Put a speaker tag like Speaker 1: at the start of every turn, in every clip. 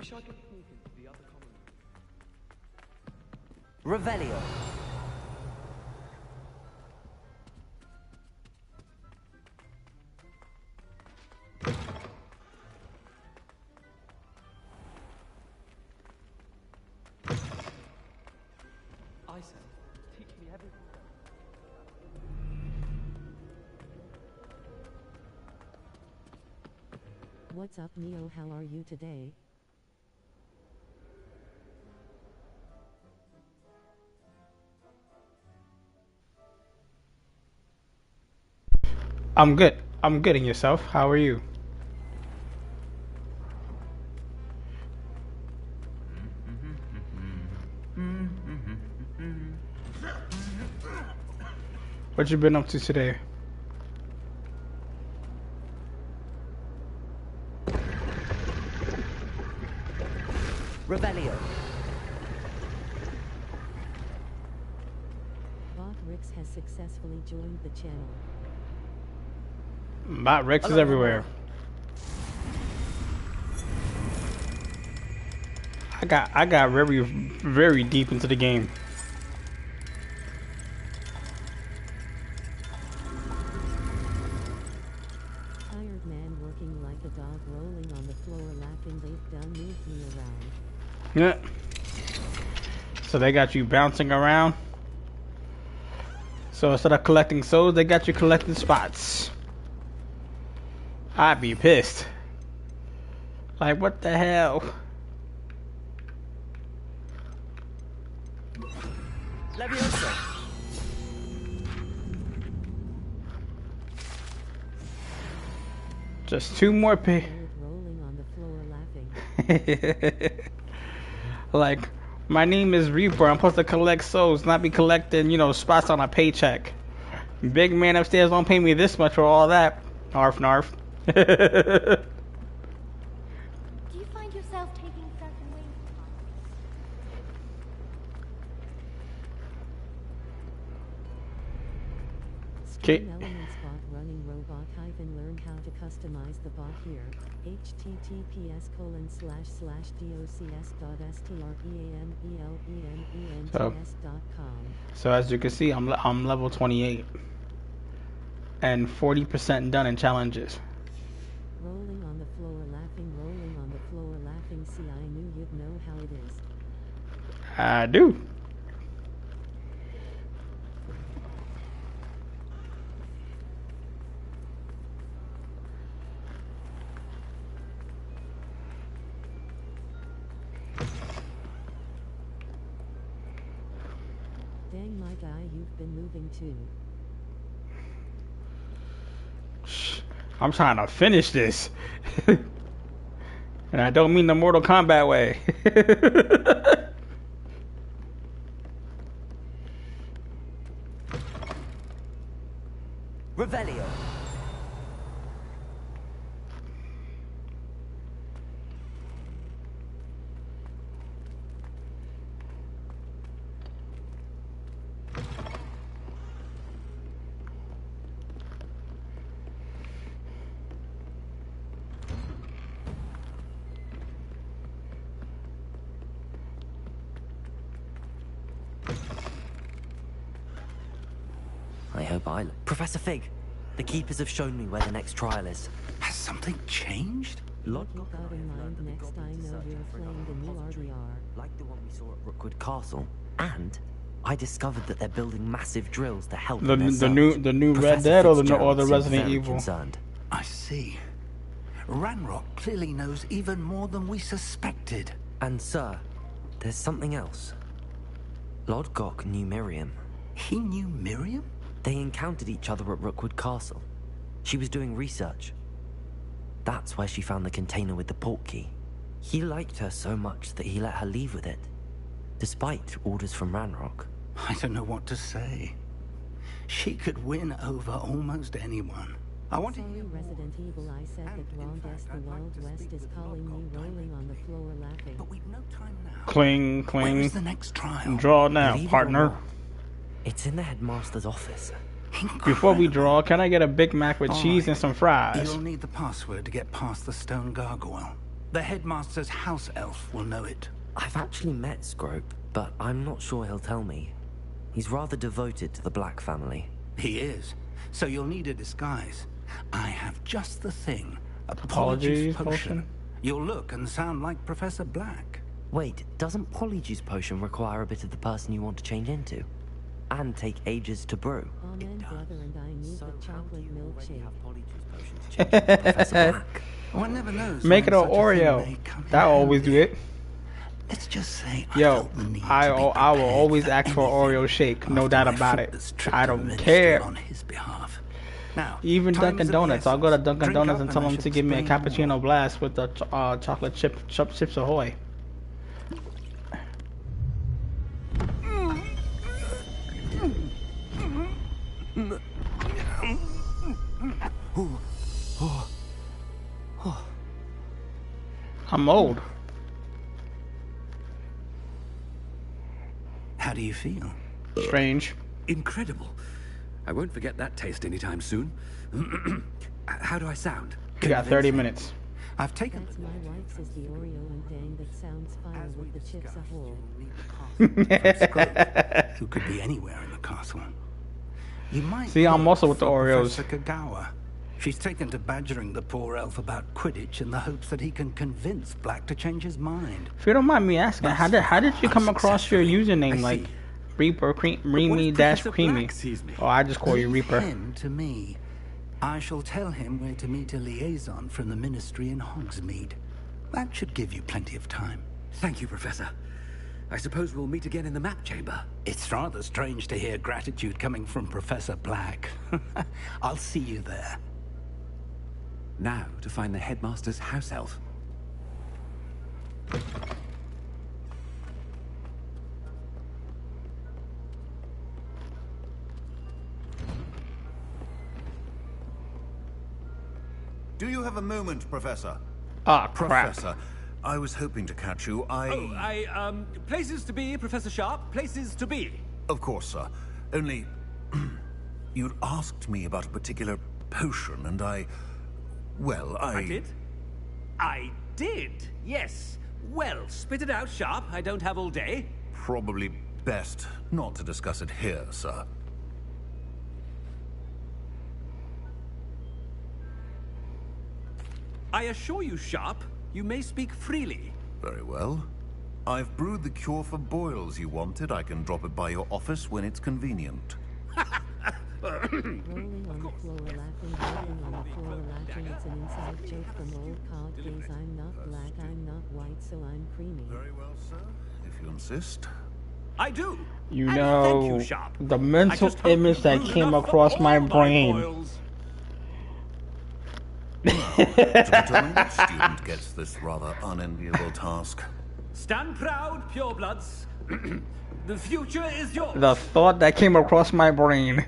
Speaker 1: Wish I could sneak into the other common room.
Speaker 2: Revelio.
Speaker 1: Isa, teach me everything.
Speaker 3: What's up, Neo? How are you today?
Speaker 4: I'm good. I'm good. And yourself? How are you? What you been up to today?
Speaker 2: Revelio.
Speaker 3: Bot Rix has successfully joined the channel.
Speaker 4: Bot Rex is everywhere. I got very deep into the game.
Speaker 3: Tired man working like a dog, rolling on the floor laughing. They've done moved me around.
Speaker 4: Yeah. So they got you bouncing around. So instead of collecting souls, they got you collecting spots. I'd be pissed. Like, what the hell?
Speaker 2: Leviosa.
Speaker 4: Just two more
Speaker 3: Rolling on the floor laughing.
Speaker 4: Like, my name is Reaper. I'm supposed to collect souls, not be collecting, you know, spots on a paycheck. Big man upstairs don't pay me this much for all that. Narf, narf.
Speaker 5: Do you find yourself taking certain wings?
Speaker 4: Okay.
Speaker 3: Elements bot running robot hyphen. Learn how to customize the bot here. https://docs.streamelements.com.
Speaker 4: So as you can see, I'm level 28 and 40% done in challenges.
Speaker 3: Rolling on the floor laughing. Rolling on the floor laughing. See, I knew you'd know how it is.
Speaker 4: I do.
Speaker 3: Dang, my guy, you've been moving too.
Speaker 4: I'm trying to finish this. And I don't mean the Mortal Kombat way.
Speaker 2: Revelio. I hope I... Professor Fig, the Keepers have shown me where the next trial is.
Speaker 6: Has something changed?
Speaker 3: Keep that in mind next I know you're playing the new RDR.
Speaker 2: Like the one we saw at Rookwood Castle. And I discovered that they're building massive drills to help
Speaker 4: the
Speaker 2: in their
Speaker 4: new
Speaker 2: search.
Speaker 4: Red Dead or the
Speaker 2: Fitzgerald
Speaker 4: Resident
Speaker 2: seems very
Speaker 4: Evil?
Speaker 2: concerned.
Speaker 6: I see. Ranrock clearly knows even more than we suspected.
Speaker 2: And sir, there's something else. Lord Gok knew Miriam.
Speaker 6: He knew Miriam?
Speaker 2: They encountered each other at Rookwood Castle. She was doing research. That's where she found the container with the port key. He liked her so much that he let her leave with it, despite orders from Ranrock.
Speaker 6: I don't know what to say. She could win over almost anyone. I want to
Speaker 3: Sorry,
Speaker 6: hear more.
Speaker 3: Resident Evil, I said that wrong. Guess the Wild West is calling me. Rolling on the floor laughing.
Speaker 6: But we've no time now.
Speaker 4: Cling,
Speaker 6: Where
Speaker 4: cling.
Speaker 6: is the next trial?
Speaker 4: Draw now,
Speaker 2: Believe it or
Speaker 4: partner.
Speaker 2: not, it's in the headmaster's office.
Speaker 4: Before we draw, can I get a Big Mac with
Speaker 6: All
Speaker 4: cheese
Speaker 6: right.
Speaker 4: and some fries?
Speaker 6: You'll need the password to get past the stone gargoyle. The headmaster's house elf will know it.
Speaker 2: I've actually met Scrope, but I'm not sure he'll tell me. He's rather devoted to the Black family.
Speaker 6: He is. So you'll need a disguise. I have just the thing. A
Speaker 4: Apologies
Speaker 6: Polyjuice potion. You'll look and sound like Professor Black.
Speaker 2: Wait, doesn't Polyjuice potion require a bit of the person you want to change into? And take ages to brew?
Speaker 3: Amen, brother, and I need
Speaker 2: So
Speaker 3: the
Speaker 2: how do
Speaker 3: chocolate
Speaker 2: you already
Speaker 3: milkshake.
Speaker 2: have Polyjuice potion to change into Professor Black?
Speaker 6: One never knows.
Speaker 4: Make it
Speaker 6: when
Speaker 4: an
Speaker 6: such a thing
Speaker 4: Oreo.
Speaker 6: may come in
Speaker 4: That always
Speaker 6: handy.
Speaker 4: do it.
Speaker 6: Let's just say I
Speaker 4: Yo,
Speaker 6: felt the need
Speaker 4: I
Speaker 6: to be
Speaker 4: will
Speaker 6: prepared
Speaker 4: always
Speaker 6: for
Speaker 4: ask for
Speaker 6: anything
Speaker 4: Oreo shake, no
Speaker 6: after
Speaker 4: doubt
Speaker 6: my
Speaker 4: about it.
Speaker 6: fruitless trip
Speaker 4: I
Speaker 6: to
Speaker 4: don't
Speaker 6: the ministry
Speaker 4: care.
Speaker 6: on his behalf. Now,
Speaker 4: Even
Speaker 6: time
Speaker 4: Dunkin'
Speaker 6: is of the
Speaker 4: Donuts. I'll go to
Speaker 6: essence.
Speaker 4: Dunkin'
Speaker 6: Drink
Speaker 4: Donuts
Speaker 6: up
Speaker 4: and tell
Speaker 6: I
Speaker 4: them
Speaker 6: shall
Speaker 4: to give me a
Speaker 6: explain
Speaker 4: cappuccino
Speaker 6: more.
Speaker 4: blast with the chocolate chips ahoy. I'm old.
Speaker 6: How do you feel?
Speaker 4: Strange.
Speaker 7: Incredible. I won't forget that taste anytime soon. How do I sound?
Speaker 4: You got 30
Speaker 6: Convincing.
Speaker 4: minutes.
Speaker 6: I've taken
Speaker 3: That's my wife, says the Oreo, and dang, that sounds fire with the chips a whole.
Speaker 6: who could be anywhere in the castle. You might
Speaker 4: See, I'm
Speaker 6: look
Speaker 4: also with the
Speaker 6: for
Speaker 4: Oreos.
Speaker 6: Professor Kagawa. She's taken to badgering the poor elf about Quidditch in the hopes that he can convince Black to change his mind.
Speaker 4: If you don't mind me asking, how did you come across your username
Speaker 7: I
Speaker 4: like
Speaker 7: see.
Speaker 4: Reaper
Speaker 7: what
Speaker 4: Reamy
Speaker 7: if
Speaker 4: dash
Speaker 7: Professor
Speaker 4: Creamy?
Speaker 7: Black sees me?
Speaker 4: Oh, I just call you
Speaker 6: Leave
Speaker 4: Reaper.
Speaker 6: him to me. I shall tell him where to meet a liaison from the ministry in Hogsmeade. That should give you plenty of time.
Speaker 7: Thank you, Professor. I suppose we'll meet again in the map chamber.
Speaker 6: It's rather strange to hear gratitude coming from Professor Black. I'll see you there.
Speaker 7: Now to find the headmaster's house elf.
Speaker 8: Do you have a moment, Professor?
Speaker 4: Ah, crap.
Speaker 8: Professor, I was hoping to catch you.
Speaker 7: Places to be, Professor Sharp. Places to be.
Speaker 8: Of course, sir. Only... you'd asked me about a particular potion, and well,
Speaker 7: I did? I did, yes. Well, spit it out, Sharp. I don't have all day.
Speaker 8: Probably best not to discuss it here, sir.
Speaker 7: I assure you, Sharp, you may speak freely.
Speaker 8: Very well. I've brewed the cure for boils you wanted. I can drop it by your office when it's convenient.
Speaker 3: Rolling on the floor, laughing, rolling on the floor, laughing. It's an inside joke from old card games. I'm not black, I'm not white, so I'm creamy.
Speaker 8: Very well, sir. If you insist.
Speaker 7: I do.
Speaker 4: You
Speaker 7: And
Speaker 4: know,
Speaker 7: thank you, Sharp.
Speaker 4: the
Speaker 7: I
Speaker 4: mental
Speaker 7: just hope
Speaker 4: image
Speaker 7: you
Speaker 4: that
Speaker 7: brewed
Speaker 4: came
Speaker 7: enough for
Speaker 4: across my
Speaker 7: all
Speaker 4: brain.
Speaker 7: boils.
Speaker 8: To determine which student gets this rather unenviable task.
Speaker 7: Stand proud, purebloods. The future is yours.
Speaker 4: The thought that came across my brain.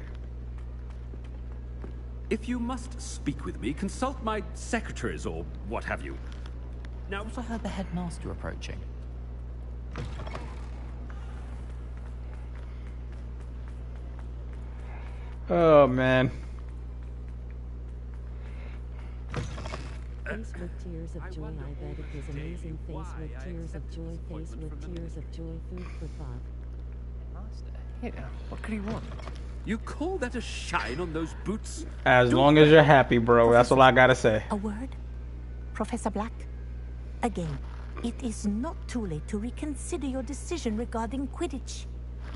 Speaker 7: If you must speak with me, consult my secretaries or what have you. Now,
Speaker 9: I heard the headmaster approaching.
Speaker 4: Oh man.
Speaker 3: Face with tears of joy, I bet it was amazing. Face with tears of joy, face with tears of joy, food for thought.
Speaker 9: Master, here. What could he want?
Speaker 7: you call that a shine on those boots?
Speaker 4: As long as you're happy, bro. That's all I gotta say.
Speaker 10: A word? Professor Black? Again, it is not too late to reconsider your decision regarding Quidditch.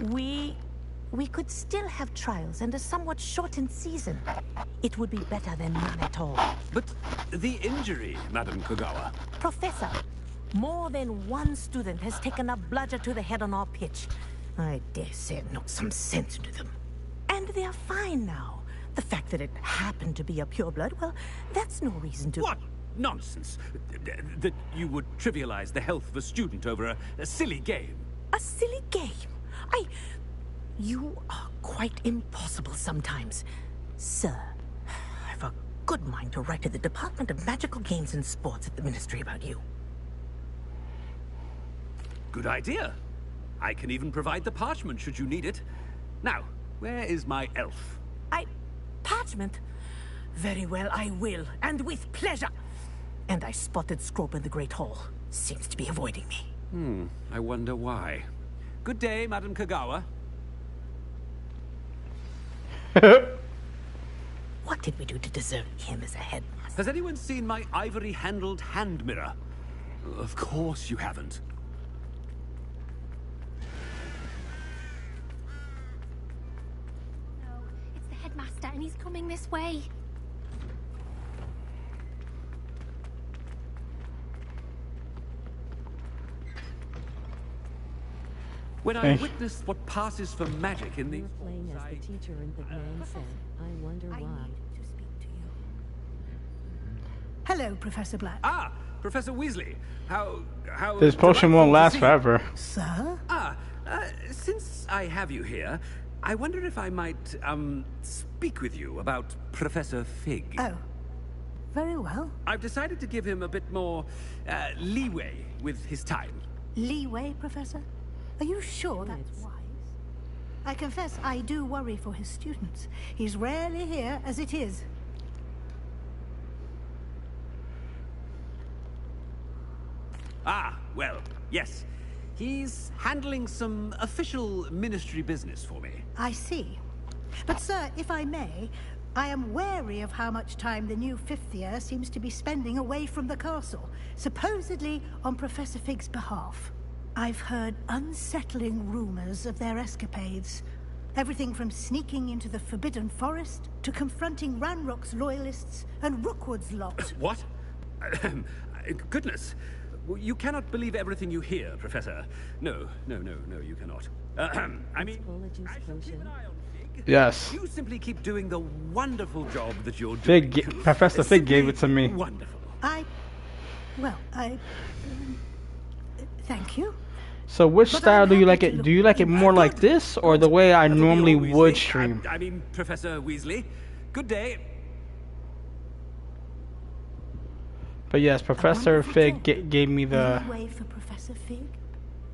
Speaker 10: We could still have trials and a somewhat shortened season. It would be better than none at all.
Speaker 7: But the injury, Madam Kagawa.
Speaker 10: Professor, more than one student has taken a bludger to the head on our pitch. I dare say it knocked some sense into them. And they're fine now. The fact that it happened to be a pureblood, well, that's no reason to...
Speaker 7: What nonsense! That you would trivialize the health of a student over a silly game.
Speaker 10: A silly game? You are quite impossible sometimes. Sir, I've a good mind to write to the Department of Magical Games and Sports at the Ministry about you.
Speaker 7: Good idea. I can even provide the parchment should you need it. Now, where is my elf?
Speaker 10: Parchment? Very well, I will, and with pleasure. And I spotted Scrope in the Great Hall. Seems to be avoiding me.
Speaker 7: I wonder why. Good day, Madam Kagawa.
Speaker 10: What did we do to deserve him as a headmaster?
Speaker 7: Has anyone seen my ivory-handled hand mirror? Of course you haven't.
Speaker 5: No, it's the headmaster and he's coming this way.
Speaker 7: When I witnessed what passes for magic in these
Speaker 3: You're playing as the teacher and the man said, I wonder
Speaker 10: I
Speaker 3: why.
Speaker 10: need to speak to you.
Speaker 11: Hello, Professor Black.
Speaker 7: Ah, Professor Weasley. How
Speaker 4: This potion won't
Speaker 7: delightful to
Speaker 4: last
Speaker 7: see you.
Speaker 4: forever.
Speaker 11: Sir?
Speaker 7: Since I have you here, I wonder if I might, speak with you about Professor Fig.
Speaker 11: Oh. Very well.
Speaker 7: I've decided to give him a bit more, leeway with his time.
Speaker 11: Leeway, Professor? Are you sure that's wise? I confess I do worry for his students. He's rarely here as it is.
Speaker 7: Ah, well, yes. He's handling some official ministry business for me.
Speaker 11: I see. But, sir, if I may, I am wary of how much time the new fifth year seems to be spending away from the castle, supposedly on Professor Fig's behalf. I've heard unsettling rumors of their escapades. Everything from sneaking into the Forbidden Forest to confronting Ranrock's loyalists and Rookwood's lot.
Speaker 7: What? Goodness. You cannot believe everything you hear, Professor. No, you cannot. I mean, I shall keep an eye on Fig.
Speaker 4: Yes.
Speaker 7: You simply keep doing the wonderful job that you're doing.
Speaker 4: Professor Fig gave it to me.
Speaker 7: Wonderful.
Speaker 11: Thank you.
Speaker 4: So which style do you like it? Do you like it more like this or the way I normally would stream?
Speaker 7: I mean, Professor Weasley. Good day.
Speaker 4: But yes, Professor Fig gave me the...
Speaker 11: Way for Professor Fig?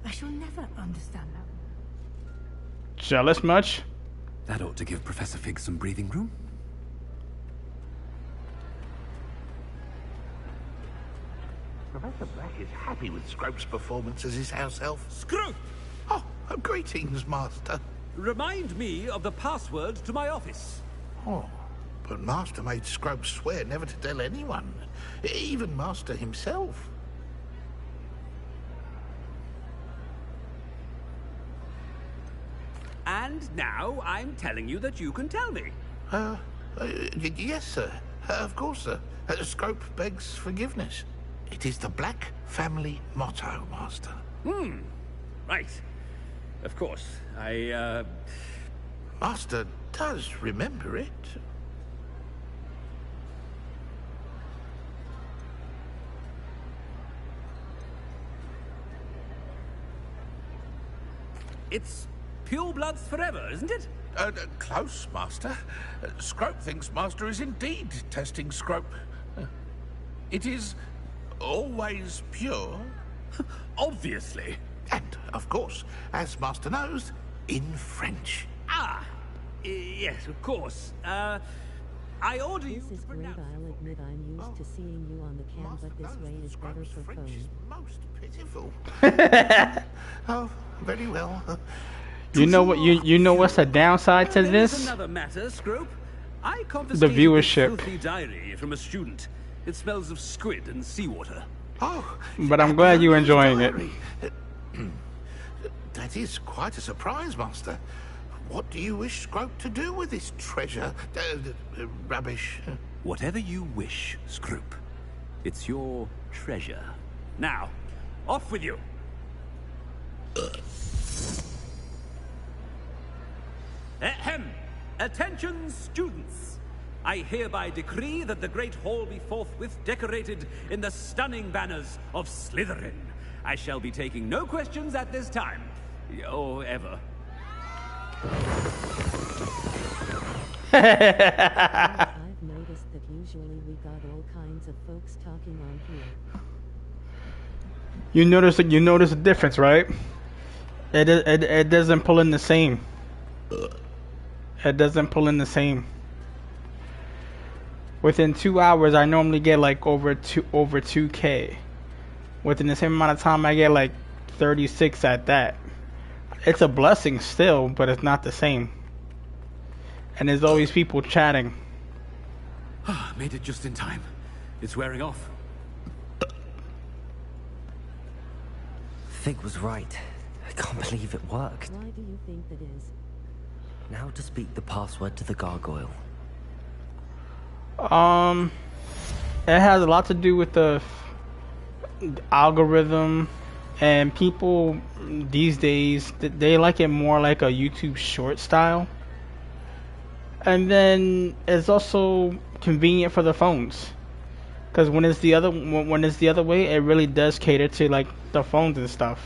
Speaker 11: I shall never understand that.
Speaker 4: Jealous much?
Speaker 7: That ought to give Professor Fig some breathing room.
Speaker 8: Professor Black is happy with Scrope's performance as his house elf.
Speaker 7: Scrope!
Speaker 8: Oh, greetings, Master.
Speaker 7: Remind me of the password to my office.
Speaker 8: Oh, but Master made Scrope swear never to tell anyone, even Master himself.
Speaker 7: And now I'm telling you that you can tell me.
Speaker 8: Yes, sir. Of course, sir. Scrope begs forgiveness. It is the Black family motto, Master.
Speaker 7: Right. Of course.
Speaker 8: Master does remember it.
Speaker 7: It's pure bloods forever, isn't it?
Speaker 8: Close, Master. Scrope thinks Master is indeed testing Scrope. It is always pure.
Speaker 7: Obviously.
Speaker 8: And, of course, as Master knows, in French.
Speaker 7: Yes, of course. I order you
Speaker 3: This is
Speaker 7: to
Speaker 3: great,
Speaker 7: pronounce
Speaker 3: I'll admit I'm used to seeing you on the cam,
Speaker 8: Master
Speaker 3: but this
Speaker 8: knows
Speaker 3: way
Speaker 8: that
Speaker 3: is better
Speaker 8: Scrope's
Speaker 3: for
Speaker 8: French is
Speaker 3: phone.
Speaker 8: most pitiful. Oh, very well.
Speaker 4: You know what? You know what's the downside to
Speaker 7: There is
Speaker 4: this?
Speaker 7: another matter, Scrope. I confiscated
Speaker 4: viewership.
Speaker 7: this filthy diary from a student. It smells of squid and seawater.
Speaker 8: Oh,
Speaker 4: But I'm glad you're enjoying it.
Speaker 8: That is quite a surprise, Master. What do you wish Scrope to do with this treasure? Rubbish.
Speaker 7: Whatever you wish, Scrope. It's your treasure. Now, off with you. Ahem. Attention, students. I hereby decree that the Great Hall be forthwith decorated in the stunning banners of Slytherin. I shall be taking no questions at this time. Or ever.
Speaker 3: I've noticed that usually we got all kinds of folks talking on here.
Speaker 4: You notice the difference, right? It doesn't pull in the same. It doesn't pull in the same. Within 2 hours, I normally get like over 2K. Within the same amount of time, I get like 36 at that. It's a blessing still, but it's not the same. And there's always people chatting.
Speaker 7: Made it just in time. It's wearing off.
Speaker 2: Fig was right. I can't believe it worked.
Speaker 3: Why do you think that is?
Speaker 2: Now to speak the password to the gargoyle.
Speaker 4: It has a lot to do with the algorithm, and people these days, they like it more like a YouTube short style. And then it's also convenient for the phones, because when it's the other way, it really does cater to like the phones and stuff.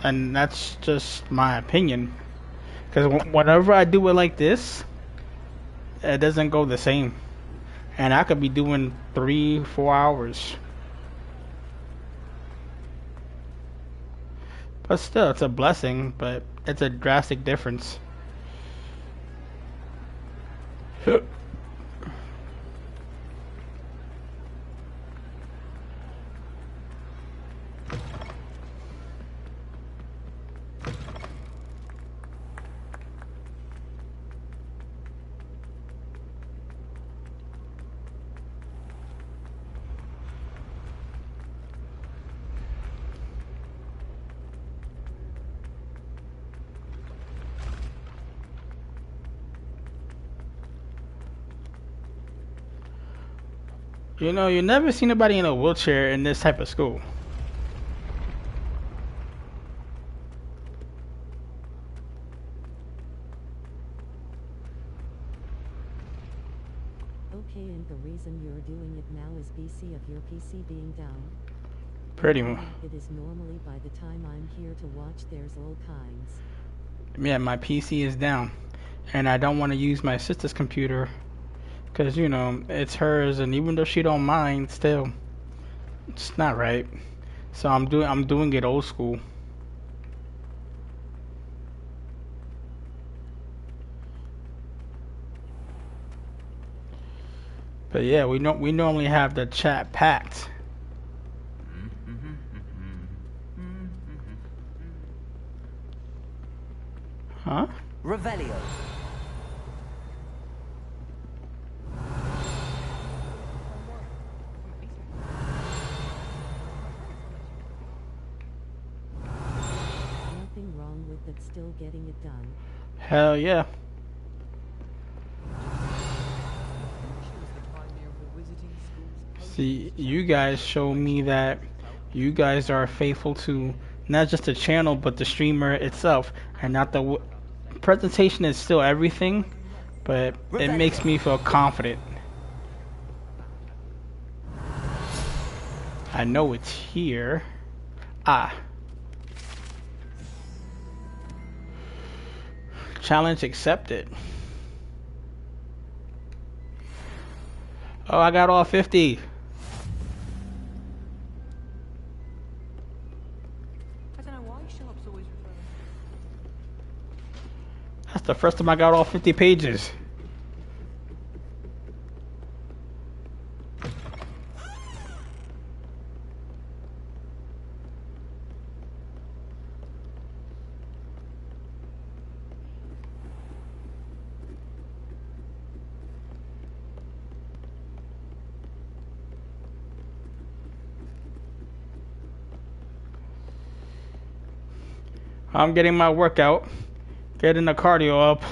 Speaker 4: And that's just my opinion, because whenever I do it like this, it doesn't go the same, and I could be doing 3-4 hours. But still, it's a blessing, but it's a drastic difference. You know, you never see nobody in a wheelchair in this type of school.
Speaker 3: Okay, and the reason you're doing it now is BC of your PC being down.
Speaker 4: Pretty much.
Speaker 3: It is normally by the time I'm here to watch, there's all kinds.
Speaker 4: Yeah, my PC is down, and I don't want to use my sister's computer, because, you know, it's hers, and even though she don't mind, still, it's not right. So I'm doing it old school. But yeah, we normally have the chat packed. Huh?
Speaker 2: Revelio.
Speaker 3: Nothing wrong with it, still getting it done.
Speaker 4: Hell yeah. See, you guys show me that you guys are faithful to not just the channel, but the streamer itself, and not the presentation is still everything, but it makes me feel confident. I know it's here. Challenge accepted. Oh, I got all 50.
Speaker 1: I don't know why Sharp's always referring.
Speaker 4: That's the first time I got all 50 pages. I'm getting my workout, getting the cardio up.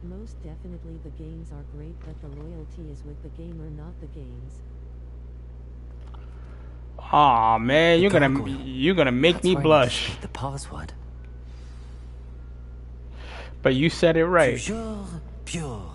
Speaker 3: Most definitely the games are great, but the loyalty is with the gamer, not the games.
Speaker 4: Aw, man, you're gonna make me blush.
Speaker 2: The password.
Speaker 4: But you said it right.
Speaker 2: Toujours pure.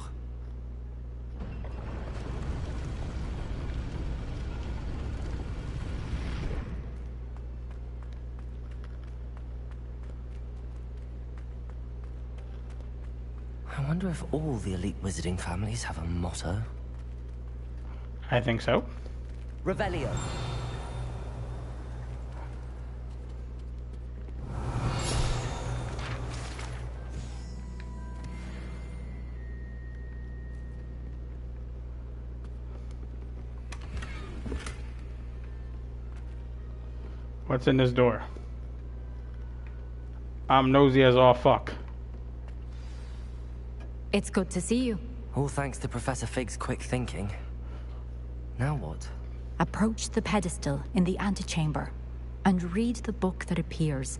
Speaker 2: I wonder if all the elite wizarding families have a motto.
Speaker 4: I think so.
Speaker 2: Revelio.
Speaker 4: What's in this door? I'm nosy as all fuck.
Speaker 12: It's good to see you.
Speaker 2: All thanks to Professor Fig's quick thinking. Now what?
Speaker 12: Approach the pedestal in the antechamber and read the book that appears.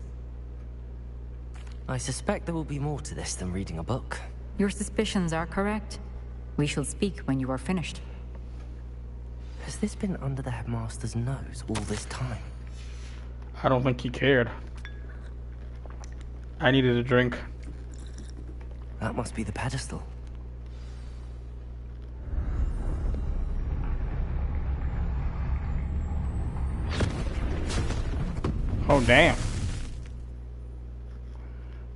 Speaker 2: I suspect there will be more to this than reading a book.
Speaker 12: Your suspicions are correct. We shall speak when you are finished.
Speaker 2: Has this been under the headmaster's nose all this time?
Speaker 4: I don't think he cared. I needed a drink.
Speaker 2: That must be the pedestal.
Speaker 4: Oh, damn.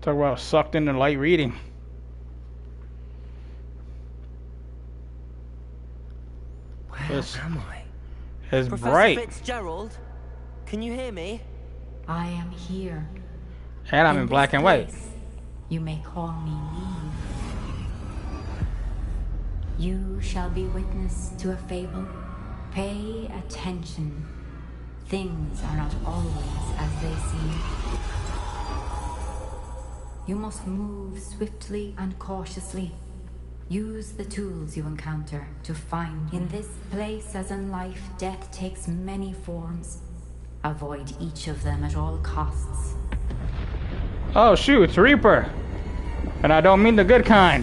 Speaker 4: Talk about sucked into light reading.
Speaker 2: Where am I?
Speaker 4: It's
Speaker 2: Professor
Speaker 4: bright.
Speaker 2: Fitzgerald, can you hear me?
Speaker 12: I am here.
Speaker 4: And I'm in black and white.
Speaker 12: You may call me Eve. You shall be witness to a fable. Pay attention. Things are not always as they seem. You must move swiftly and cautiously. Use the tools you encounter to find. In this place, as in life, death takes many forms. Avoid each of them at all costs.
Speaker 4: Oh shoot, it's Reaper. And I don't mean the good kind.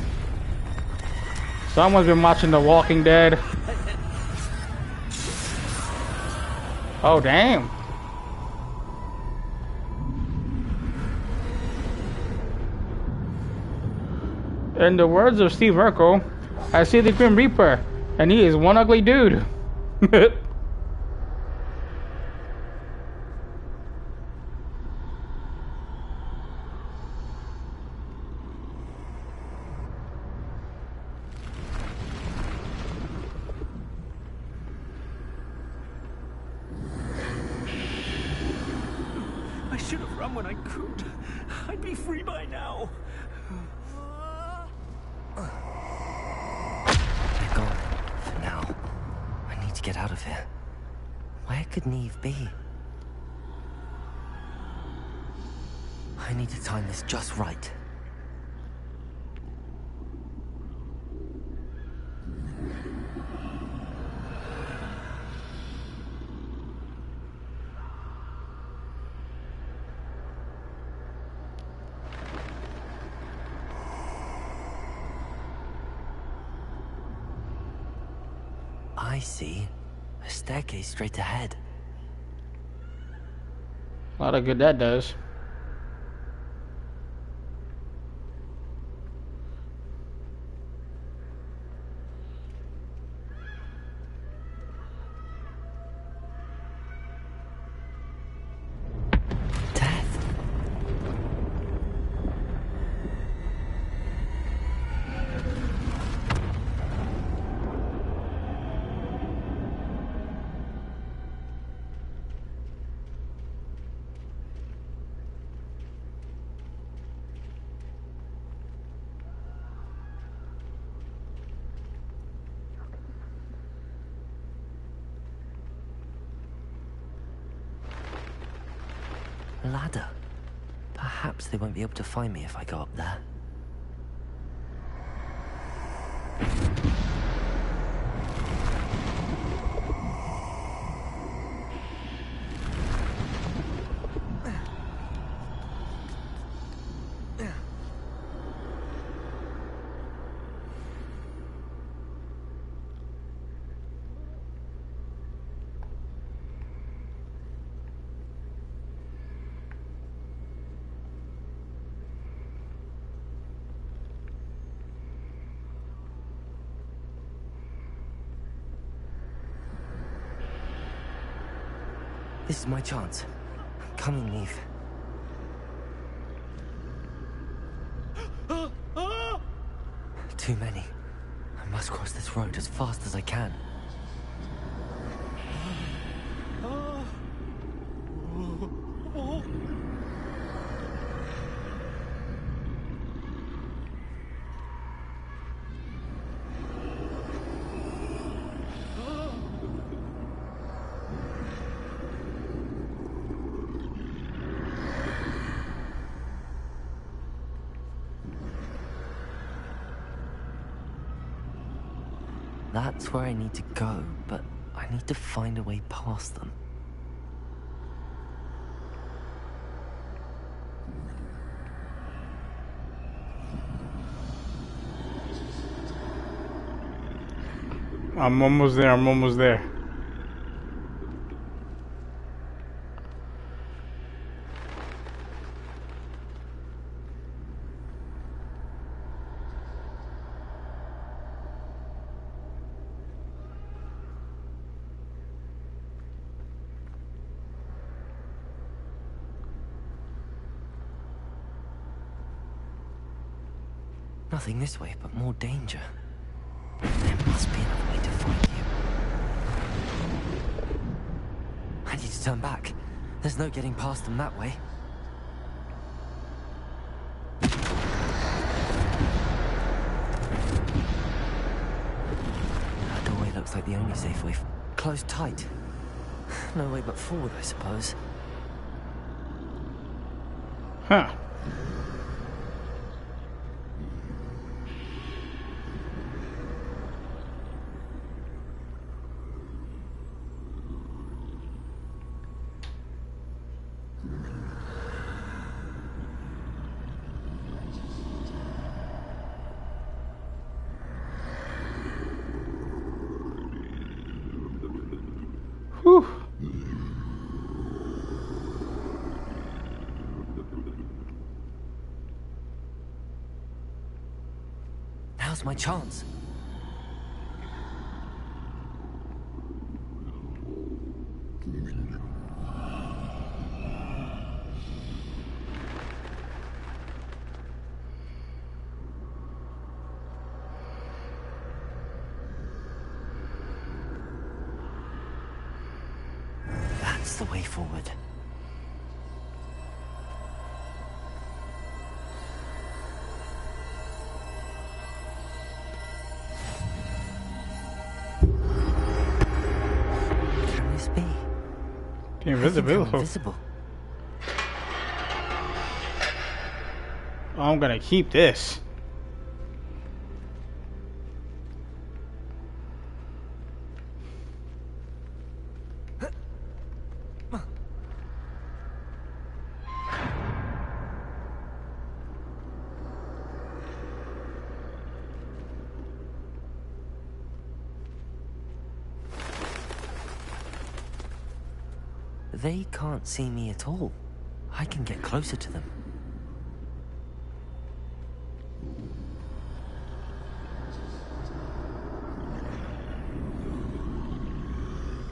Speaker 4: Someone's been watching The Walking Dead. Oh damn. In the words of Steve Urkel, I see the Grim Reaper, and he is one ugly dude.
Speaker 7: I should have run when I could. I'd be free by now.
Speaker 2: They're gone. For now. I need to get out of here. Where could Neve be? I need to time this just right. I see. A staircase straight ahead.
Speaker 4: A lot of good that does.
Speaker 2: Ladder. Perhaps they won't be able to find me if I go up there. This is my chance. I'm coming, Neve. Too many. I must cross this road as fast as I can. That's where I need to go, but I need to find a way past them.
Speaker 4: I'm almost there, I'm almost there.
Speaker 2: Nothing this way, but more danger. There must be another way to find you. I need to turn back. There's no getting past them that way. That doorway looks like the only safe way. Closed tight. No way but forward, I suppose.
Speaker 4: Huh. Whew.
Speaker 2: Now's my chance. That's the way forward. Can this be?
Speaker 4: Invisible.
Speaker 2: Invisible.
Speaker 4: I'm gonna keep this.
Speaker 2: They can't see me at all. I can get closer to them.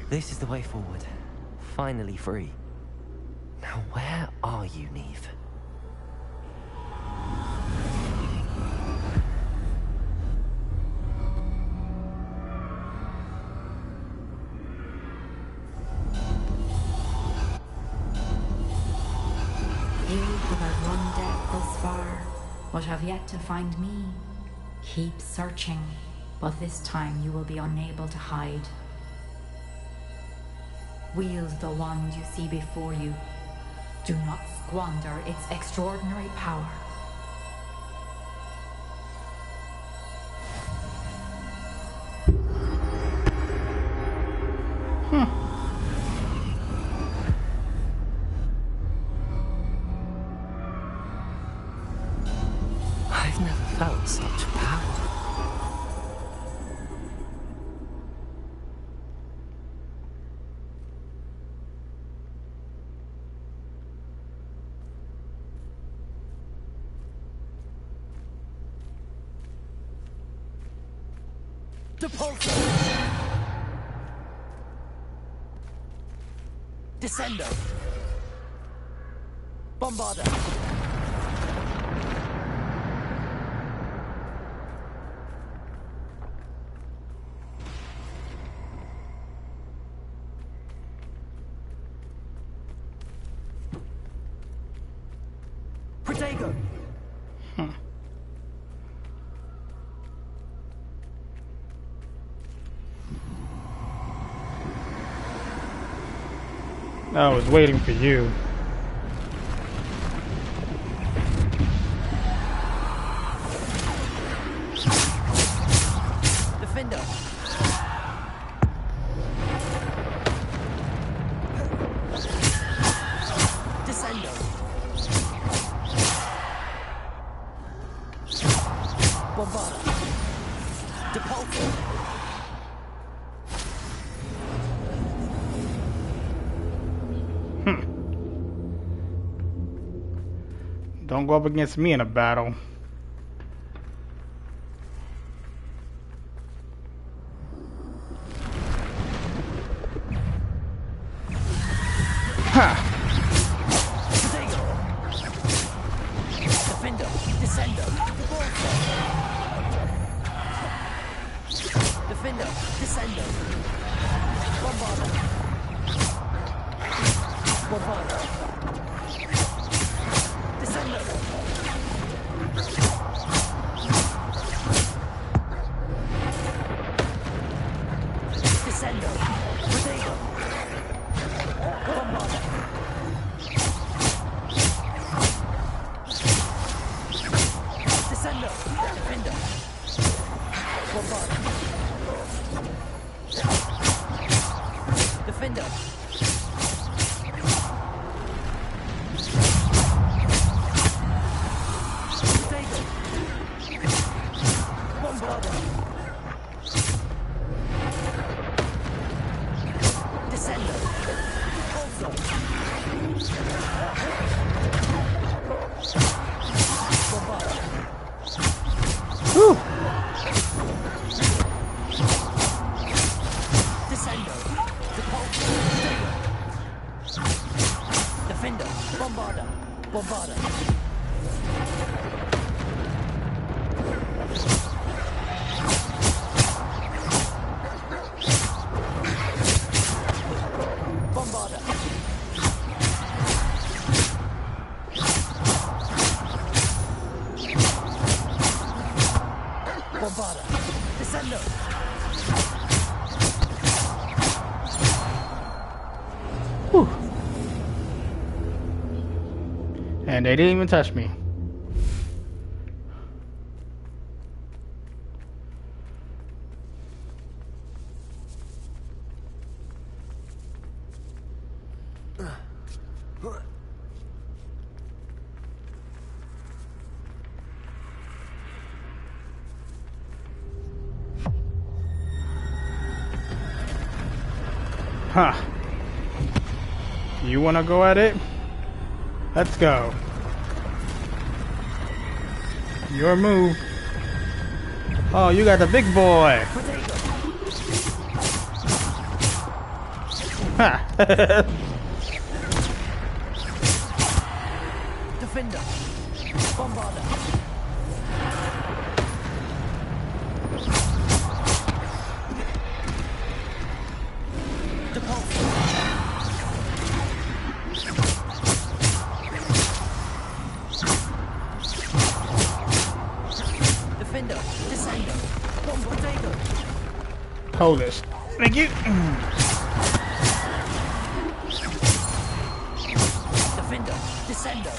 Speaker 2: This is the way forward. Finally free. Now where are you, Neve?
Speaker 12: You have outrun death thus far, but have yet to find me. Keep searching, but this time you will be unable to hide. Wield the wand you see before you. Do not squander its extraordinary power.
Speaker 2: I've never felt such power. Depulso! Descendo! Bombarda! Protego!
Speaker 4: I was waiting for you.
Speaker 2: Defender!
Speaker 4: Don't go up against me in a battle. Ha!
Speaker 2: Defender, descender, defender, descender, bombarder, bombarder, descender, descender, potato, bombarder. Descender, defender, bombarder, defender, potato, bombarder, descender, also, bombarder.
Speaker 4: Whew.
Speaker 2: Descender, defender, bombarder, bombarder. Bombarder. Bombarder. Descender.
Speaker 4: Whew. And they didn't even touch me. Huh. You wanna go at it? Let's go. Your move. Oh, you got the big boy. Ha.
Speaker 2: Defender. Bombarder. Defender, descender, bombarder.
Speaker 4: Hold this. Thank you.
Speaker 2: Defender, descender.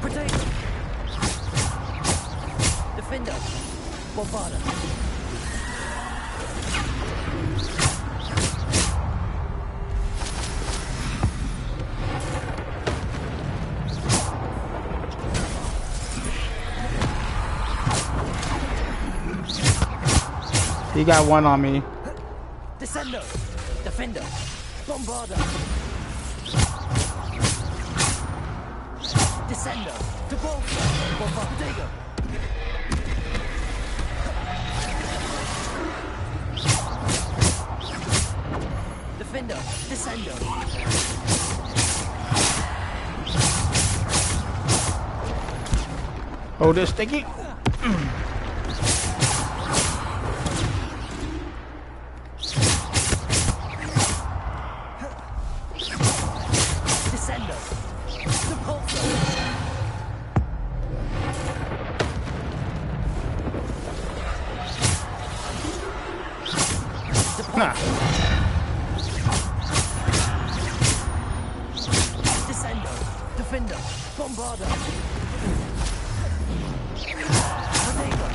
Speaker 2: Potato. Defender, bombarder.
Speaker 4: He got one on me.
Speaker 2: Descender, defender, bombarder. Descender, to bombarder. Defender, descender.
Speaker 4: Hold this, sticky.
Speaker 2: Descender, repulsor. Descender, defender, bombarder. Potato.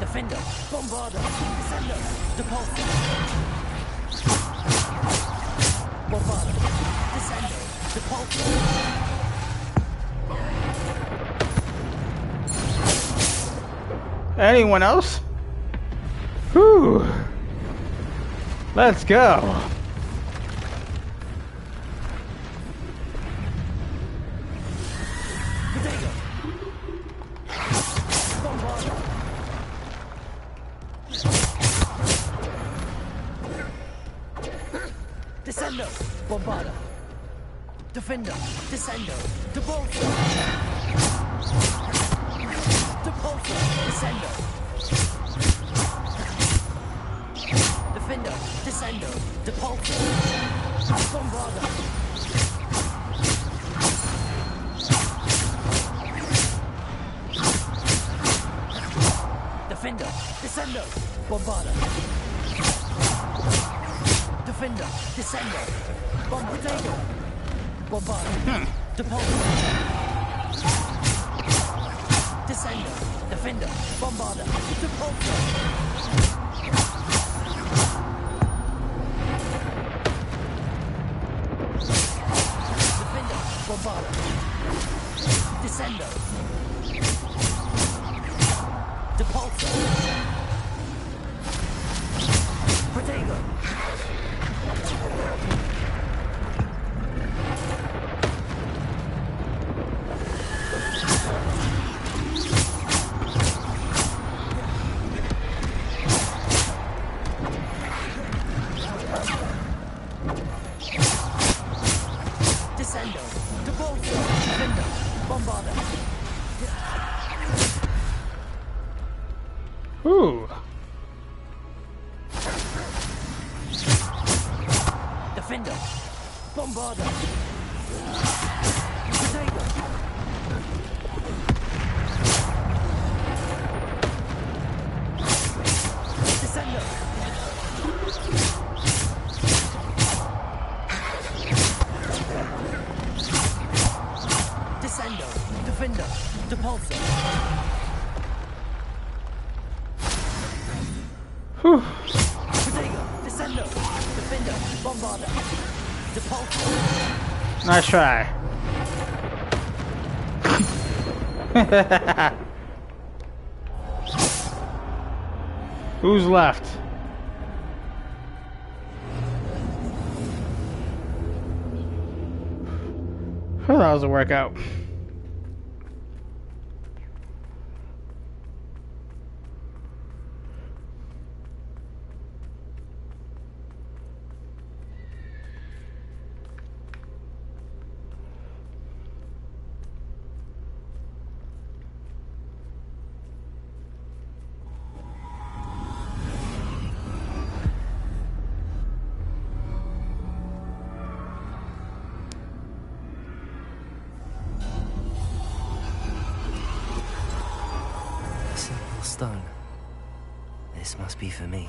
Speaker 2: Defender, Bombarder, Descender, Depulsor. Bombarder, Descender, Depulsor.
Speaker 4: Anyone else? Whew. Let's go.
Speaker 2: Descendo, Bombarder. Defender, Descendo, Depulsor. Depulsor, Descendo. Defender, Descendo, Depulsor. Bombarder. Defender, Descendo, Bombarder. Defender, Descender, Bombarder. Bombarder, Depulsor. Descender, Defender, Bombarder, Depulsor. Defender, Bombarder. Descender. Depulsor. Protego. Descendo. Depulsor. Defender. Bombarder.
Speaker 4: Ooh.
Speaker 2: Defender. Bombarder. Protego. Descendo. Descendo. Defender. Depulsor.
Speaker 4: Whew.
Speaker 2: Protego. Descendo. Defender. Bombarder. Depulsor.
Speaker 4: Nice try. Who's left? Well, that was a workout.
Speaker 2: Simple stone. This must be for me.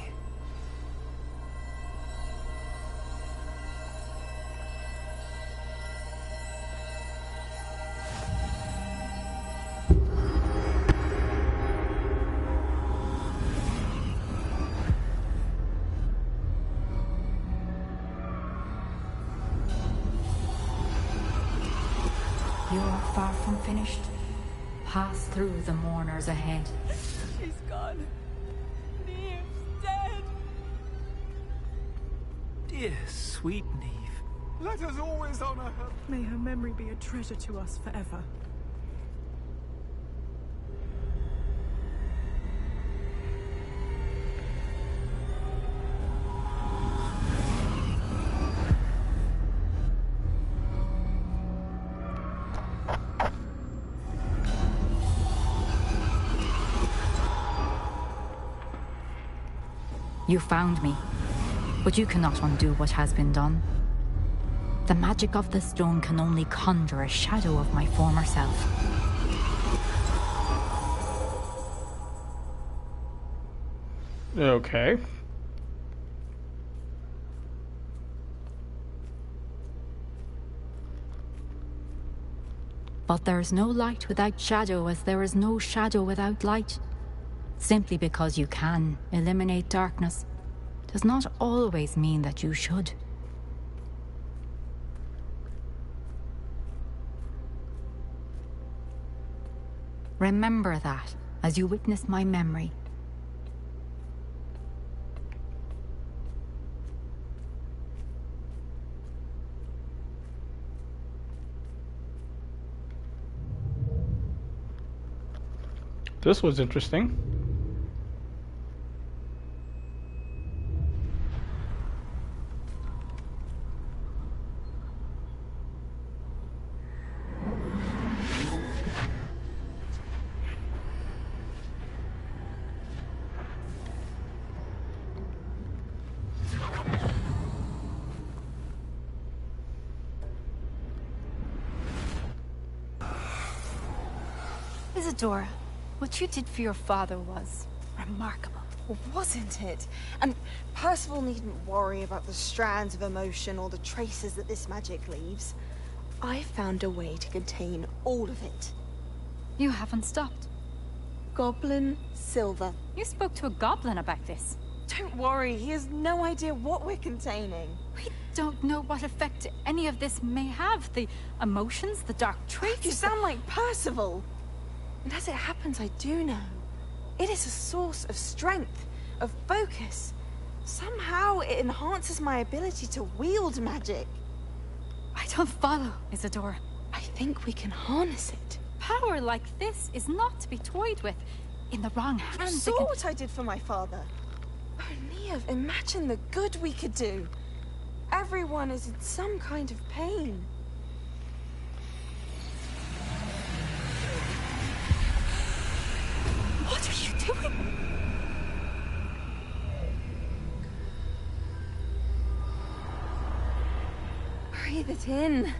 Speaker 12: You're far from finished. Pass through the mourners ahead.
Speaker 1: She's gone. Neve's dead.
Speaker 7: Dear sweet Neve.
Speaker 13: Let us always honor her.
Speaker 1: May her memory be a treasure to us forever.
Speaker 12: You found me, but you cannot undo what has been done. The magic of the stone can only conjure a shadow of my former self.
Speaker 4: Okay.
Speaker 12: But there is no light without shadow, as there is no shadow without light. Simply because you can eliminate darkness does not always mean that you should. Remember that as you witness my memory.
Speaker 4: This was interesting.
Speaker 14: Isadora, what you did for your father was remarkable.
Speaker 15: Wasn't it? And Percival needn't worry about the strands of emotion or the traces that this magic leaves. I found a way to contain all of it.
Speaker 14: You haven't stopped.
Speaker 15: Goblin Silver.
Speaker 14: You spoke to a goblin about this.
Speaker 15: Don't worry, he has no idea what we're containing.
Speaker 14: We don't know what effect any of this may have. The emotions, the dark traits.
Speaker 15: You sound like Percival. And as it happens, I do know. It is a source of strength, of focus. Somehow it enhances my ability to wield magic.
Speaker 14: I don't follow, Isadora.
Speaker 15: I think we can harness it.
Speaker 14: Power like this is not to be toyed with. In the wrong hands,
Speaker 15: You saw what I did for my father. Oh, Neve, imagine the good we could do. Everyone is in some kind of pain.
Speaker 14: What are you doing?
Speaker 15: Breathe it in.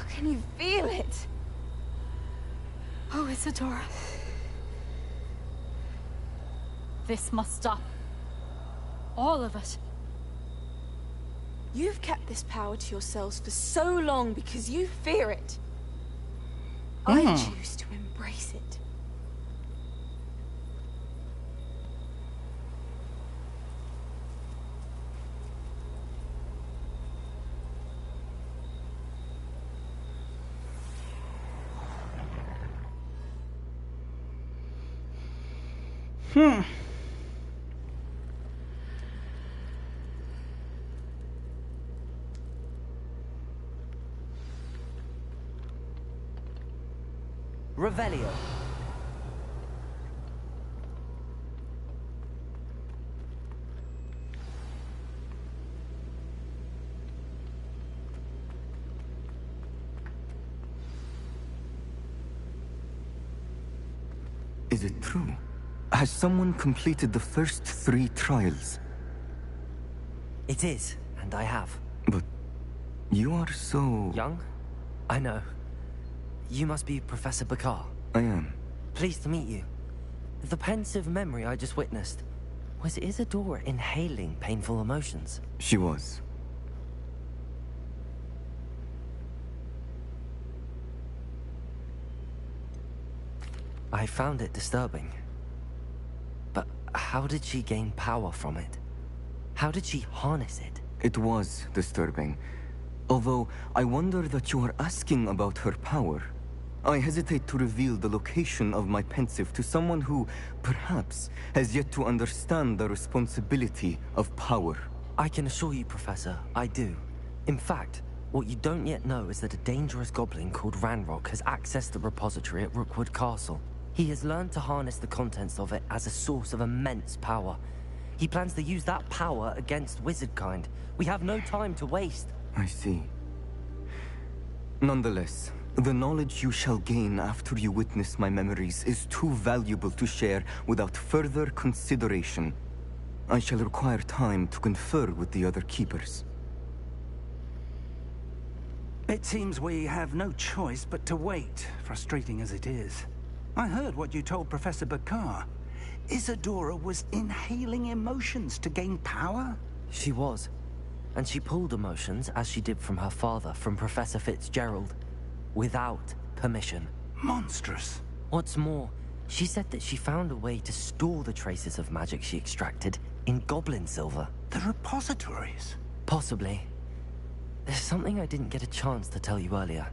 Speaker 15: Can you feel it?
Speaker 14: Oh, Isadora. This must stop. All of it.
Speaker 15: You've kept this power to yourselves for so long because you fear it. I choose to embrace it.
Speaker 2: Revelio.
Speaker 16: Is it true? Has someone completed the first 3 trials?
Speaker 2: It is, and I have.
Speaker 16: But you are so...
Speaker 2: Young? I know. You must be Professor Bakar.
Speaker 16: I am.
Speaker 2: Pleased to meet you. The pensive memory I just witnessed, was Isadora inhaling painful emotions?
Speaker 16: She was.
Speaker 2: I found it disturbing. But how did she gain power from it? How did she harness it?
Speaker 16: It was disturbing. Although, I wonder that you are asking about her power. I hesitate to reveal the location of my pensive to someone who, perhaps, has yet to understand the responsibility of power.
Speaker 2: I can assure you, Professor, I do. In fact, what you don't yet know is that a dangerous goblin called Ranrock has accessed the repository at Rookwood Castle. He has learned to harness the contents of it as a source of immense power. He plans to use that power against wizardkind. We have no time to waste.
Speaker 16: I see. Nonetheless, the knowledge you shall gain after you witness my memories is too valuable to share without further consideration. I shall require time to confer with the other keepers.
Speaker 6: It seems we have no choice but to wait, frustrating as it is. I heard what you told Professor Bakar. Isadora was inhaling emotions to gain power?
Speaker 2: She was. And she pulled emotions, as she did from her father, from Professor Fitzgerald. without permission.
Speaker 6: Monstrous.
Speaker 2: What's more, she said that she found a way to store the traces of magic she extracted in goblin silver.
Speaker 6: The repositories?
Speaker 2: Possibly. There's something I didn't get a chance to tell you earlier.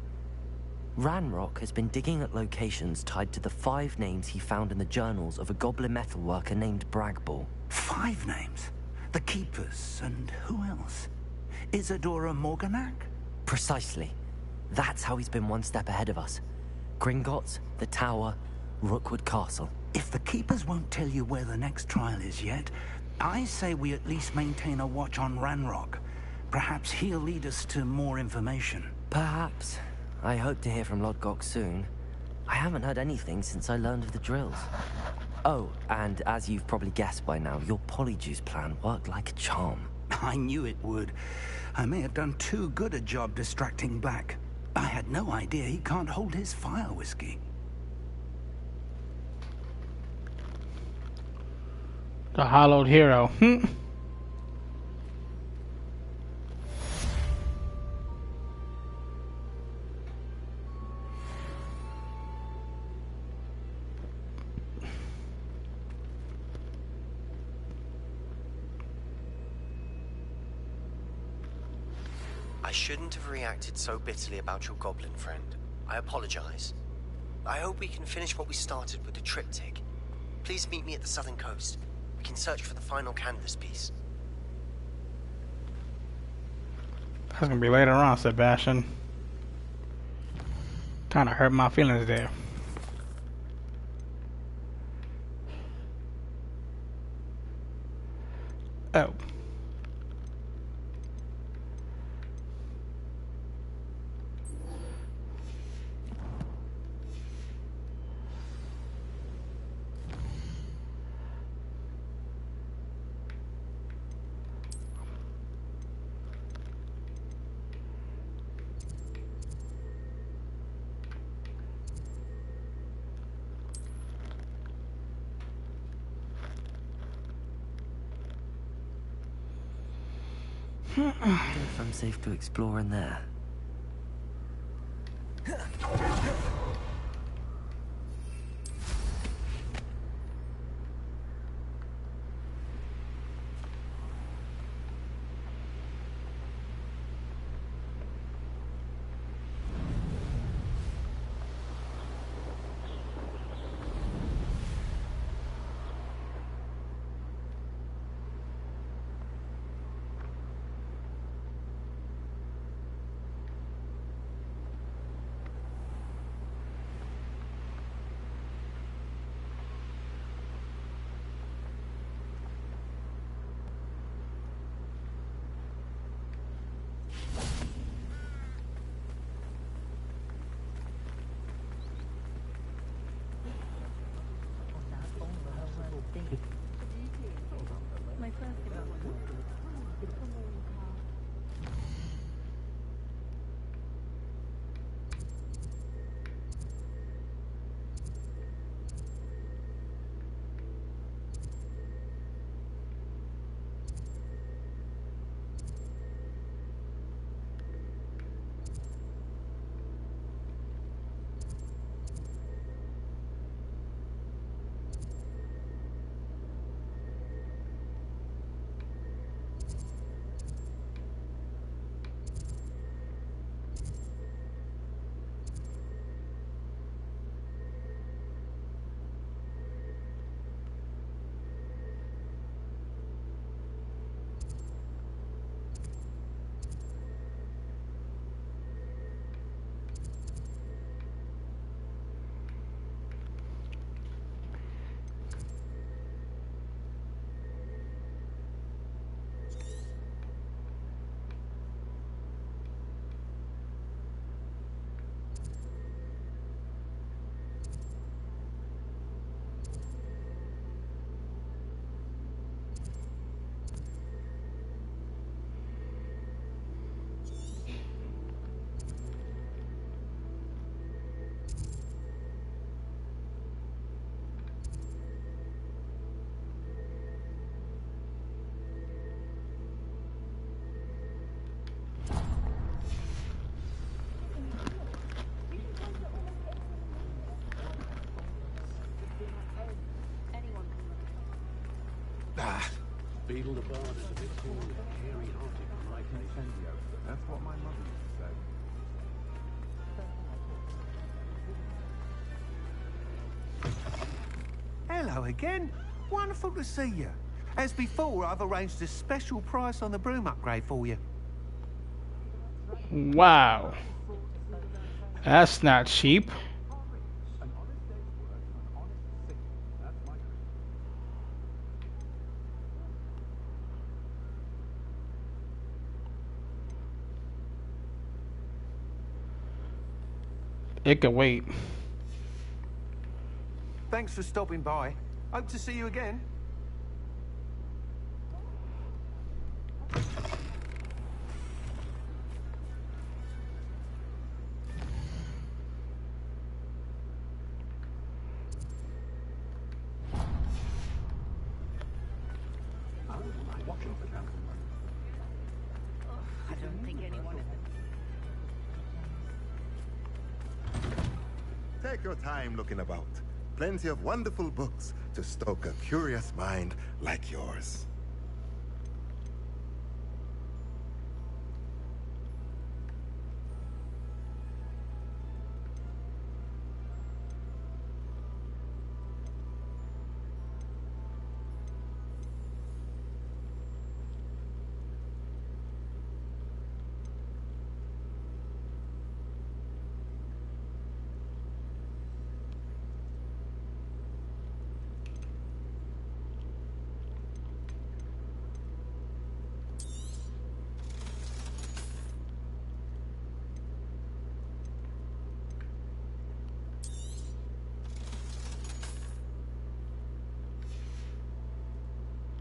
Speaker 2: Ranrock has been digging at locations tied to the 5 names he found in the journals of a goblin metalworker named Bragball.
Speaker 6: 5 names? The Keepers, and who else? Isadora Morganac?
Speaker 2: Precisely. That's how he's been one step ahead of us. Gringotts, the Tower, Rookwood Castle.
Speaker 6: If the Keepers won't tell you where the next trial is yet, I say we at least maintain a watch on Ranrock. Perhaps he'll lead us to more information.
Speaker 2: Perhaps. I hope to hear from Lodgok soon. I haven't heard anything since I learned of the drills. Oh, and as you've probably guessed by now, your Polyjuice plan worked like a charm.
Speaker 6: I knew it would. I may have done too good a job distracting Black. I had no idea he can't hold his fire whiskey.
Speaker 4: The Hollowed Hero.
Speaker 17: I shouldn't have reacted so bitterly about your goblin friend. I apologize. I hope we can finish what we started with the triptych. Please meet me at the southern coast. We can search for the final canvas piece.
Speaker 4: That's gonna be later on, Sebastian. Kinda hurt my feelings there. Oh.
Speaker 2: I wonder if I'm safe to explore in there.
Speaker 13: Beetle the Bard is a bit too hairy-hearted for my taste. That's what my mother used to say.
Speaker 6: Hello again. Wonderful to see you. As before, I've arranged a special price on the broom upgrade for you.
Speaker 4: Wow. That's not cheap. It could wait.
Speaker 6: Thanks for stopping by. Hope to see you again.
Speaker 18: I don't think anyone is...
Speaker 19: Take your time looking about. Plenty of wonderful books to stoke a curious mind like yours.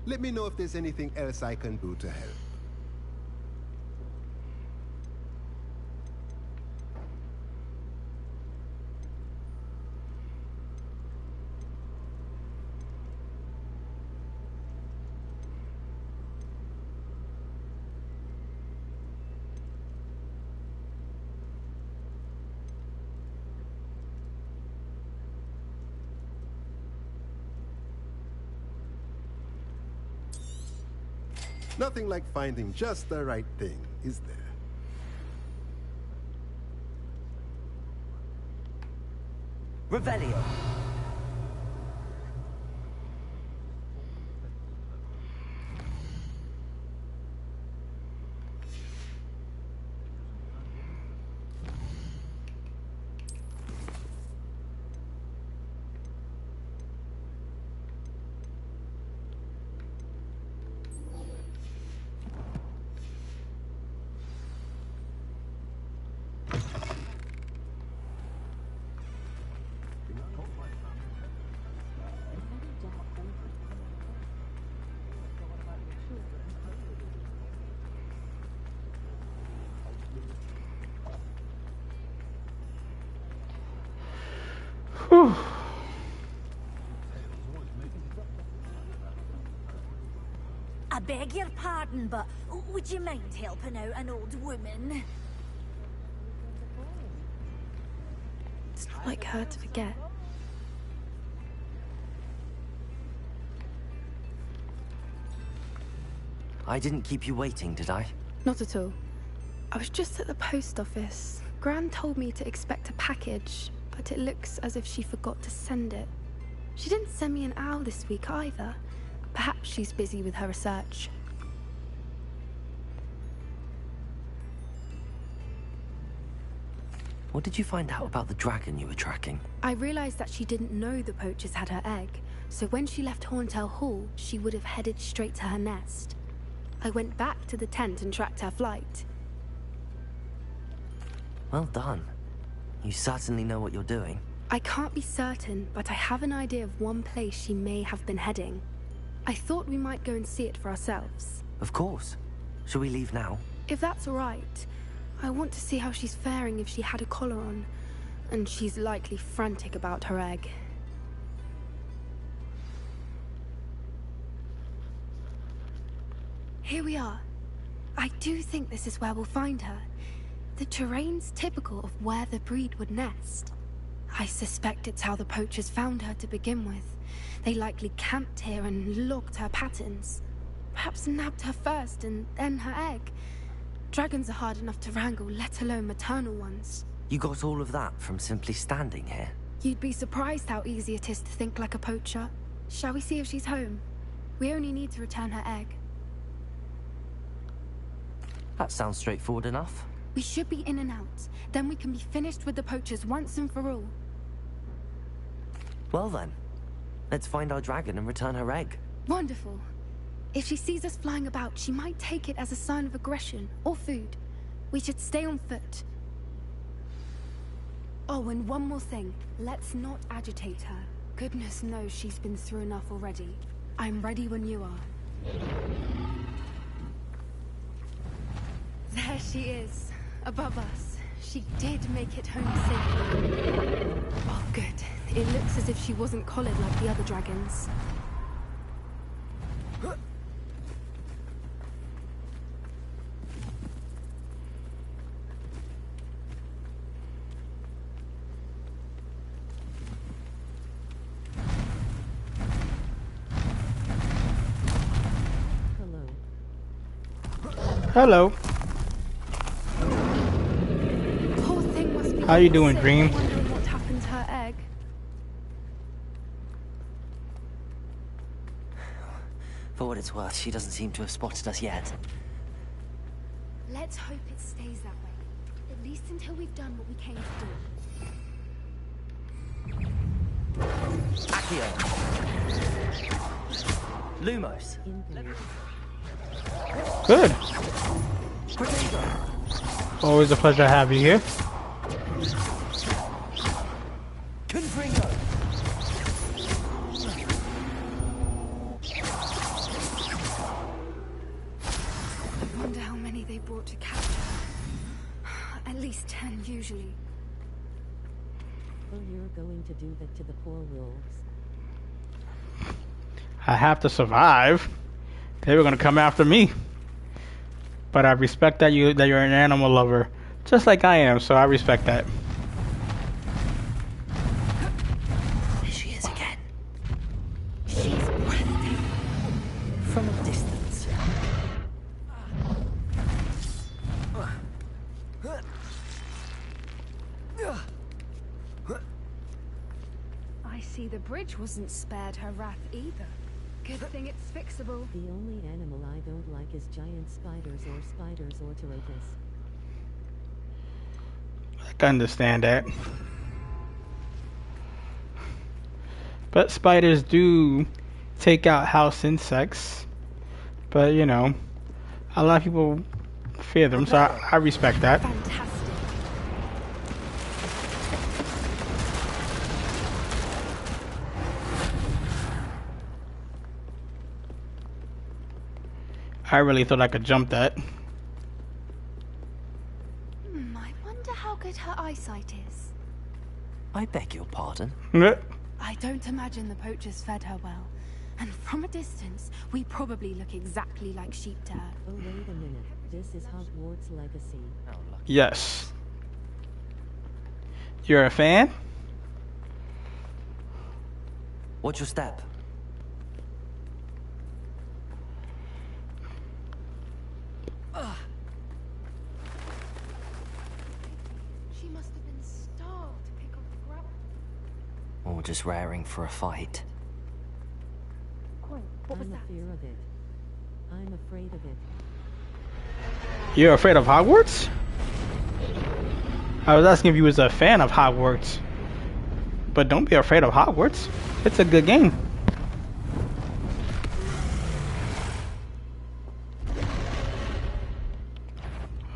Speaker 19: Let me know if there's anything else I can do to help. Nothing like finding just the right thing, is there?
Speaker 2: Revelio.
Speaker 4: Whew.
Speaker 20: I beg your pardon, but would you mind helping out an old woman?
Speaker 21: It's not like her to forget.
Speaker 2: I didn't keep you waiting, did I?
Speaker 21: Not at all. I was just at the post office. Gran told me to expect a package, but it looks as if she forgot to send it. She didn't send me an owl this week either. Perhaps she's busy with her research.
Speaker 2: What did you find out about the dragon you were tracking?
Speaker 21: I realized that she didn't know the poachers had her egg, so when she left Horntail Hall, she would have headed straight to her nest. I went back to the tent and tracked her flight.
Speaker 2: Well done. You certainly know what you're doing.
Speaker 21: I can't be certain, but I have an idea of one place she may have been heading. I thought we might go and see it for ourselves.
Speaker 2: Of course. Shall we leave now?
Speaker 21: If that's all right. I want to see how she's faring if she had a collar on. And she's likely frantic about her egg. Here we are. I do think this is where we'll find her. The terrain's typical of where the breed would nest. I suspect it's how the poachers found her to begin with. They likely camped here and logged her patterns. Perhaps nabbed her first and then her egg. Dragons are hard enough to wrangle, let alone maternal ones.
Speaker 2: You got all of that from simply standing here?
Speaker 21: You'd be surprised how easy it is to think like a poacher. Shall we see if she's home? We only need to return her egg.
Speaker 2: That sounds straightforward enough.
Speaker 21: We should be in and out. Then we can be finished with the poachers once and for all.
Speaker 2: Well then, let's find our dragon and return her egg.
Speaker 21: Wonderful. If she sees us flying about, she might take it as a sign of aggression or food. We should stay on foot. Oh, and one more thing. Let's not agitate her. Goodness knows she's been through enough already. I'm ready when you are. There she is, above us. She did make it home safely. Oh, good. It looks as if she wasn't collared like the other dragons.
Speaker 4: Hello.
Speaker 21: Poor thing must be
Speaker 4: How you doing,
Speaker 21: sick,
Speaker 4: Dream?
Speaker 21: wondering what happened to her egg.
Speaker 2: For what it's worth, she doesn't seem to have spotted us yet.
Speaker 21: Let's hope it stays that way. At least until we've done what we came to do.
Speaker 2: Accio! Lumos!
Speaker 4: Good. Always a pleasure to have you here.
Speaker 2: Confringo!
Speaker 21: I wonder how many they brought to capture. At least 10 usually.
Speaker 3: Oh, you're going to do that to the poor wolves.
Speaker 4: I have to survive. They were gonna come after me. But I respect that you're an animal lover, just like I am, so I respect that.
Speaker 2: There she is again. She's breathtaking. From a distance.
Speaker 21: I see the bridge wasn't spared her wrath either. Good thing it's fixable.
Speaker 3: The only animal I don't like is giant spiders or tortoises.
Speaker 4: I can understand that. But spiders do take out house insects. But, you know, a lot of people fear them, so I respect that.
Speaker 21: Fantastic.
Speaker 4: I really thought I could jump that.
Speaker 21: I wonder how good her eyesight is.
Speaker 2: I beg your pardon?
Speaker 21: I don't imagine the poachers fed her well. And from a distance, we probably look exactly like sheep to her.
Speaker 3: Oh, wait a minute. This is Hogwarts Legacy.
Speaker 4: Yes. You're a fan?
Speaker 2: What's your step?
Speaker 21: She must have been starved to pick up the grub.
Speaker 2: Or just raring for a fight?
Speaker 21: What was that?
Speaker 3: I'm fear of it. I'm afraid of it.
Speaker 4: You're afraid of Hogwarts? I was asking if you was a fan of Hogwarts. But don't be afraid of Hogwarts. It's a good game.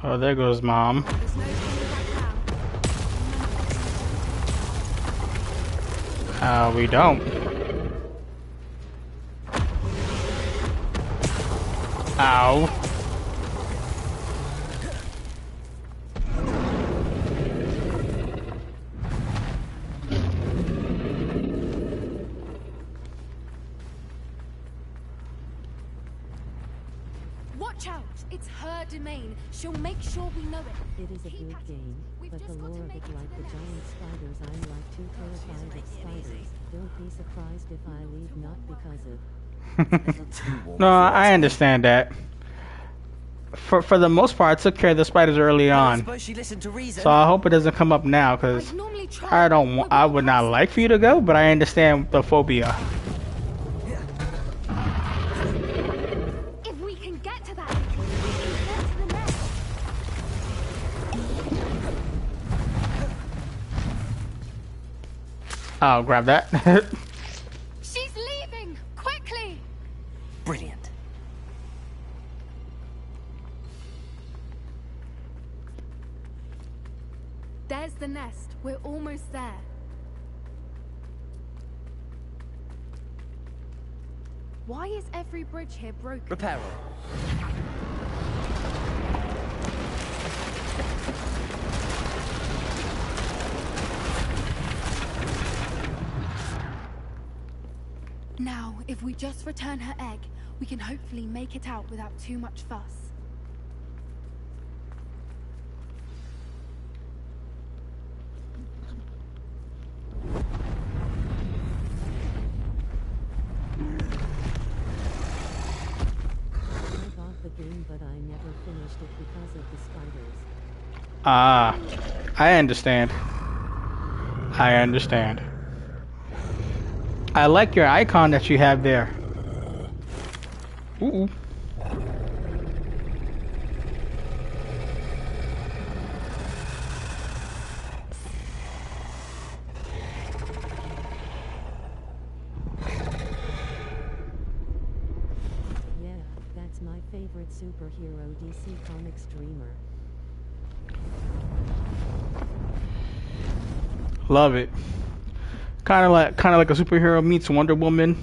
Speaker 4: Oh, there goes Mom. We don't. Ow.
Speaker 21: Watch out! It's her domain. She'll make sure we know it.
Speaker 3: It is a good game, but the lore of it, like the giant spiders, I'm like too terrified of spiders. Don't be surprised if I leave, not because of
Speaker 4: No, I understand that. For the most part, I took care of the spiders early on. So I hope it doesn't come up now, because I would not like for you to go, but I understand the phobia.
Speaker 14: If we can get to that,
Speaker 4: I'll grab that.
Speaker 14: she's leaving! Quickly!
Speaker 2: Brilliant.
Speaker 21: There's the nest. We're almost there. Why is every bridge here broken?
Speaker 2: Repair it.
Speaker 21: Now, if we just return her egg, we can hopefully make it out without too much fuss.
Speaker 3: But I never finished it because of the spiders.
Speaker 4: Ah, I understand. I understand. I like your icon that you have there. Ooh.
Speaker 3: My favorite superhero DC Comics dreamer.
Speaker 4: Love it. Kind of like a superhero meets Wonder Woman.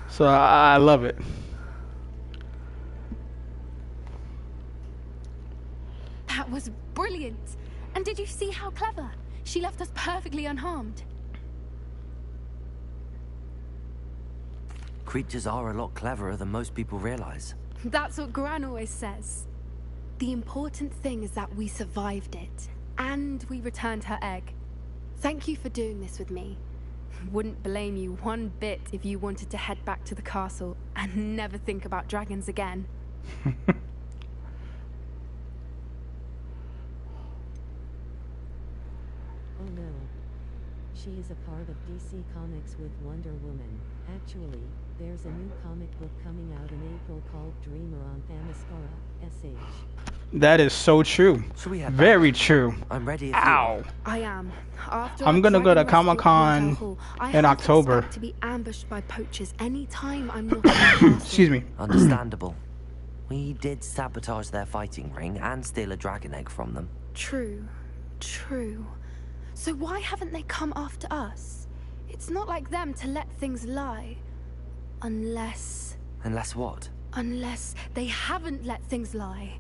Speaker 4: So I love it.
Speaker 21: That was brilliant. And did you see how clever? She left us perfectly unharmed.
Speaker 2: Creatures are a lot cleverer than most people realize.
Speaker 21: That's what Gran always says. The important thing is that we survived it, and we returned her egg. Thank you for doing this with me. Wouldn't blame you one bit if you wanted to head back to the castle and never think about dragons again.
Speaker 3: Oh no. She is a part of DC Comics with Wonder Woman. Actually, there's a new comic book coming out in April called Dreamer on Themyscira, SH.
Speaker 4: That is so true. Very true.
Speaker 2: I'm ready.
Speaker 4: Ow.
Speaker 21: I am. After
Speaker 4: I'm gonna go to Comic-Con in October.
Speaker 21: To be ambushed by poachers anytime I'm not in the castle.
Speaker 4: Excuse me.
Speaker 2: Understandable. We did sabotage their fighting ring and steal a dragon egg from them.
Speaker 21: True. True. So why haven't they come after us? It's not like them to let things lie. Unless...
Speaker 2: Unless what?
Speaker 21: Unless they haven't let things lie.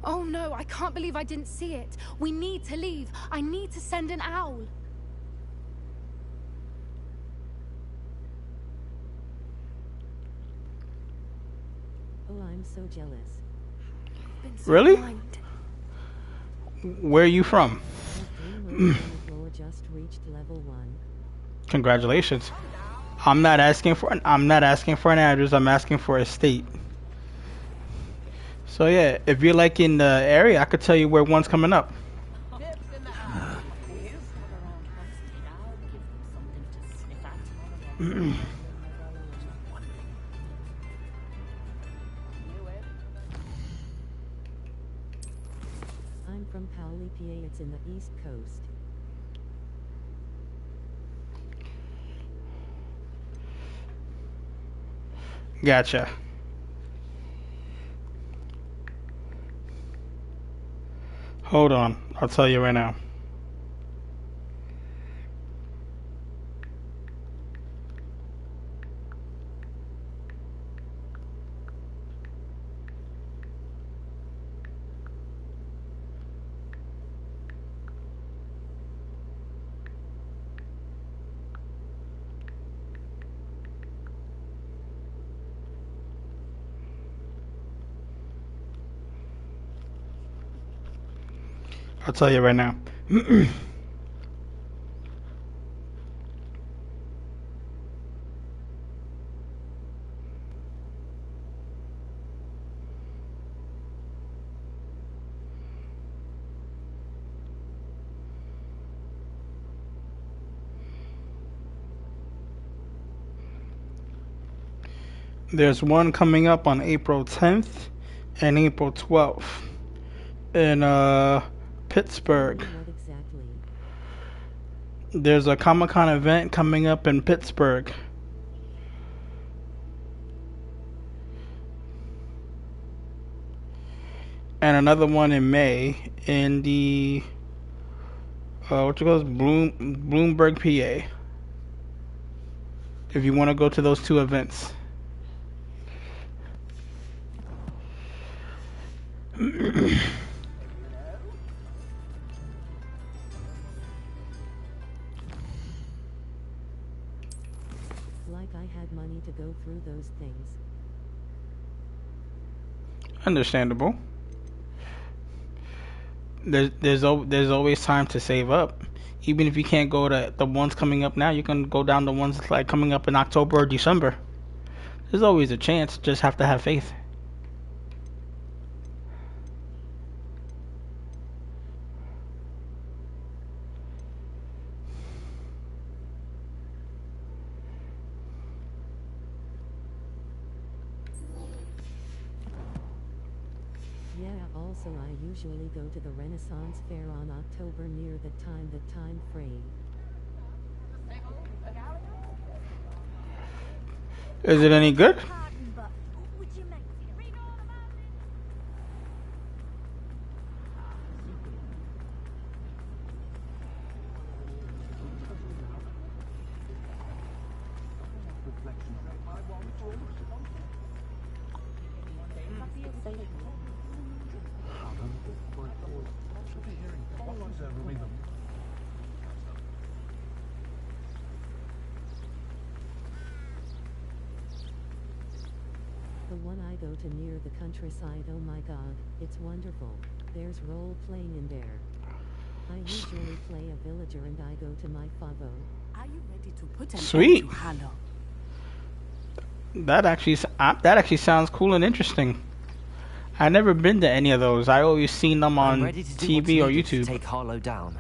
Speaker 21: Oh no, I can't believe I didn't see it. We need to leave. I need to send an owl.
Speaker 3: Oh, I'm so jealous.
Speaker 4: Really? Where are you from?
Speaker 3: Just reached level 1.
Speaker 4: Congratulations. I'm not asking for an address. I'm asking for a state. So yeah, if you're like in the area, I could tell you where one's coming up.
Speaker 3: I'm from Pauli, PA. It's in the East Coast.
Speaker 4: Gotcha. Hold on, I'll tell you right now. I'll tell you right now. There's one coming up on April 10th and April 12th in Pittsburgh.
Speaker 3: What exactly?
Speaker 4: There's a Comic-Con event coming up in Pittsburgh. And another one in May in the Bloomberg, PA. If you want to go to those two events.
Speaker 3: Like I had money to go through those things.
Speaker 4: Understandable. There's always time to save up. Even if you can't go to the ones coming up now, you can go down the ones like coming up in October or December. There's always a chance. Just have to have faith.
Speaker 3: Yeah, also I usually go to the Renaissance Fair on October near the time frame.
Speaker 4: Is it any good?
Speaker 3: The one I go to near the countryside, oh my god, it's wonderful. There's role playing in there. I usually play a villager and I go to my favo.
Speaker 18: Are you ready to put an
Speaker 4: Sweet.
Speaker 18: end to Harlow?
Speaker 4: That actually sounds cool and interesting. I've never been to any of those. I always seen them on
Speaker 2: I'm ready to do
Speaker 4: TV
Speaker 2: what's
Speaker 4: or
Speaker 2: needed to
Speaker 4: YouTube.
Speaker 2: take Harlow down.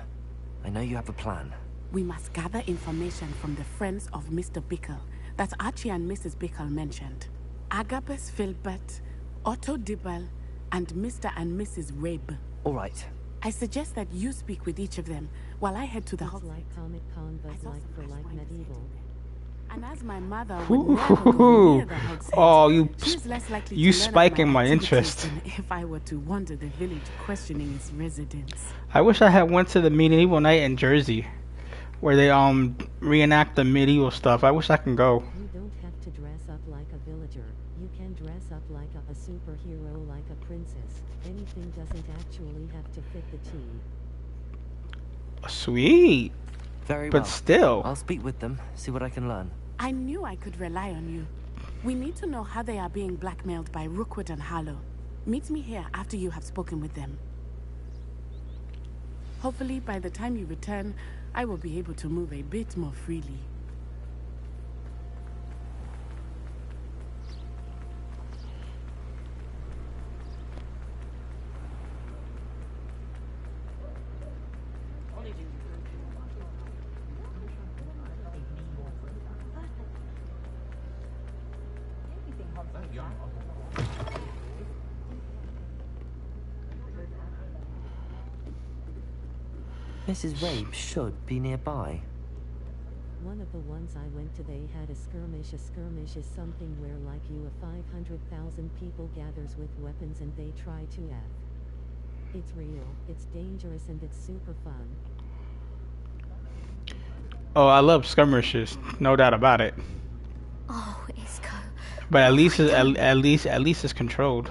Speaker 2: I know you have a plan.
Speaker 18: We must gather information from the friends of Mr. Bickle that Archie and Mrs. Bickle mentioned. Agabus Filbert, Otto Dibble, and Mr. and Mrs. Rabe.
Speaker 2: All right.
Speaker 18: I suggest that you speak with each of them while I head to the
Speaker 3: It's like Comic-Con, but like medieval.
Speaker 18: And as my mother would never go near the hogshead,
Speaker 4: Oh,
Speaker 18: she's less likely
Speaker 4: you
Speaker 18: to learn of
Speaker 4: spiking my
Speaker 18: activities
Speaker 4: interest.
Speaker 18: than if I were to wander the village questioning its residents.
Speaker 4: I wish I had went to the medieval night in Jersey, where they reenact the medieval stuff. I wish I can go.
Speaker 3: You don't have to dress up like a villager. You can dress up like a superhero, like a princess. Anything doesn't actually have to fit the team.
Speaker 4: Sweet.
Speaker 2: Very
Speaker 4: But
Speaker 2: well.
Speaker 4: still.
Speaker 2: I'll speak with them, see what I can learn.
Speaker 18: I knew I could rely on you. We need to know how they are being blackmailed by Rookwood and Harlow. Meet me here after you have spoken with them. Hopefully, by the time you return, I will be able to move a bit more freely.
Speaker 2: Mrs. Rabe should be nearby.
Speaker 3: One of the ones I went to, they had a skirmish. A skirmish is something where like you, a 500,000 people gathers with weapons and they try to F. It's real, it's dangerous, and it's super fun.
Speaker 4: Oh, I love skirmishes, no doubt about it.
Speaker 20: Oh, Isco.
Speaker 4: But at least it's controlled.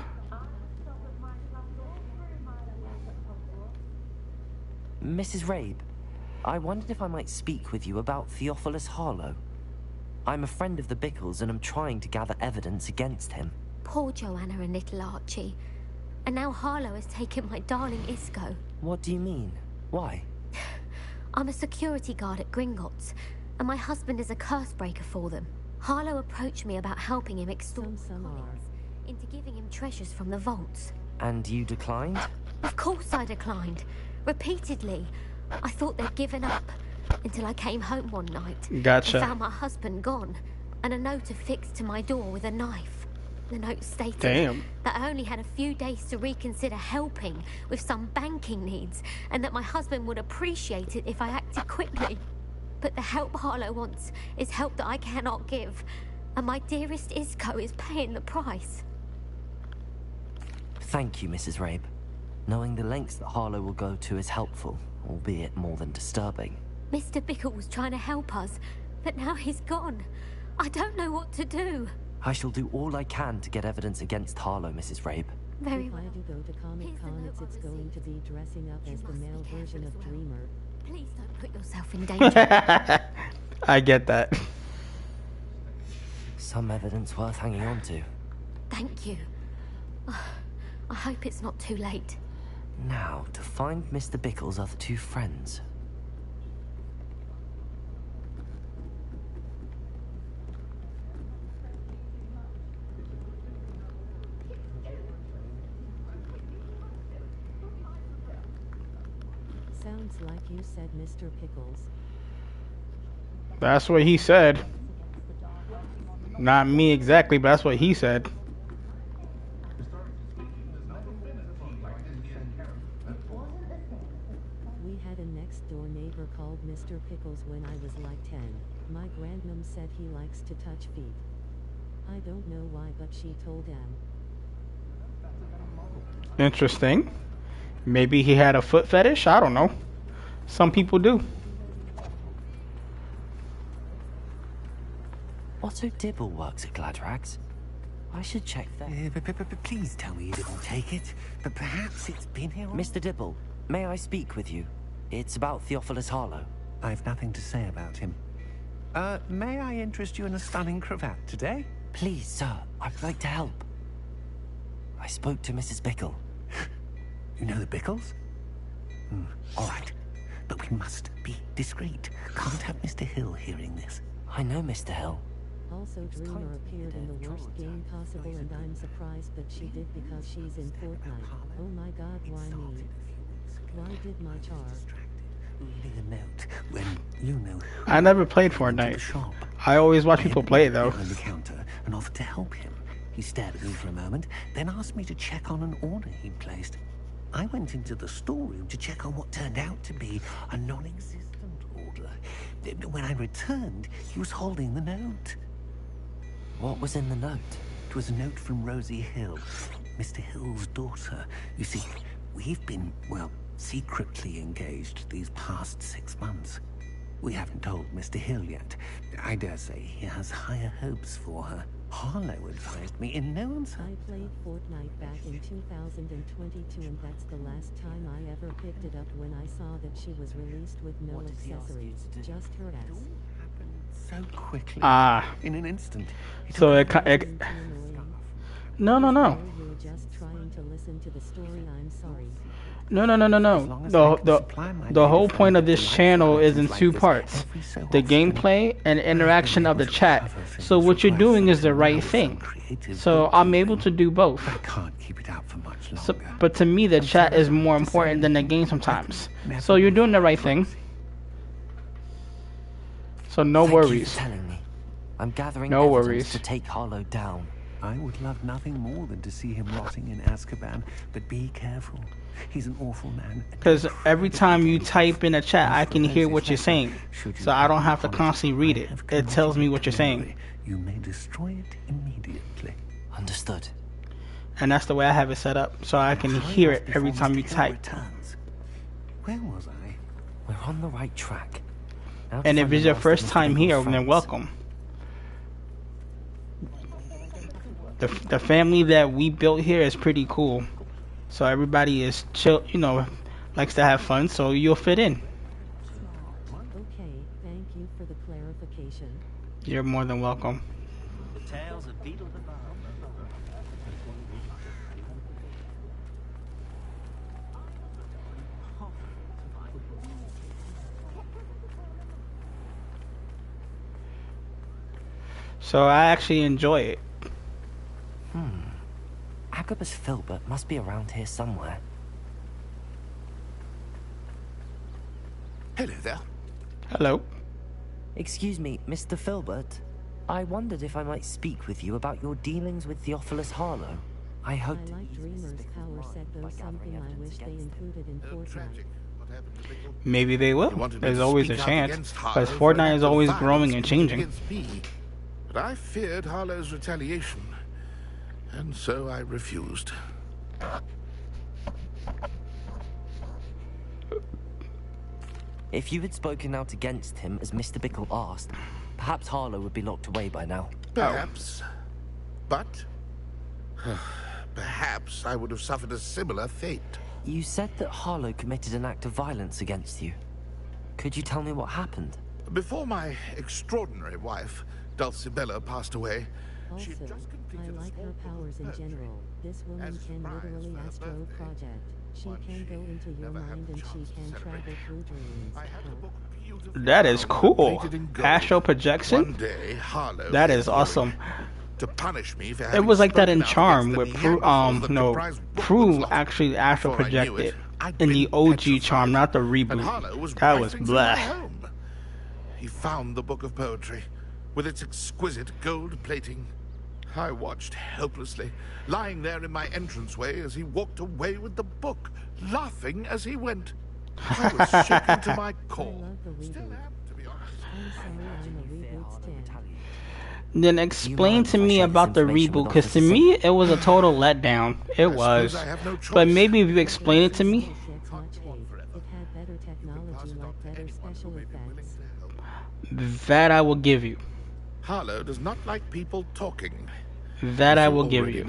Speaker 2: Mrs. Rabe, I wondered if I might speak with you about Theophilus Harlow. I'm a friend of the Bickles and I'm trying to gather evidence against him.
Speaker 20: Poor Joanna and little Archie. And now Harlow has taken my darling Isco.
Speaker 2: What do you mean? Why?
Speaker 20: I'm a security guard at Gringotts, and my husband is a curse breaker for them. Harlow approached me about helping him extort comics into giving him treasures from the vaults.
Speaker 2: And you declined?
Speaker 20: Of course I declined. Repeatedly. I thought they'd given up until I came home one night
Speaker 4: Gotcha.
Speaker 20: and found my husband gone and a note affixed to my door with a knife. The note stated
Speaker 4: Damn.
Speaker 20: that I only had a few days to reconsider helping with some banking needs, and that my husband would appreciate it if I acted quickly. But the help Harlow wants is help that I cannot give, and my dearest Isco is paying the price.
Speaker 2: Thank you, Mrs. Rabe. Knowing the lengths that Harlow will go to is helpful, albeit more than disturbing.
Speaker 20: Mr. Bickle was trying to help us, but now he's gone. I don't know what to do.
Speaker 2: I shall do all I can to get evidence against Harlow, Mrs. Rabe.
Speaker 20: Very
Speaker 3: if
Speaker 20: well.
Speaker 3: I do go to Comic Con, it's going to be dressing up as the male version of Dreamer.
Speaker 20: Please don't put yourself in danger.
Speaker 4: I get that.
Speaker 2: Some evidence worth hanging on to.
Speaker 20: Thank you. I hope it's not too late.
Speaker 2: Now, to find Mr. Bickle's other two friends.
Speaker 3: Sounds like you said Mr. Pickles.
Speaker 4: That's what he said. Not me exactly, but that's what he said.
Speaker 3: We had a next-door neighbor called Mr. Pickles when I was like 10. My grandmom said he likes to touch feet. I don't know why, but she told him.
Speaker 4: Interesting. Maybe he had a foot fetish? I don't know. Some people do.
Speaker 2: Otto Dibble works at Gladrags. I should check that.
Speaker 6: Please tell me you didn't take it. But perhaps it's been here.
Speaker 2: Mr. Dibble, may I speak with you? It's about Theophilus Harlow.
Speaker 6: I've nothing to say about him. May I interest you in a stunning cravat today?
Speaker 2: Please, sir, I'd like to help. I spoke to Mrs. Bickle.
Speaker 6: You know the Bickles? All right. But we must be discreet. Can't have Mr. Hill hearing this.
Speaker 2: I know Mr. Hill.
Speaker 3: Also, Dreamer appeared in the worst game possible, and I'm surprised that she did because she's in Fortnite. Oh my god, why me? Why did my char?
Speaker 6: Leaving a note when you know.
Speaker 4: I never played Fortnite. I always watch people play it though.
Speaker 6: On the counter and offered to help him. He stared at me for a moment, then asked me to check on an order he'd placed. I went into the storeroom to check on what turned out to be a non-existent order. When I returned, he was holding the note.
Speaker 2: What was in the note?
Speaker 6: It was a note from Rosie Hill, Mr. Hill's daughter. You see, we've been, well, secretly engaged these past 6 months. We haven't told Mr. Hill yet. I dare say he has higher hopes for her. Harlow advised me in no uncertain.
Speaker 3: I played Fortnite back in 2022, and that's the last time I ever picked it up when I saw that she was released with no accessories, just her ass.
Speaker 6: So quickly. In an instant.
Speaker 4: So it no.
Speaker 3: You were just trying to listen to the story. I'm sorry.
Speaker 4: No. The whole point of this channel is in two parts. The gameplay and interaction of the chat. So what you're doing is the right thing. So I'm able to do both.
Speaker 6: I can't keep it out for much longer.
Speaker 4: So, but to me, the chat is more important than the game sometimes. So you're doing the right thing. So no
Speaker 2: Thank you
Speaker 4: worries.
Speaker 2: for telling me. I'm gathering
Speaker 4: No
Speaker 2: evidence
Speaker 4: worries.
Speaker 2: to take Harlow down.
Speaker 6: I would love nothing more than to see him rotting in Azkaban, but be careful. He's an awful man.
Speaker 4: Because every time you type in a chat, I can hear what you're saying. So I don't have to constantly read it. It tells me what you're saying.
Speaker 6: You may destroy it immediately.
Speaker 2: Understood.
Speaker 4: And that's the way I have it set up. So I can hear it every time you type.
Speaker 6: Where was I?
Speaker 2: We're on the right track. Now to
Speaker 4: And if
Speaker 2: find
Speaker 4: it's
Speaker 2: the
Speaker 4: your
Speaker 2: last
Speaker 4: first
Speaker 2: of Mr.
Speaker 4: time
Speaker 2: Bickle's
Speaker 4: here, then
Speaker 2: friends.
Speaker 4: welcome. The family that we built here is pretty cool. So everybody is chill, likes to have fun, so you'll fit in.
Speaker 3: Okay, thank you for the clarification.
Speaker 4: You're more than welcome.
Speaker 7: The tales of Beetle the Bard.
Speaker 4: So I actually enjoy it.
Speaker 2: Agabus Filbert must be around here somewhere.
Speaker 8: Hello there.
Speaker 4: Hello.
Speaker 2: Excuse me, Mr. Filbert. I wondered if I might speak with you about your dealings with Theophilus Harlow. I hope
Speaker 3: I like Dreamer's power set, though something I wish they included in Fortnite.
Speaker 4: Maybe they will. There's always a chance. Because
Speaker 8: Harlow
Speaker 4: Fortnite is always growing and changing.
Speaker 8: Me. But I feared Harlow's retaliation, and so I refused.
Speaker 2: If you had spoken out against him, as Mr. Bickle asked, perhaps Harlow would be locked away by now.
Speaker 8: Perhaps. But perhaps I would have suffered a similar fate.
Speaker 2: You said that Harlow committed an act of violence against you. Could you tell me what happened?
Speaker 8: Before my extraordinary wife, Dulcibella, passed away,
Speaker 3: Also, I like her powers in general. This woman can literally astro project. She can go into your mind and she can travel through dreams.
Speaker 4: That is cool. Astral projection?
Speaker 8: One day, Harlow,
Speaker 4: that is awesome.
Speaker 8: To punish me for
Speaker 4: it was like that in Charm, where Prue actually astral projected in the OG Charm, not the reboot. That was blah.
Speaker 8: He found the book of poetry with its exquisite gold plating. I watched helplessly, lying there in my entranceway as he walked away with the book, laughing as he went. I was shaken to my core. Still am, to be honest.
Speaker 4: Then explain to me about the reboot, because to me it was a total letdown. It was. But maybe if you explain it to me. That I will give you.
Speaker 8: Harlow does not like people talking.
Speaker 4: That I will give you.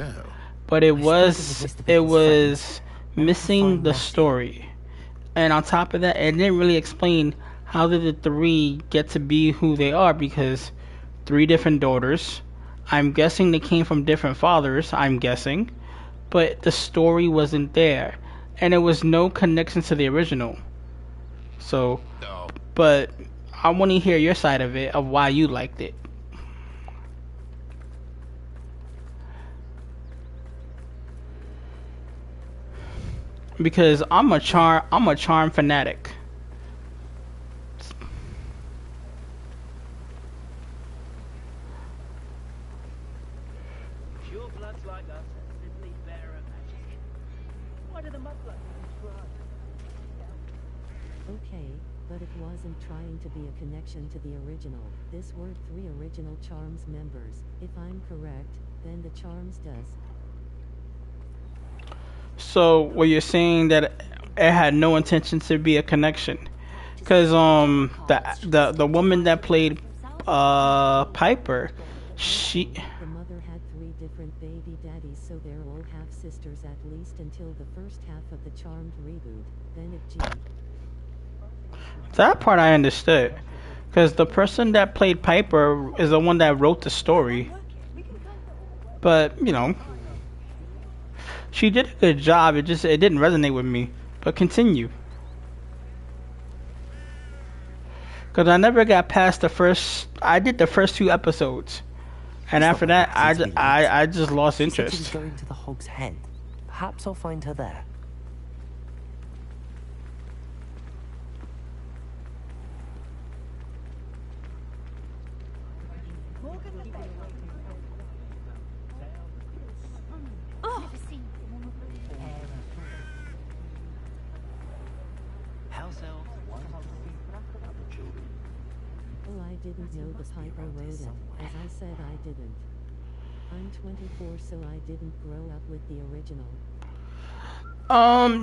Speaker 4: But it was missing the story. And on top of that, it didn't really explain how did the three get to be who they are, because 3 different daughters. I'm guessing they came from different fathers, I'm guessing. But the story wasn't there. And there was no connection to the original. So, but I want to hear your side of it, of why you liked it. Because I'm a charm fanatic.
Speaker 9: Pure bloods like us simply bear a magic. Why do the mudbloods describe?
Speaker 3: Okay, but it wasn't trying to be a connection to the original. This were 3 original Charms members. If I'm correct, then the Charms does.
Speaker 4: So what you're saying that it had no intention to be a connection, because the woman that played Piper, she.
Speaker 3: The mother had 3 different baby daddies, so they're all half sisters at least until the first half of the Charmed reboot. Then it
Speaker 4: That part I understood, because the person that played Piper is the one that wrote the story. But you know. She did a good job, it didn't resonate with me. But continue. Because I never got past I did the first 2 episodes. And after that, I just lost interest.
Speaker 2: She's going to the Hog's Head. Perhaps I'll find her there.
Speaker 3: I didn't know the Piper wrote it. As I said, I didn't. I'm 24, so I didn't grow up with the original.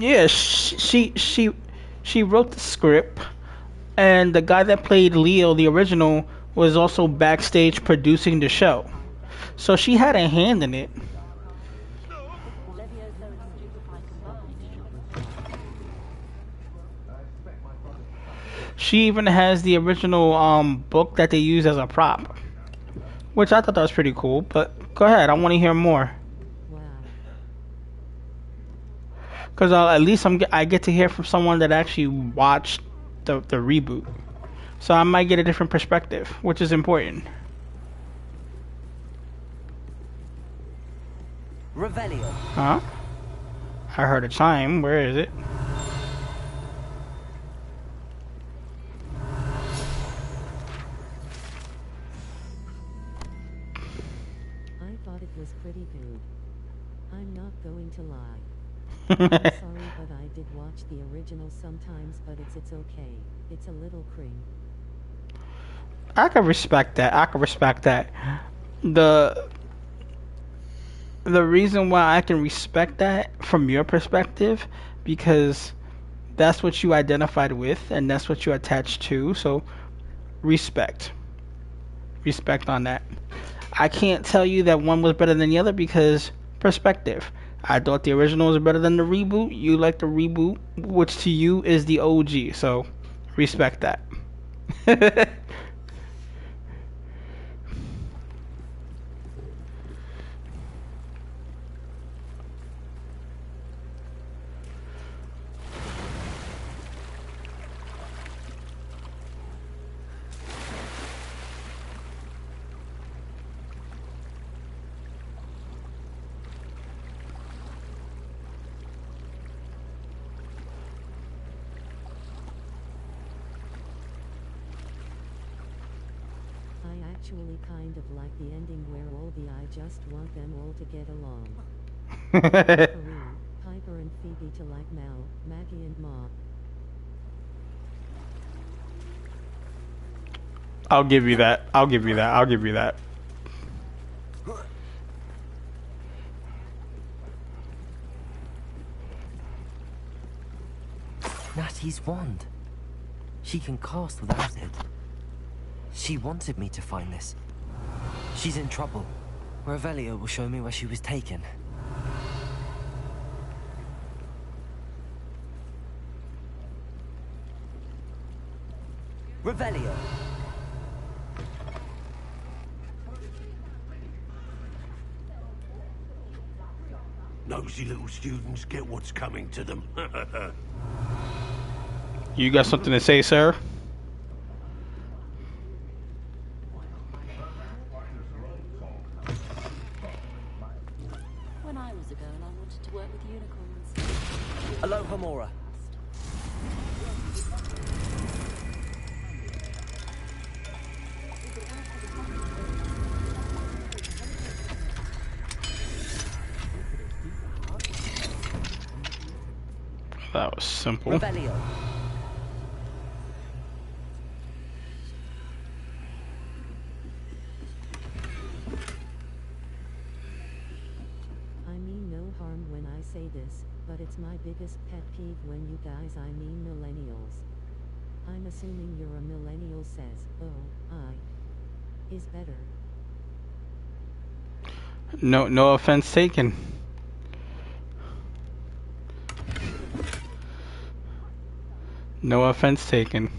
Speaker 4: Yeah, she wrote the script, and the guy that played Leo, the original, was also backstage producing the show. So she had a hand in it. She even has the original book that they use as a prop, which I thought that was pretty cool. But go ahead, I want to hear more. Because at least I get to hear from someone that actually watched the reboot, so I might get a different perspective, which is important.
Speaker 2: Revelio.
Speaker 4: Huh? I heard a chime. Where is it?
Speaker 3: was pretty good. I'm not going to lie. I'm sorry, but I did watch the original sometimes, but it's okay. It's a little cring.
Speaker 4: I can respect that. I can respect that. The reason why I can respect that from your perspective, because that's what you identified with and that's what you attached to. So respect on that. I can't tell you that one was better than the other because perspective. I thought the original was better than the reboot. You like the reboot, which to you is the OG. So respect that.
Speaker 3: I actually kind of like the ending where all the I just want them all to get along. Peru, Piper and Phoebe to like Mel, Maggie and Ma.
Speaker 4: I'll give you that. I'll give you that. I'll give you that.
Speaker 2: Natty's wand. She can cast without it. She wanted me to find this. She's in trouble. Revelio will show me where she was taken. Revelio.
Speaker 5: Nosy little students get what's coming to them.
Speaker 4: You got something to say, sir?
Speaker 22: When I was a girl, I wanted to work with unicorns.
Speaker 2: Aloha Mora.
Speaker 4: That was simple.
Speaker 2: Revelio.
Speaker 3: I mean no harm when I say this, but it's my biggest pet peeve when you guys, I mean millennials. I'm assuming you're a millennial says, oh, I is better.
Speaker 4: No offense taken. No offense taken.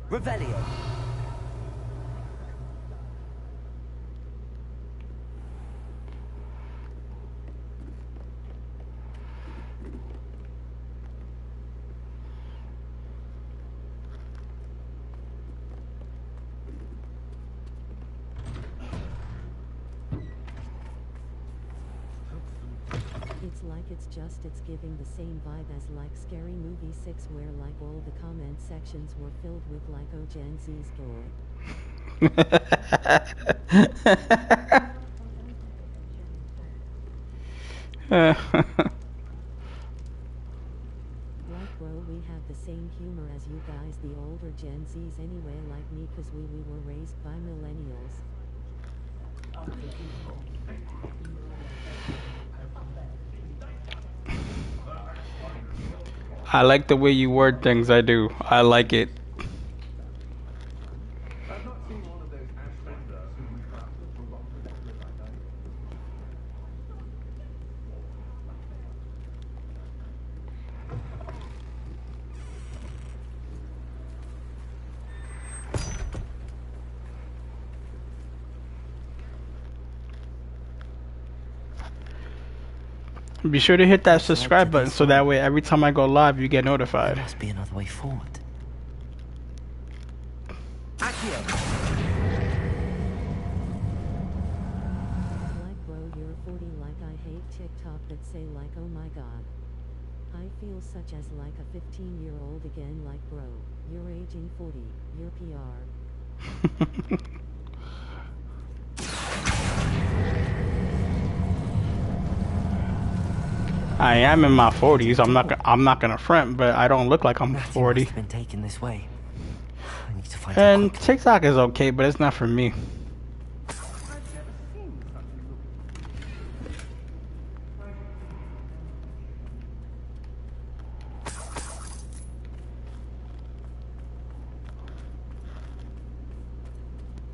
Speaker 2: Revelio.
Speaker 3: It's like it's giving the same vibe as like Scary Movie 6 where like all the comment sections were filled with like oh Gen Z's door. Like bro, we have the same humor as you guys, the older Gen Z's anyway, like me, cause we were raised by millennials.
Speaker 4: I like the way you word things, I do. I like it. Be sure to hit that subscribe button so that way every time I go live you get notified.
Speaker 2: There must be another way forward.
Speaker 3: Like bro, might say like, oh my god. I feel such as like a 15-year-old again, like bro, you're aging 40, you're PR.
Speaker 4: I am in my 40s. I'm not gonna front, but I don't look like I'm 40.
Speaker 2: Been taken this way. I need to find
Speaker 4: And TikTok is okay, but it's not for me.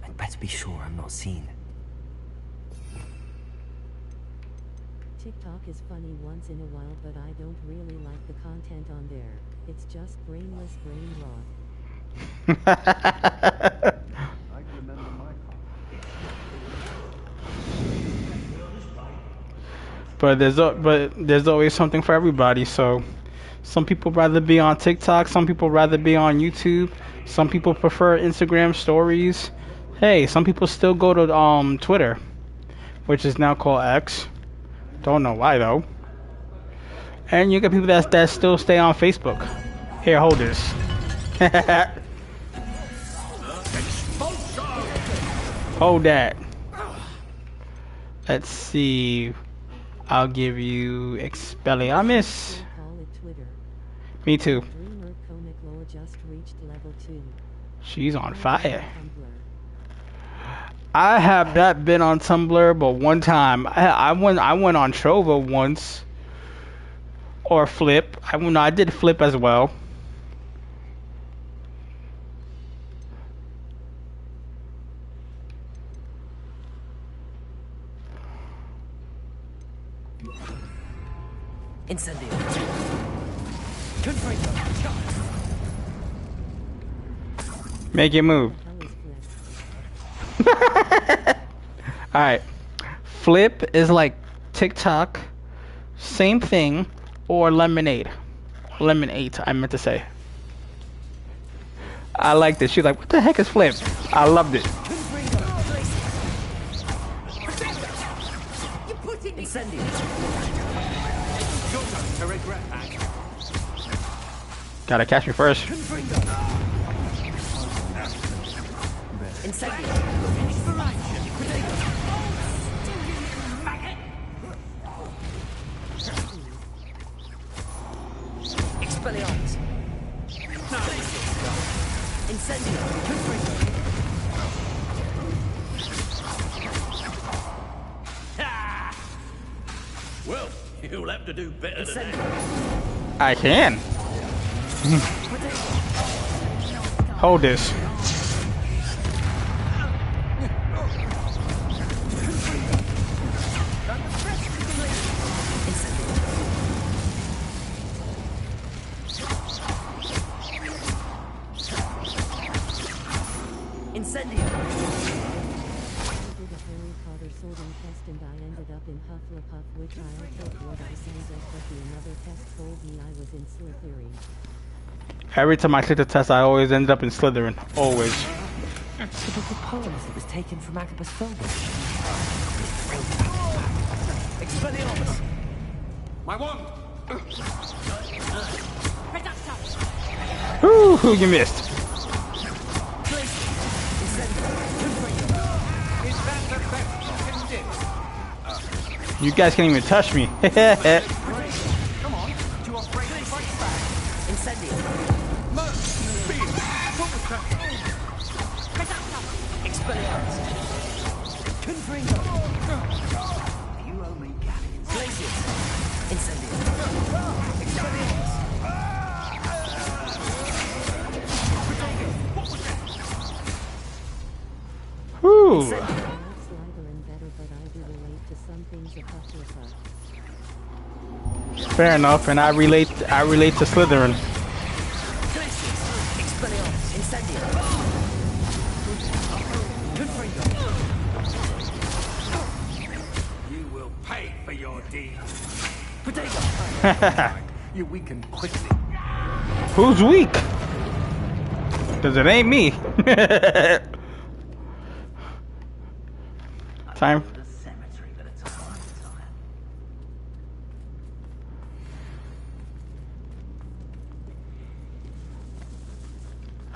Speaker 2: I'd better be sure I'm not seen.
Speaker 3: TikTok is funny once in a while, but I don't really like the content on there. It's just brainless brain rot.
Speaker 13: I remember my
Speaker 4: But there's always something for everybody. So some people rather be on TikTok, some people rather be on YouTube, some people prefer Instagram stories. Hey, some people still go to Twitter, which is now called X. Don't know why though. And you get people that still stay on Facebook. Here, hold this. Hold that. Let's see. I'll give you Expelliarmus. Me too. She's on fire. I have not been on Tumblr, but one time I went on Trova once, or Flip. I did Flip as well.
Speaker 2: Incendio.
Speaker 4: Make it move. Alright. Flip is like TikTok. Same thing. Or Lemonade. Lemonade, I meant to say. I liked it. She's like, what the heck is Flip? I loved it.
Speaker 2: Incendio.
Speaker 4: Gotta catch me first.
Speaker 2: Expelliarmus. Incendio.
Speaker 7: Well, you'll have to do better than that.
Speaker 4: I can. Hold this.
Speaker 2: Incendio.
Speaker 3: did a Harry Potter sorting test and I ended up in Hufflepuff, which I'll take what I signed up, but another test told me I was in Slytherin.
Speaker 4: Every time I click the test, I always end up in Slytherin. Always.
Speaker 2: Typical poems. It was taken from Agabus Phobos. Expelliarmus.
Speaker 7: My wand.
Speaker 4: Ooh, you missed. You guys can't even touch me.
Speaker 7: Come on, do you afraid to fight back?
Speaker 2: Incendio.
Speaker 7: Merc, speed,
Speaker 2: Expelliarmus. Confringo.
Speaker 6: You owe me galleons.
Speaker 2: Glacius. Incendio. Expelliarmus.
Speaker 4: Whew. Fair enough, and I relate to Slytherin.
Speaker 7: You will pay for your deeds.
Speaker 6: You weaken quickly.
Speaker 4: Who's weak? Cause it ain't me. Time.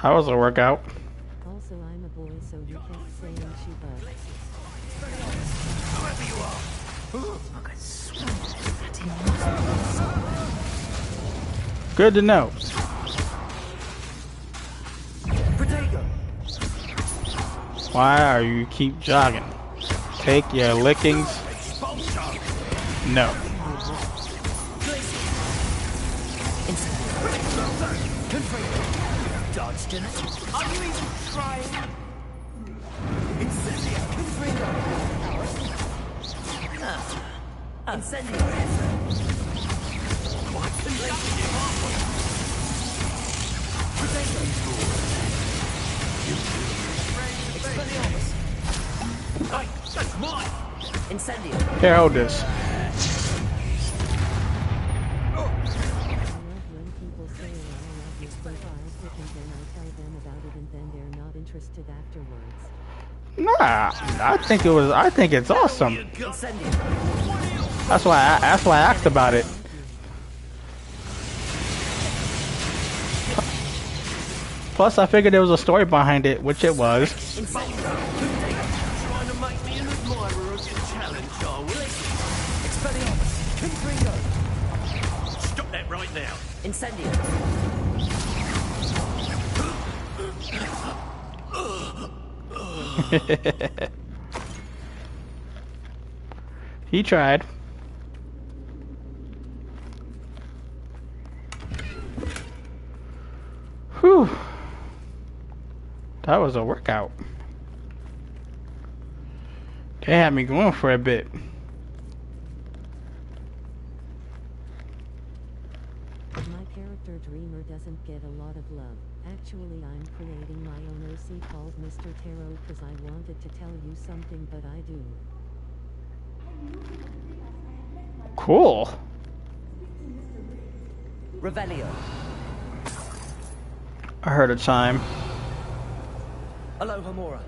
Speaker 4: That was a workout.
Speaker 3: Also, I'm a boy, so you kept saying she bugs.
Speaker 5: Whoever you are.
Speaker 4: Good to know. Why are you keep jogging? Take your lickings. No.
Speaker 5: Dodged in it. Are you even trying? Incendio. Incendio. Quite convincing. Expelliarmus. Hey, that's mine. Incendio.
Speaker 4: Here, hold this. Nah, I think it's awesome. That's why I asked about it. Plus, I figured there was a story behind it, which it was.
Speaker 5: Trying to make me an admirer of the challenge, are we? Expelliarmus. Confringo. Stop that right now. Incendio.
Speaker 4: He tried. Whew. That was a workout. They had me going for a bit.
Speaker 3: My character Dreamer doesn't get a lot of love. Actually, I'm creating my own OC called Mr. Tarot because I wanted to tell you something, but I do.
Speaker 4: Cool.
Speaker 10: Revelio.
Speaker 4: I heard a chime.
Speaker 10: Alohomora.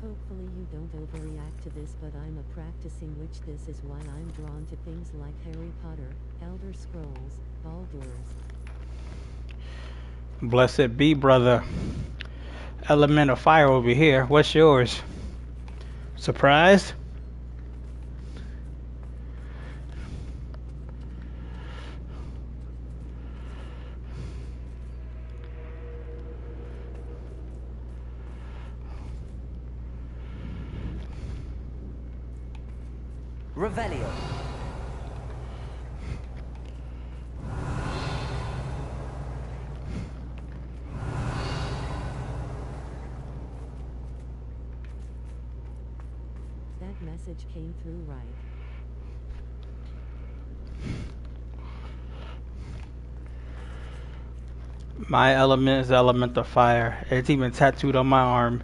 Speaker 3: Hopefully you don't overreact to this, but I'm a practicing witch. This is why I'm drawn to things like Harry Potter, Elder Scrolls, Baldur's.
Speaker 4: Blessed be, brother. Element of fire over here. What's yours? Surprised?
Speaker 10: Revelio.
Speaker 3: That message came through right.
Speaker 4: My element is the element of fire. It's even tattooed on my arm.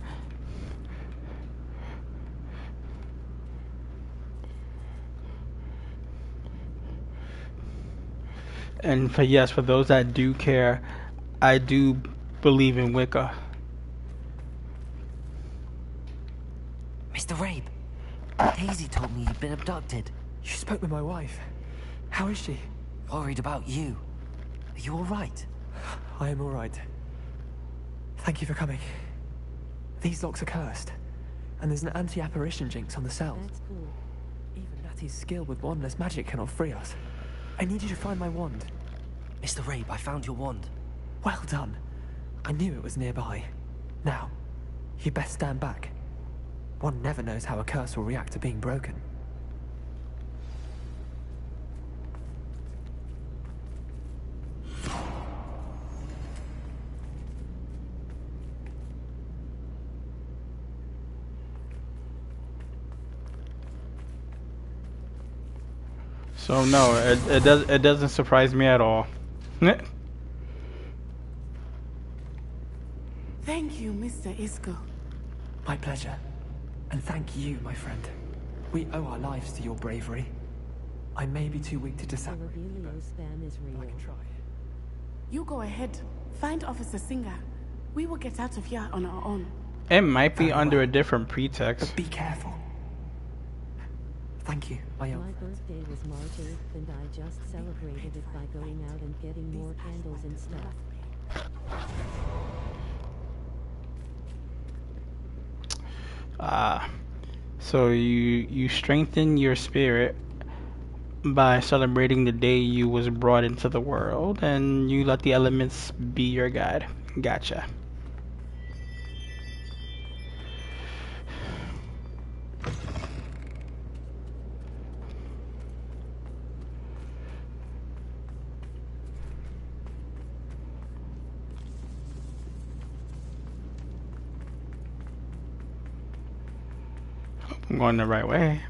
Speaker 4: And for those that do care, I do believe in Wicca.
Speaker 2: Mr. Rabe, Daisy told me you'd been abducted.
Speaker 11: You spoke with my wife. How is she?
Speaker 2: Worried about you. Are you alright?
Speaker 11: I am alright. Thank you for coming. These locks are cursed, and there's an anti-apparition jinx on the cells.
Speaker 3: That's cool.
Speaker 11: Even Natty's skill with wandless magic cannot free us. I need you to find my wand.
Speaker 2: Mr. Rabe, I found your wand.
Speaker 11: Well done. I knew it was nearby. Now, you best stand back. One never knows how a curse will react to being broken.
Speaker 4: So no, it doesn't surprise me at all.
Speaker 18: Thank you, Mr. Isco.
Speaker 11: My pleasure. And thank you, my friend. We owe our lives to your bravery. I may be too weak to decide.
Speaker 3: Revelio spam is real.
Speaker 18: You go ahead. Find Officer Singer. We will get out of here on our own.
Speaker 4: It might be under a different pretext.
Speaker 11: But be careful. Thank you, my
Speaker 3: My birthday was March 8th and I just celebrated it by going out and getting more candles and stuff.
Speaker 4: So you strengthen your spirit by celebrating the day you was brought into the world, and you let the elements be your guide. Gotcha. I'm going the right way.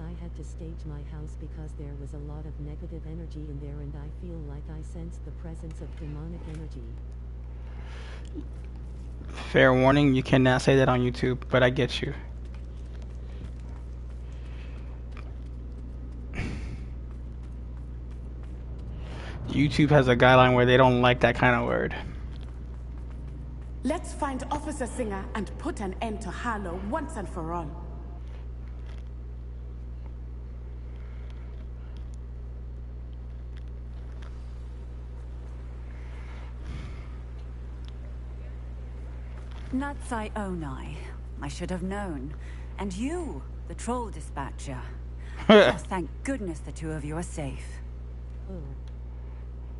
Speaker 3: I had to stage my house because there was a lot of negative energy in there and I feel like I sensed the presence of demonic energy.
Speaker 4: Fair warning, you cannot say that on YouTube, but I get you. YouTube has a guideline where they don't like that kind of word.
Speaker 18: Let's find Officer Singer and put an end to Harlow once and for all.
Speaker 1: Natsai Onai. I should have known. And you, the troll dispatcher. Oh, thank goodness the two of you are safe.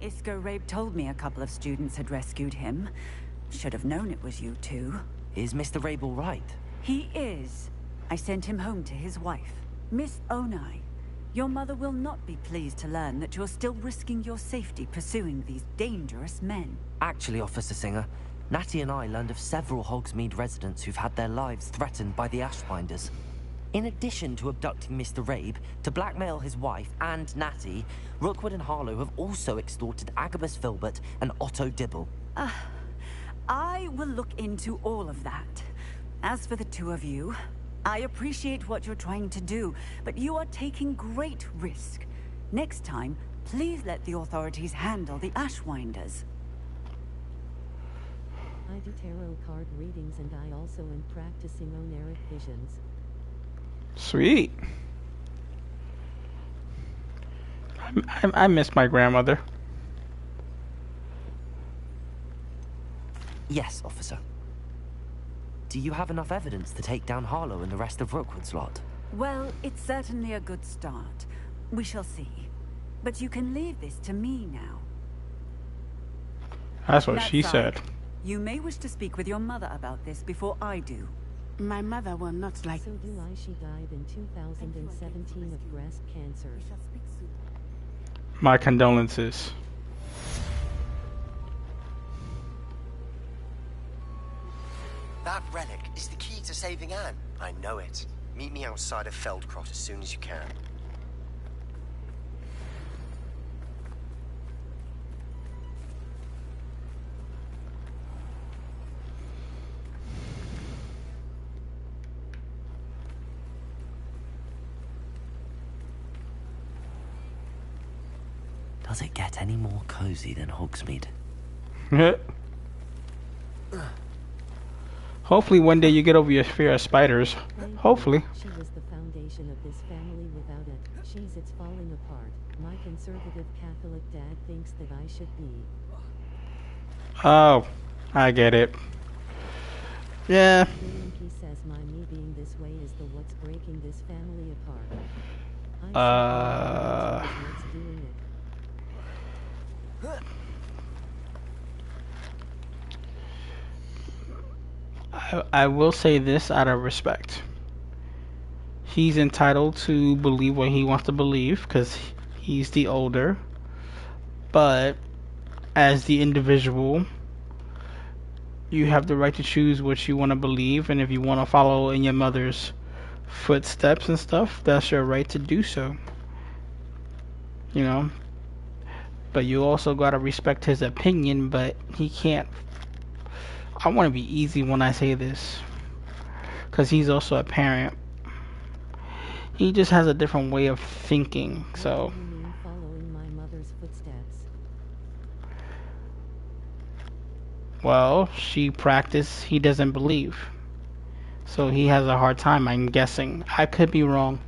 Speaker 1: Isco Rabe told me a couple of students had rescued him. Should have known it was you two.
Speaker 2: Is Mr. Rabe all right?
Speaker 1: He is. I sent him home to his wife. Miss Onai, your mother will not be pleased to learn that you're still risking your safety pursuing these dangerous men.
Speaker 2: Actually, Officer Singer, Natty and I learned of several Hogsmeade residents who've had their lives threatened by the Ashbinders. In addition to abducting Mr. Rabe to blackmail his wife and Natty, Rookwood and Harlow have also extorted Agabus Filbert and Otto Dibble.
Speaker 1: I will look into all of that. As for the two of you, I appreciate what you're trying to do, but you are taking great risk. Next time, please let the authorities handle the Ashwinders.
Speaker 3: I do tarot card readings and I also am practicing oneric visions.
Speaker 4: Sweet. I miss my grandmother.
Speaker 2: Yes, officer. Do you have enough evidence to take down Harlow and the rest of Rookwood's lot?
Speaker 1: Well, it's certainly a good start. We shall see. But you can leave this to me now.
Speaker 4: That's what she said.
Speaker 1: You may wish to speak with your mother about this before I do.
Speaker 18: My mother will not like.
Speaker 3: So do I. She died in 2017 of breast cancer.
Speaker 4: My condolences.
Speaker 17: That relic is the key to saving Anne. I know it. Meet me outside of Feldcrot as soon as you can.
Speaker 2: Does it get any more cozy than Hogsmeade?
Speaker 4: Hopefully one day you get over your fear of spiders. Hopefully.
Speaker 3: She was the foundation of this family. Without it, it's falling apart. My conservative Catholic dad thinks that I should be.
Speaker 4: Oh, I get it. Yeah.
Speaker 3: He says my me being this way is the what's breaking this family apart. What's doing it.
Speaker 4: I will say this out of respect. He's entitled to believe what he wants to believe because he's the older. But as the individual, you have the right to choose what you want to believe, and if you want to follow in your mother's footsteps and stuff, that's your right to do so. You know, but you also gotta respect his opinion, but he can't. I want to be easy when I say this, because he's also a parent. He just has a different way of thinking, so.
Speaker 3: What do you mean following my mother's footsteps?
Speaker 4: Well, she practiced, he doesn't believe. So he has a hard time, I'm guessing. I could be wrong.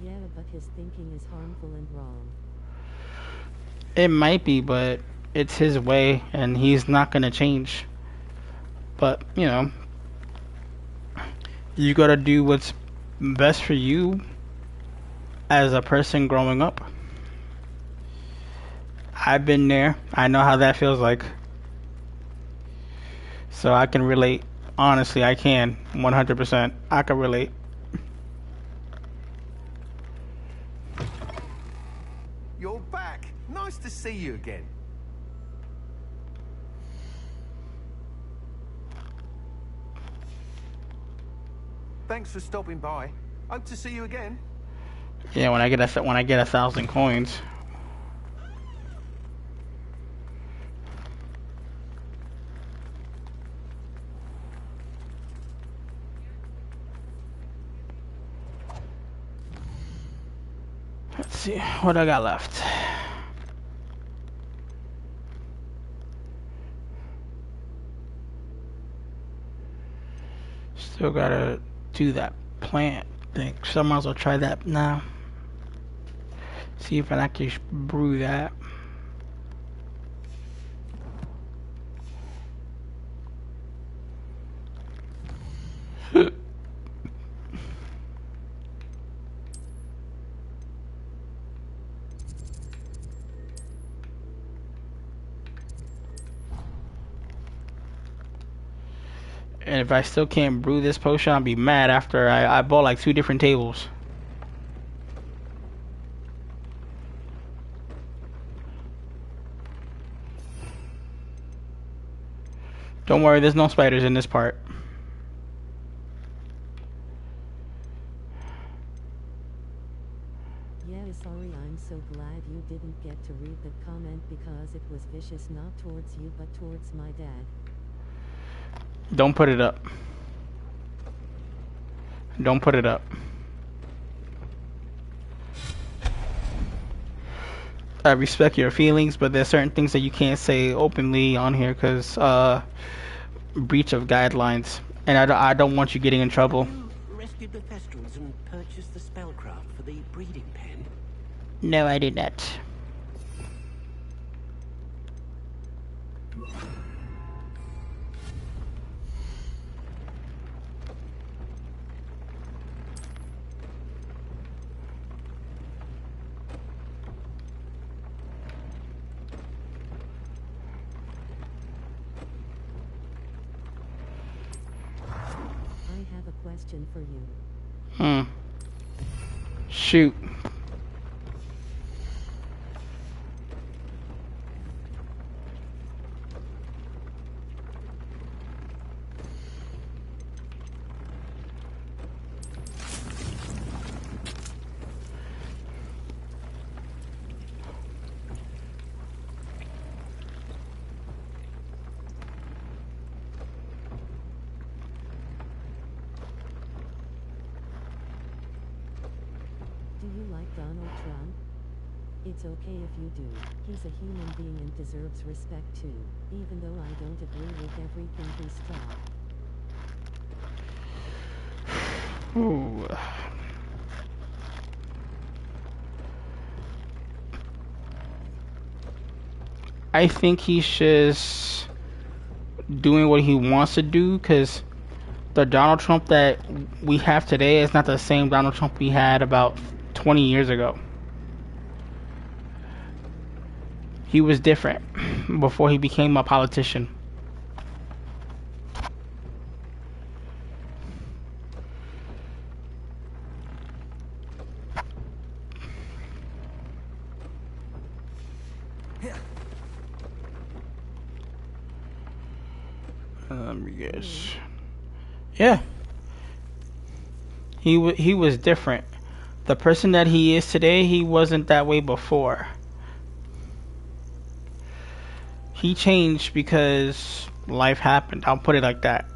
Speaker 3: Yeah, but his thinking is harmful and wrong.
Speaker 4: It might be, but it's his way, and he's not gonna change. But, you know, you gotta do what's best for you as a person growing up. I've been there. I know how that feels like. So I can relate. Honestly, I can. 100%. I can relate.
Speaker 12: You're back. Nice to see you again. Thanks for stopping by. Hope to see you again.
Speaker 4: Yeah, when I get 1,000 coins. Let's see what I got left. Still gotta do that plant thing. So I might as well try that now. See if I can actually brew that. And if I still can't brew this potion, I'll be mad after I bought like 2 different tables. Don't worry, there's no spiders in this part.
Speaker 3: Yeah, sorry, I'm so glad you didn't get to read the comment because it was vicious not towards you but towards my dad.
Speaker 4: Don't put it up. Don't put it up. I respect your feelings, but there's certain things that you can't say openly on here because breach of guidelines, and I don't want you getting in trouble.
Speaker 5: You rescued the Thestrals and purchased the spellcraft for the breeding pen?
Speaker 4: No, I did not.
Speaker 3: Question for you.
Speaker 4: Shoot.
Speaker 3: Do you like Donald Trump? It's okay if you do. He's a human being and deserves respect too, even though I don't agree with everything he's taught.
Speaker 4: Ooh. I think he's just doing what he wants to do, because the Donald Trump that we have today is not the same Donald Trump we had about 20 years ago. He was different before he became a politician. Yeah. He was different. The person that he is today, he wasn't that way before. He changed because life happened. I'll put it like that.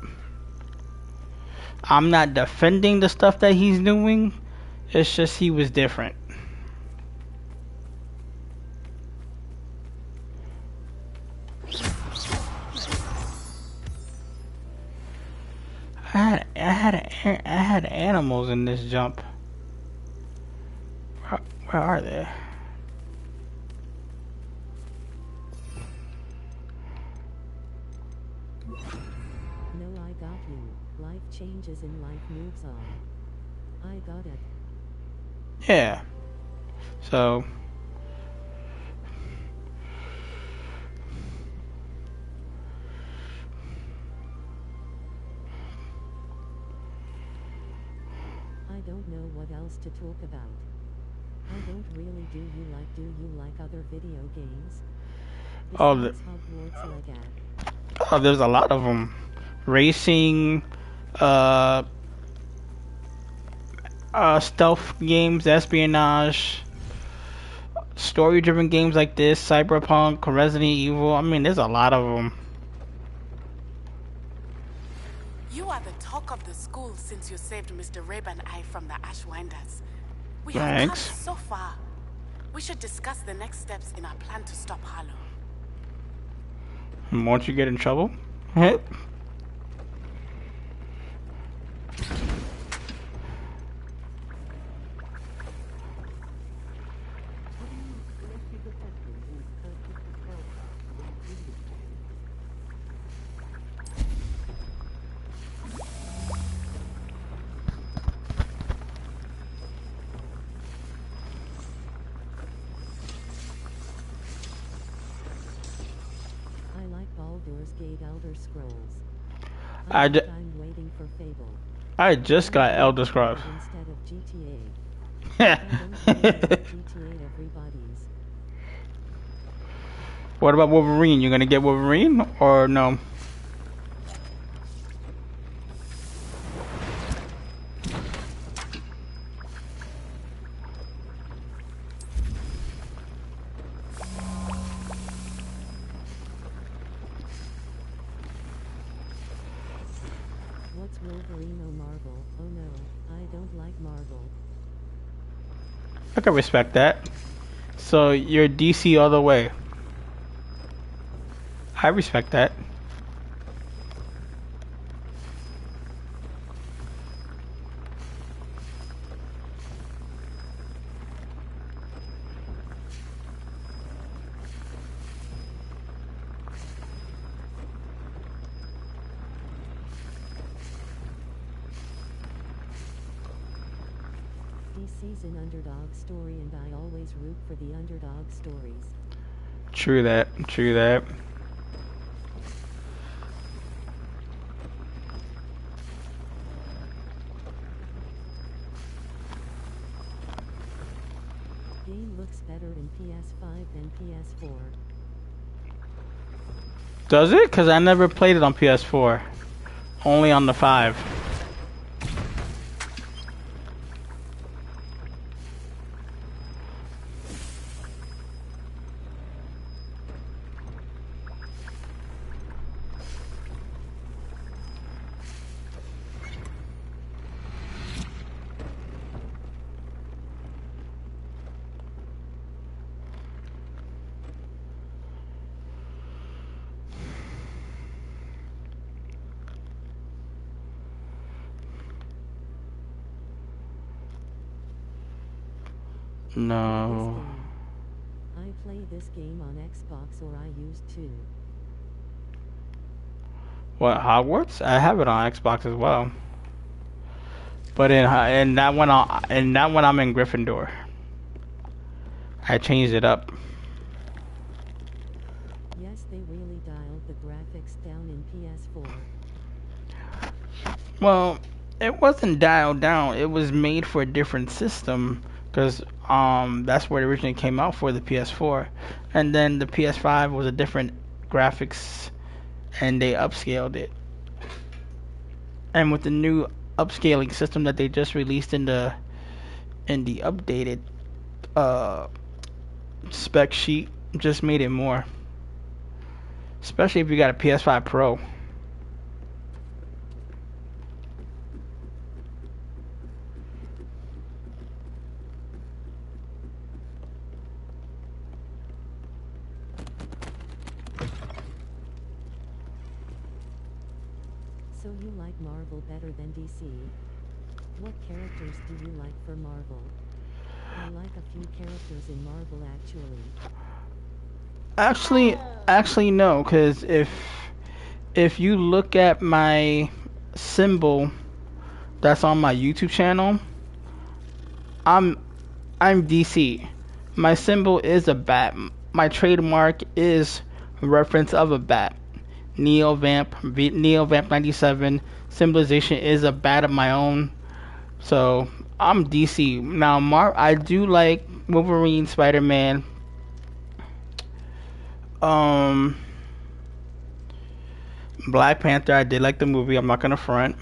Speaker 4: I'm not defending the stuff that he's doing. It's just he was different. I had animals in this jump. Where are they?
Speaker 3: No, I got you. Life changes and life moves on. I got it.
Speaker 4: Yeah. So.
Speaker 3: I don't know what else to talk about. I don't really. Do you like other video games? Besides Hogwarts Legacy.
Speaker 4: Oh, there's a lot of them. Racing, stealth games, espionage, story-driven games like this, Cyberpunk, Resident Evil. I mean, there's a lot of them.
Speaker 18: You are the talk of the school since you saved Mr. Rabe and I from the Ashwinders. We
Speaker 4: Thanks.
Speaker 18: have come so far. We should discuss the next steps in our plan to stop Harlow.
Speaker 4: Won't you get in trouble? Hey.
Speaker 3: I like Baldur's Gate Elder Scrolls.
Speaker 4: I'm
Speaker 3: waiting for Fable.
Speaker 4: I just got Elder Scrolls.
Speaker 3: Instead of GTA. GTA everybody's.
Speaker 4: What about Wolverine? You gonna get Wolverine or no?
Speaker 3: What's Wolverine or Marvel? Oh no, I don't like Marvel.
Speaker 4: I can respect that. So you're DC all the way. I respect that.
Speaker 3: DC's an underdog story and I always root for the underdog stories.
Speaker 4: True that. True that.
Speaker 3: Game looks better in PS5 than PS4.
Speaker 4: Does it? Because I never played it on PS4. Only on the 5. No.
Speaker 3: I play this game on Xbox or I used to.
Speaker 4: What, Hogwarts? I have it on Xbox as well. But in that one I'm in Gryffindor. I changed it up.
Speaker 3: Yes, they really dialed the graphics down in PS4.
Speaker 4: Well, it wasn't dialed down. It was made for a different system because that's where it originally came out for, the PS4. And then the PS5 was a different graphics and they upscaled it. And with the new upscaling system that they just released in and the updated uh, spec sheet just made it more. Especially if you got a PS5 Pro.
Speaker 3: So you like Marvel better than DC? What characters do you like for Marvel? I like a few characters in Marvel actually.
Speaker 4: Actually no, because if you look at my symbol that's on my YouTube channel, I'm DC. My symbol is a bat. My trademark is a reference of a bat. Neovamp 97. Symbolization is a bat of my own. So I'm DC. Now I do like Wolverine, Spider-Man. Black Panther, I did like the movie, I'm not gonna front.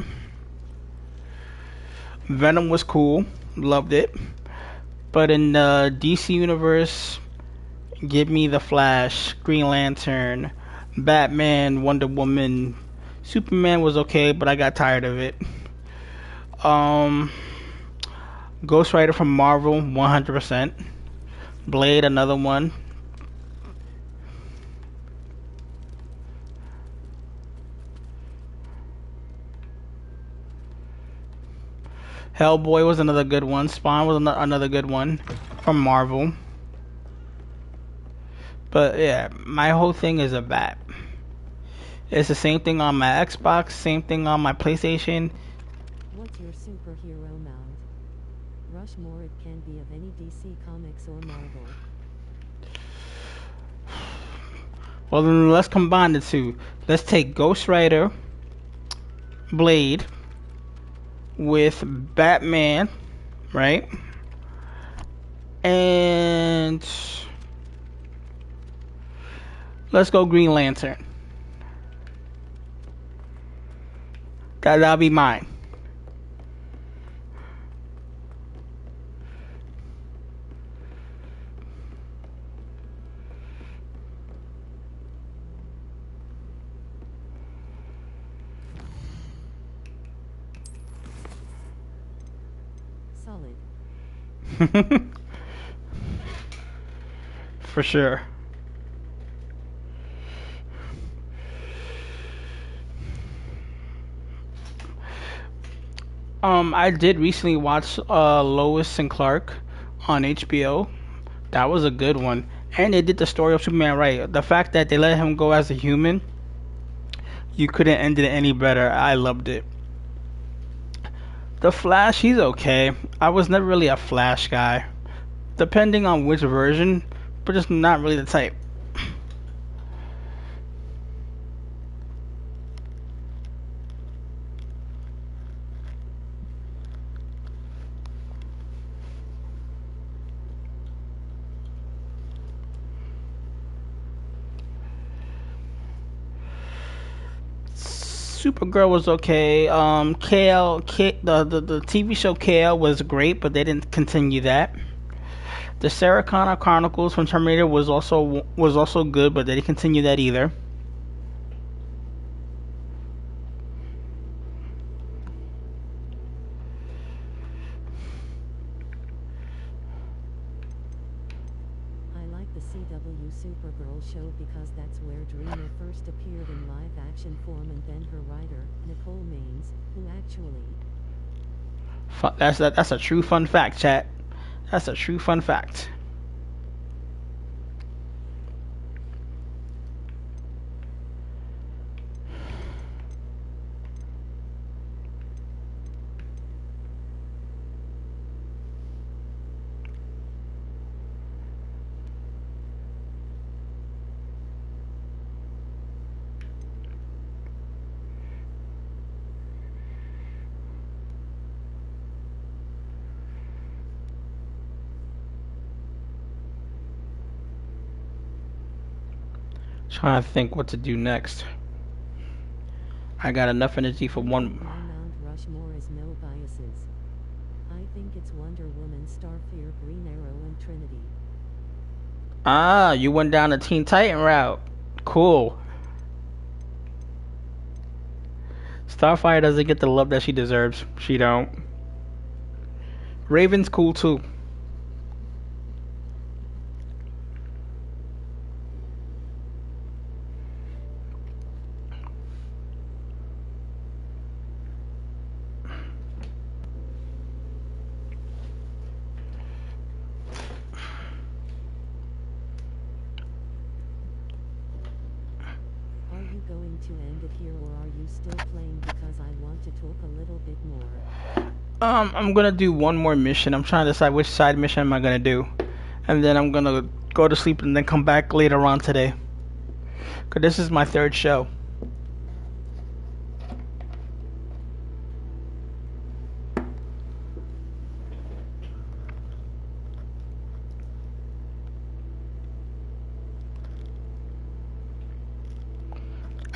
Speaker 4: Venom was cool, loved it. But in the DC universe, give me the Flash, Green Lantern, Batman, Wonder Woman. Superman was okay, but I got tired of it. Ghost Rider from Marvel, 100%. Blade, another one. Hellboy was another good one. Spawn was another good one from Marvel. But yeah, my whole thing is a bat. It's the same thing on my Xbox, same thing on my PlayStation.
Speaker 3: What's your superhero mount? Rushmore, it can be of any DC Comics or Marvel.
Speaker 4: Well, then let's combine the two. Let's take Ghost Rider, Blade, with Batman, right? And let's go Green Lantern. That'll be mine.
Speaker 3: Solid.
Speaker 4: For sure. I did recently watch Lois and Clark on HBO. That was a good one. And they did the story of Superman right. The fact that they let him go as a human, you couldn't end it any better. I loved it. The Flash, he's okay. I was never really a Flash guy. Depending on which version, but just not really the type. Supergirl was okay. The TV show KL was great, but they didn't continue that. The Sarah Connor Chronicles from Terminator was also good, but they didn't continue that either.
Speaker 3: I like the CW Supergirl show because that's where Dreamer first appeared in live-action form, and then her writer, Nicole Maines, who actually...
Speaker 4: That's a true fun fact, chat. That's a true fun fact. Trying to think what to do next. I got enough energy for one.
Speaker 3: My Mount Rushmore is no biases. I think it's Wonder Woman, Starfire, Green Arrow, and Trinity.
Speaker 4: Ah, you went down the Teen Titan route. Cool. Starfire doesn't get the love that she deserves. She don't. Raven's cool too.
Speaker 3: Are you going to end it here, or are you still playing? Because I want to talk a little bit more.
Speaker 4: I'm gonna do one more mission. I'm trying to decide which side mission am I gonna do, and then I'm gonna go to sleep and then come back later on today. Cause this is my third show.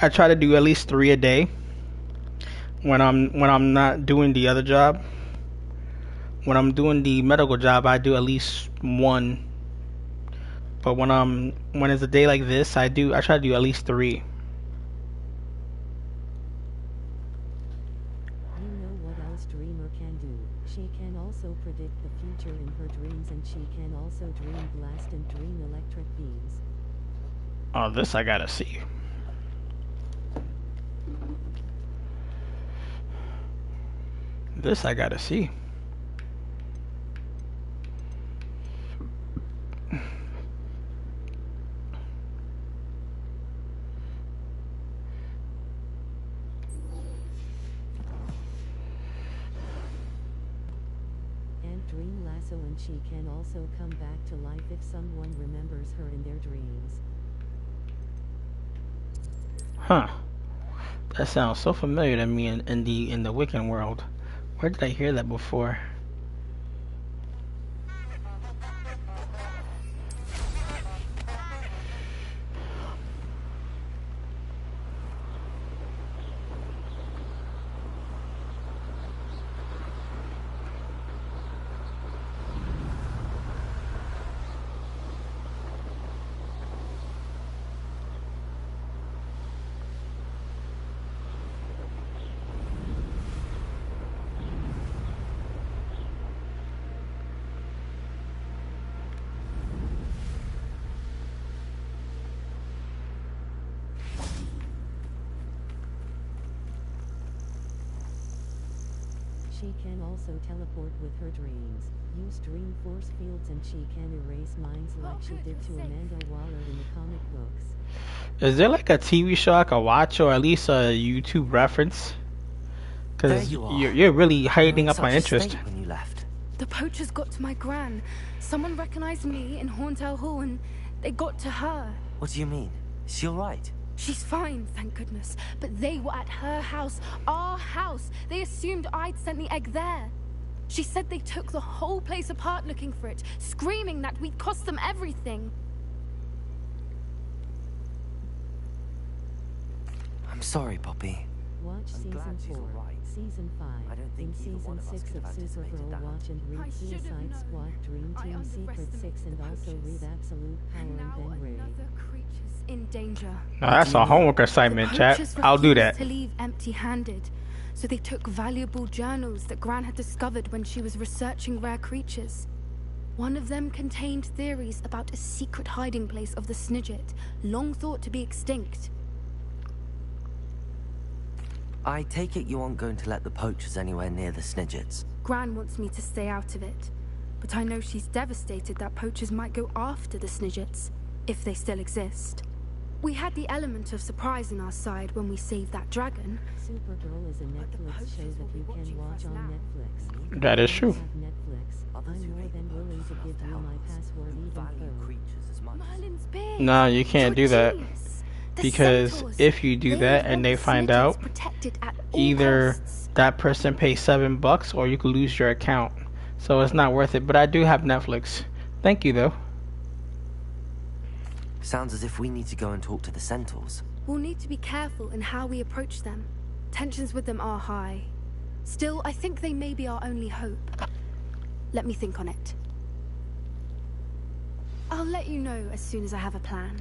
Speaker 4: I try to do at least 3 a day when I'm not doing the other job. When I'm doing the medical job, I do at least 1. But when it's a day like this, I try to do at least 3.
Speaker 3: You know what else Dreamer can do? She can also predict the future in her dreams, and she can also dream blast and dream electric beams.
Speaker 4: Oh, this I gotta see. This I gotta see.
Speaker 3: And dream lasso, and she can also come back to life if someone remembers her in their dreams.
Speaker 4: Huh. That sounds so familiar to me in the Wiccan world. Where did I hear that before?
Speaker 3: She can also teleport with her dreams, use dream force fields, and she can erase minds like she did to Amanda Waller in the comic books.
Speaker 4: Is there like a TV show I could watch, or at least a YouTube reference? Because you're really heightening up my interest.
Speaker 2: When you left.
Speaker 21: The poachers got to my gran. Someone recognized me in Horntail Hall, and they got to her.
Speaker 2: What do you mean? Is she alright?
Speaker 21: She's fine, thank goodness. But they were at her house, our house. They assumed I'd sent the egg there. She said they took the whole place apart looking for it, screaming that we'd cost them everything.
Speaker 2: I'm sorry, Poppy.
Speaker 3: Watch season 4, season 5.
Speaker 2: I don't think
Speaker 3: in season 6 of Supergirl, watch and read Suicide Squad, Dream Team Secret 6, and also read Absolute Power and then Ray.
Speaker 21: In danger.
Speaker 4: Now that's a homework assignment, chat. I'll do that.
Speaker 21: To leave empty-handed, so they took valuable journals that Gran had discovered when she was researching rare creatures. One of them contained theories about a secret hiding place of the Snidget, long thought to be extinct.
Speaker 2: I take it you aren't going to let the poachers anywhere near the Snidgets.
Speaker 21: Gran wants me to stay out of it, but I know she's devastated that poachers might go after the Snidgets, if they still exist. We had the element of surprise on our side when we saved that dragon.
Speaker 3: Supergirl is a Netflix show that you can watch on Netflix.
Speaker 4: That is true.
Speaker 3: Netflix. I'm more than willing to give you my password even
Speaker 21: Merlin's big.
Speaker 4: No, you can't do that. Because if you do that and they find out, either that person pays $7 or you could lose your account. So it's not worth it. But I do have Netflix. Thank you though.
Speaker 2: Sounds as if we need to go and talk to the Centaurs.
Speaker 21: We'll need to be careful in how we approach them. Tensions with them are high. Still, I think they may be our only hope. Let me think on it. I'll let you know as soon as I have a plan.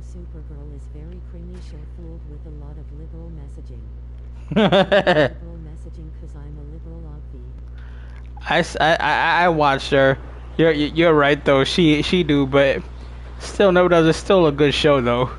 Speaker 3: Supergirl is very creamy show fooled with a lot of liberal messaging. Liberal messaging cause I'm a liberal obvi.
Speaker 4: I watched her. You're right though. She do, but still, nevertheless, it's still a good show though.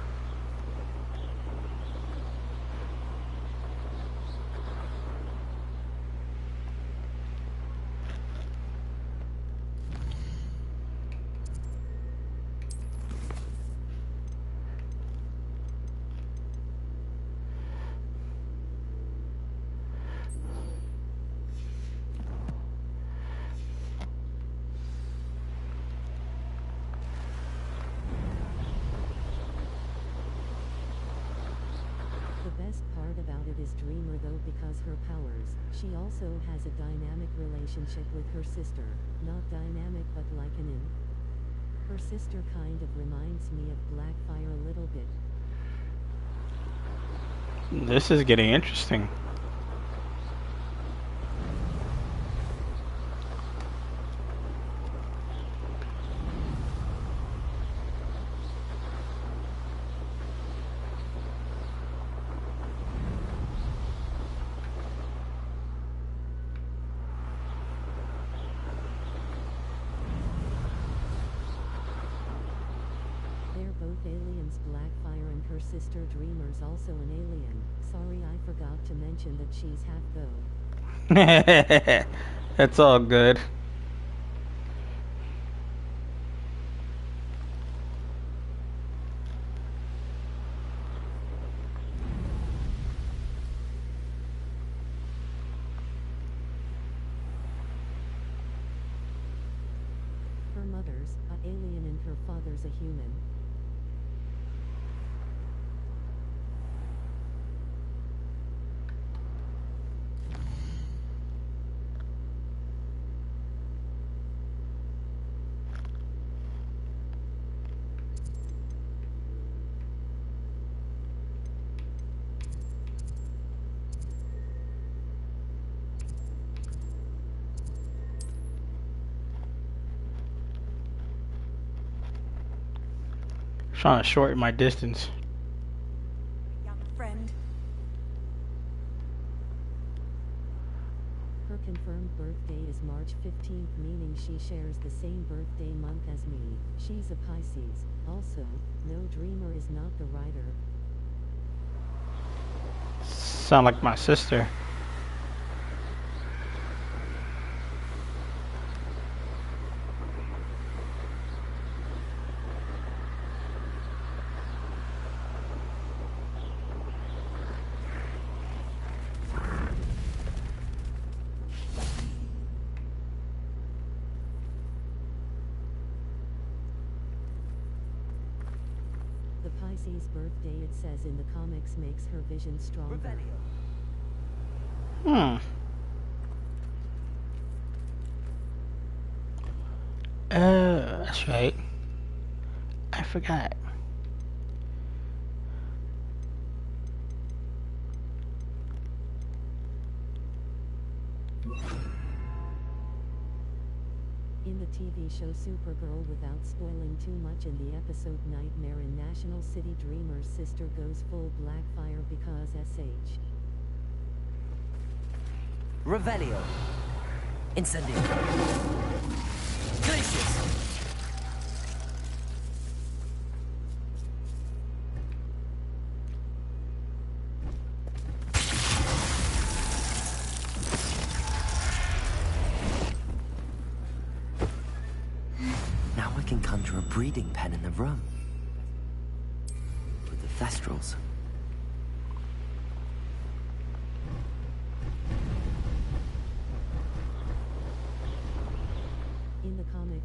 Speaker 3: Dreamer though because her powers, she also has a dynamic relationship with her sister, not dynamic but like an in. Her sister kind of reminds me of Blackfire a little bit.
Speaker 4: This is getting interesting.
Speaker 3: Aliens. Blackfire and her sister Dreamer's also an alien. Sorry, I forgot to mention that she's half though.
Speaker 4: That's all good.
Speaker 3: Her mother's an alien and her father's a human.
Speaker 4: Trying to shorten my distance.
Speaker 1: Young friend.
Speaker 3: Her confirmed birthday is March 15th, meaning she shares the same birthday month as me. She's a Pisces. Also, no, Dreamer is not the writer.
Speaker 4: Sound like my sister.
Speaker 3: Pisces birthday, it says in the comics, makes her vision stronger.
Speaker 4: That's right. I forgot.
Speaker 3: In the TV show Supergirl, without spoiling too much, in the episode Nightmare in National City, Dreamer's sister goes full Blackfire because SH.
Speaker 10: Revelio. Incendio. Glacius.
Speaker 2: Now I can conjure a breeding pen in the room. With the Thestrals.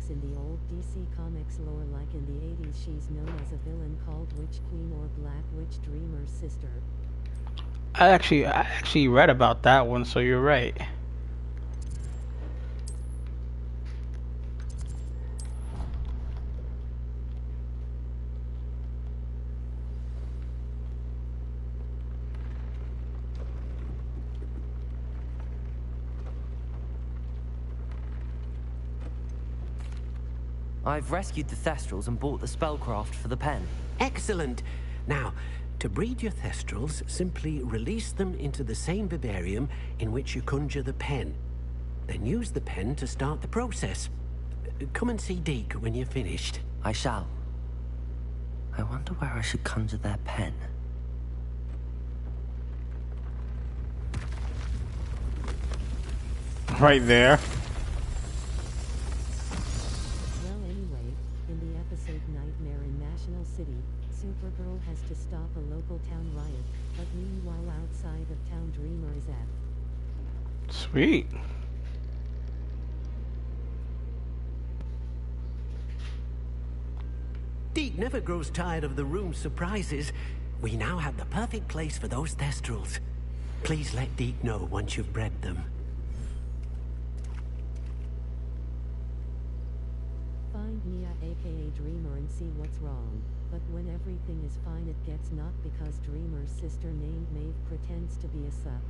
Speaker 3: Comics in the old DC Comics lore, like in the 80s, she's known as a villain called Witch Queen or Black Witch Dreamer's sister.
Speaker 4: I actually read about that one, so you're right.
Speaker 10: I've rescued the Thestrals and bought the spellcraft for the pen.
Speaker 5: Excellent. Now, to breed your Thestrals, simply release them into the same vivarium in which you conjure the pen. Then use the pen to start the process. Come and see Deke when you're finished.
Speaker 2: I shall. I wonder where I should conjure their pen.
Speaker 4: Right there.
Speaker 3: Well, anyway, in the episode Nightmare in National City, Supergirl has to stop a local town riot, but meanwhile outside of town, Dreamer is at.
Speaker 4: Sweet.
Speaker 5: Deke never grows tired of the room's surprises. We now have the perfect place for those Thestrals. Please let Deke know once you've bred them.
Speaker 3: Find Mia aka Dreamer and see what's wrong. But when everything is fine, it gets knocked because Dreamer's sister named Maeve pretends to be a sub.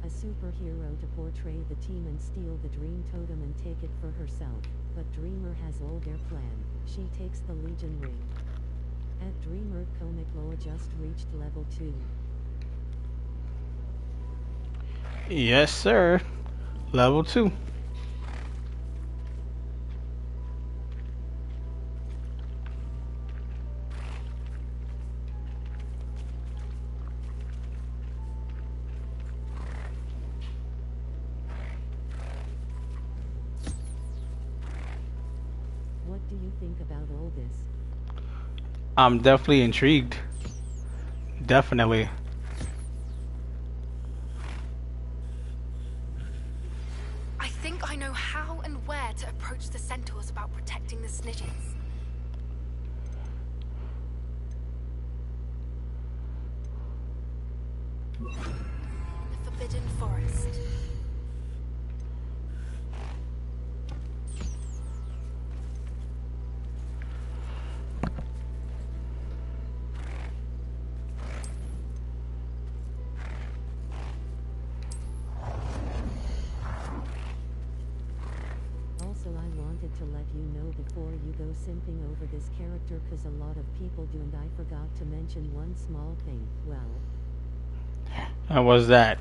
Speaker 3: A superhero to portray the team and steal the Dream Totem and take it for herself. But Dreamer has all their plan. She takes the Legion ring. At Dreamer, comic lore just reached level 2.
Speaker 4: Yes, sir. Level 2.
Speaker 3: What do you think about all this?
Speaker 4: I'm definitely intrigued. Definitely.
Speaker 21: I think I know how and where to approach the Centaurs about protecting the snitches. The Forbidden Forest.
Speaker 3: Also, I wanted to let you know before you go simping over this character, cause a lot of people do, and I forgot to mention one small thing. Well,
Speaker 4: How was that?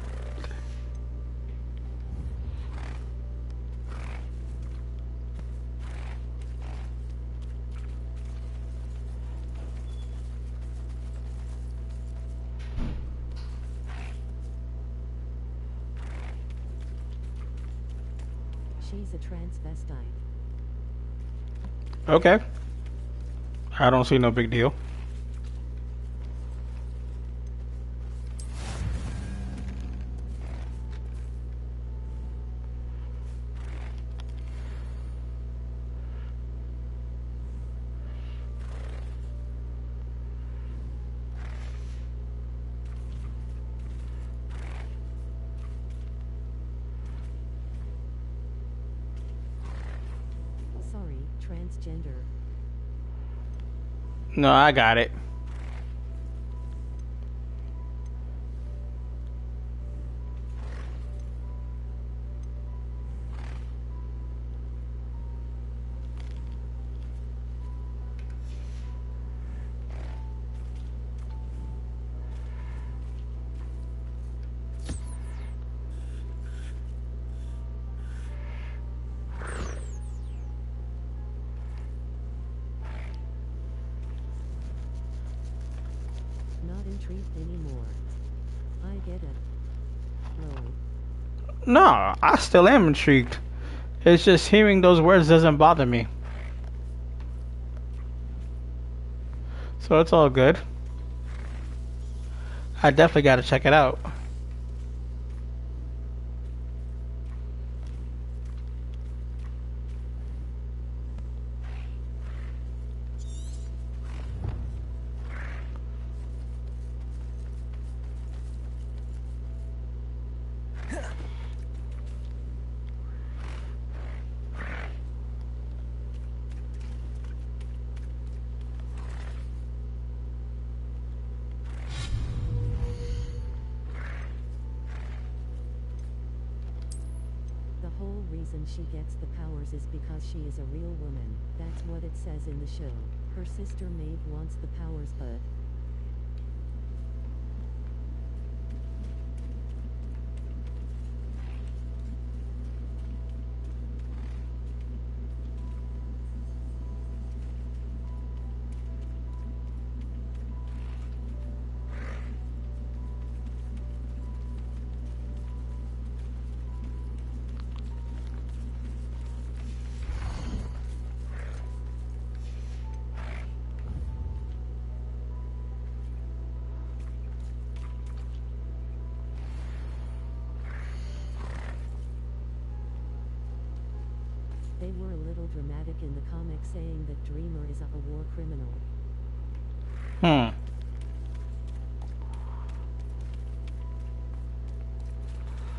Speaker 3: she's a transvestite.
Speaker 4: Okay. I don't see no big deal.
Speaker 3: Sorry, transgender.
Speaker 4: No, I got it.
Speaker 3: intrigued anymore. I get it. Lol.
Speaker 4: No, I still am intrigued. It's just hearing those words doesn't bother me. So it's all good. I definitely gotta check it out.
Speaker 3: The whole reason she gets the powers is because she is a real woman. That's what it says in the show. Her sister Maeve wants the powers, but they were a little dramatic in the comic saying that Dreamer is a war criminal.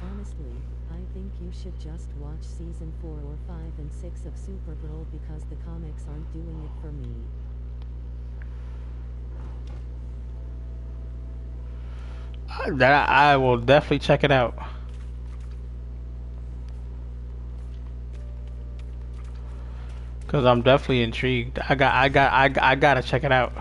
Speaker 3: Honestly, I think you should just watch season 4 or 5 and 6 of Supergirl because the comics aren't doing it for me.
Speaker 4: That I will definitely check it out. Cause I'm definitely intrigued. I gotta check it out.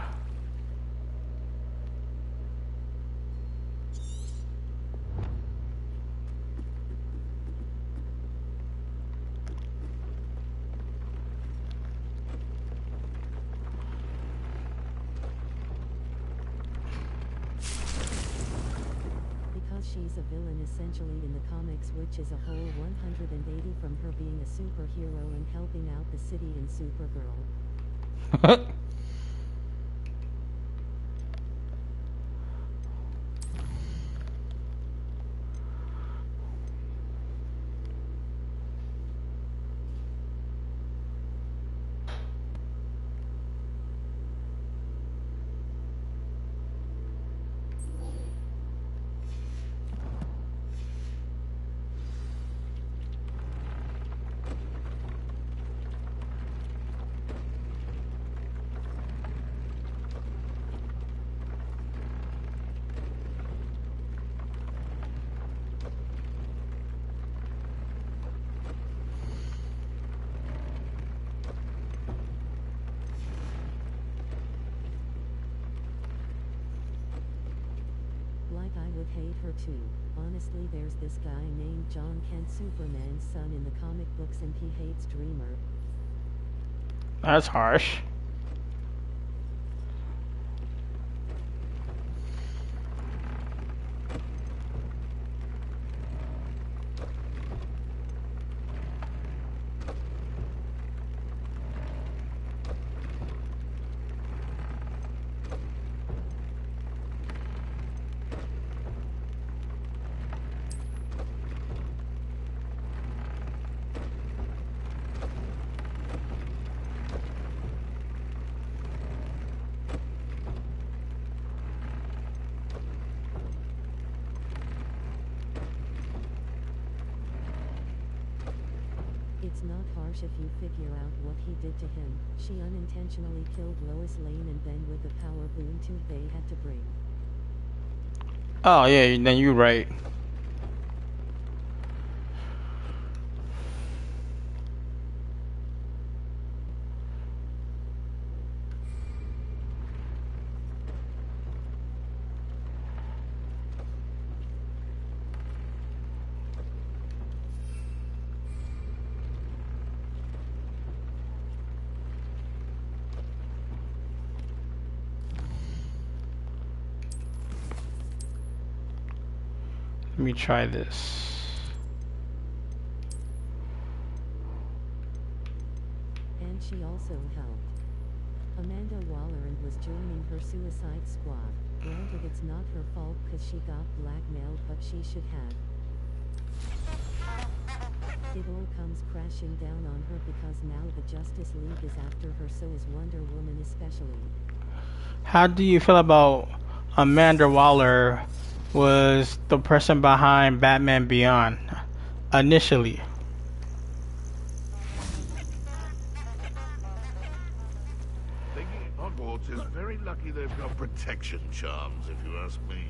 Speaker 3: Because she's a villain essentially in the comics, which is a whole 180 from her being a superhero and helping out the city in Supergirl. Like I would hate her too. Honestly, there's this guy named John Kent, Superman's son in the comic books, and he hates Dreamer.
Speaker 4: That's harsh.
Speaker 3: It's not harsh if you figure out what he did to him. She unintentionally killed Lois Lane, and then with the power boon tube they had to bring.
Speaker 4: Oh yeah, then you're right. me try this.
Speaker 3: And she also helped Amanda Waller and was joining her suicide squad. Granted, it's not her fault because she got blackmailed, but she should have. It all comes crashing down on her because now the Justice League is after her, so is Wonder Woman especially.
Speaker 4: How do you feel about Amanda Waller was the person behind Batman Beyond initially?
Speaker 8: Thinking Hogwarts is very lucky they've got protection charms, if you ask me.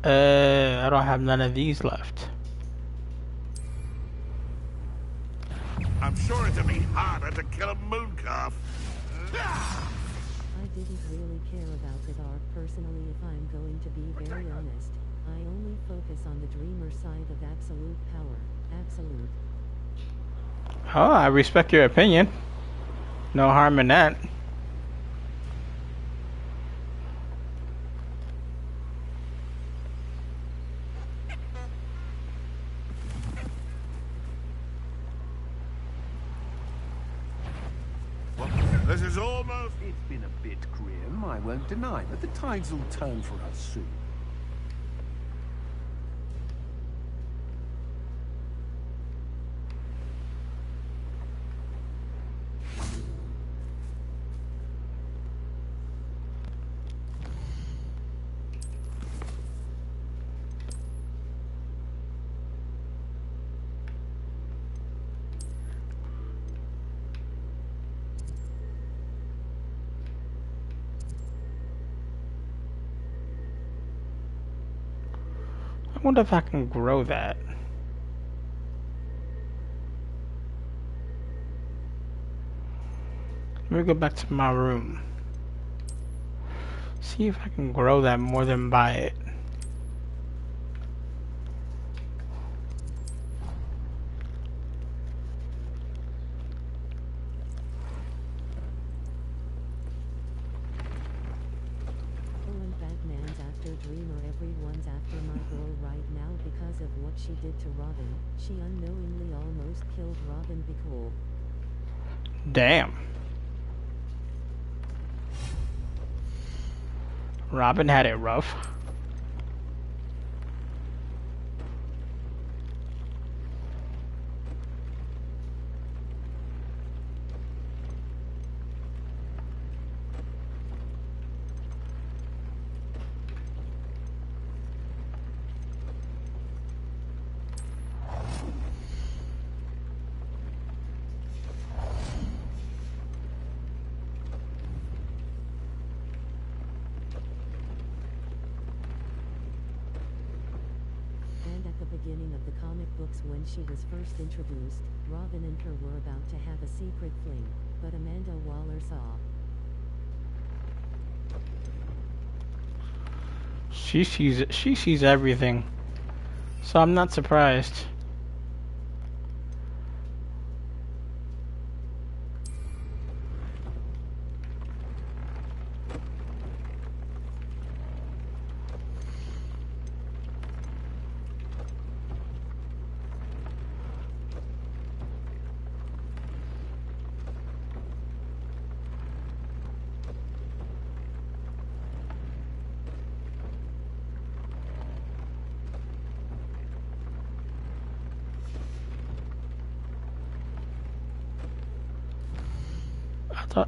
Speaker 4: I don't have none of these left.
Speaker 8: I'm sure it'd be harder to kill a mooncalf.
Speaker 3: I didn't really care about the arc personally, if I'm going to be very honest. I only focus on the dreamer side of absolute power. Absolute.
Speaker 4: Oh, I respect your opinion. No harm in that.
Speaker 8: This is almost...
Speaker 13: It's been a bit grim, I won't deny, but the tides will turn for us soon.
Speaker 4: I wonder if I can grow that. Let me go back to my room. See if I can grow that more than buy it.
Speaker 3: Batman's after Dreamer, everyone's after my girl right now because of what she did to Robin. She unknowingly almost killed Robin. Be cool.
Speaker 4: Damn. Robin had it rough.
Speaker 3: Beginning of the comic books, when she was first introduced, Robin and her were about to have a secret fling, but Amanda Waller saw.
Speaker 4: She sees everything, so I'm not surprised.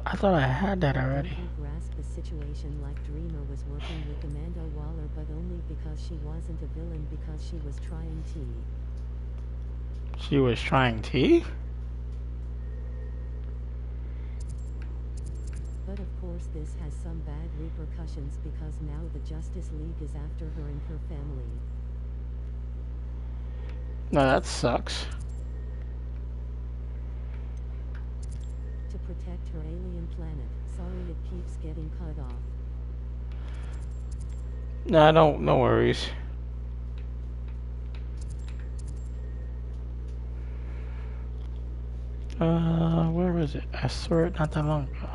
Speaker 4: I thought I had that already.
Speaker 3: Grasp the situation like Dreamer was working with Amanda Waller, but only because she wasn't a villain, because she was trying tea.
Speaker 4: She was trying tea?
Speaker 3: But of course this has some bad repercussions because now the Justice League is after her and her family.
Speaker 4: No, that sucks.
Speaker 3: To protect her alien planet. Sorry it keeps getting cut off.
Speaker 4: No, no worries. Where is it? I saw it not that long ago.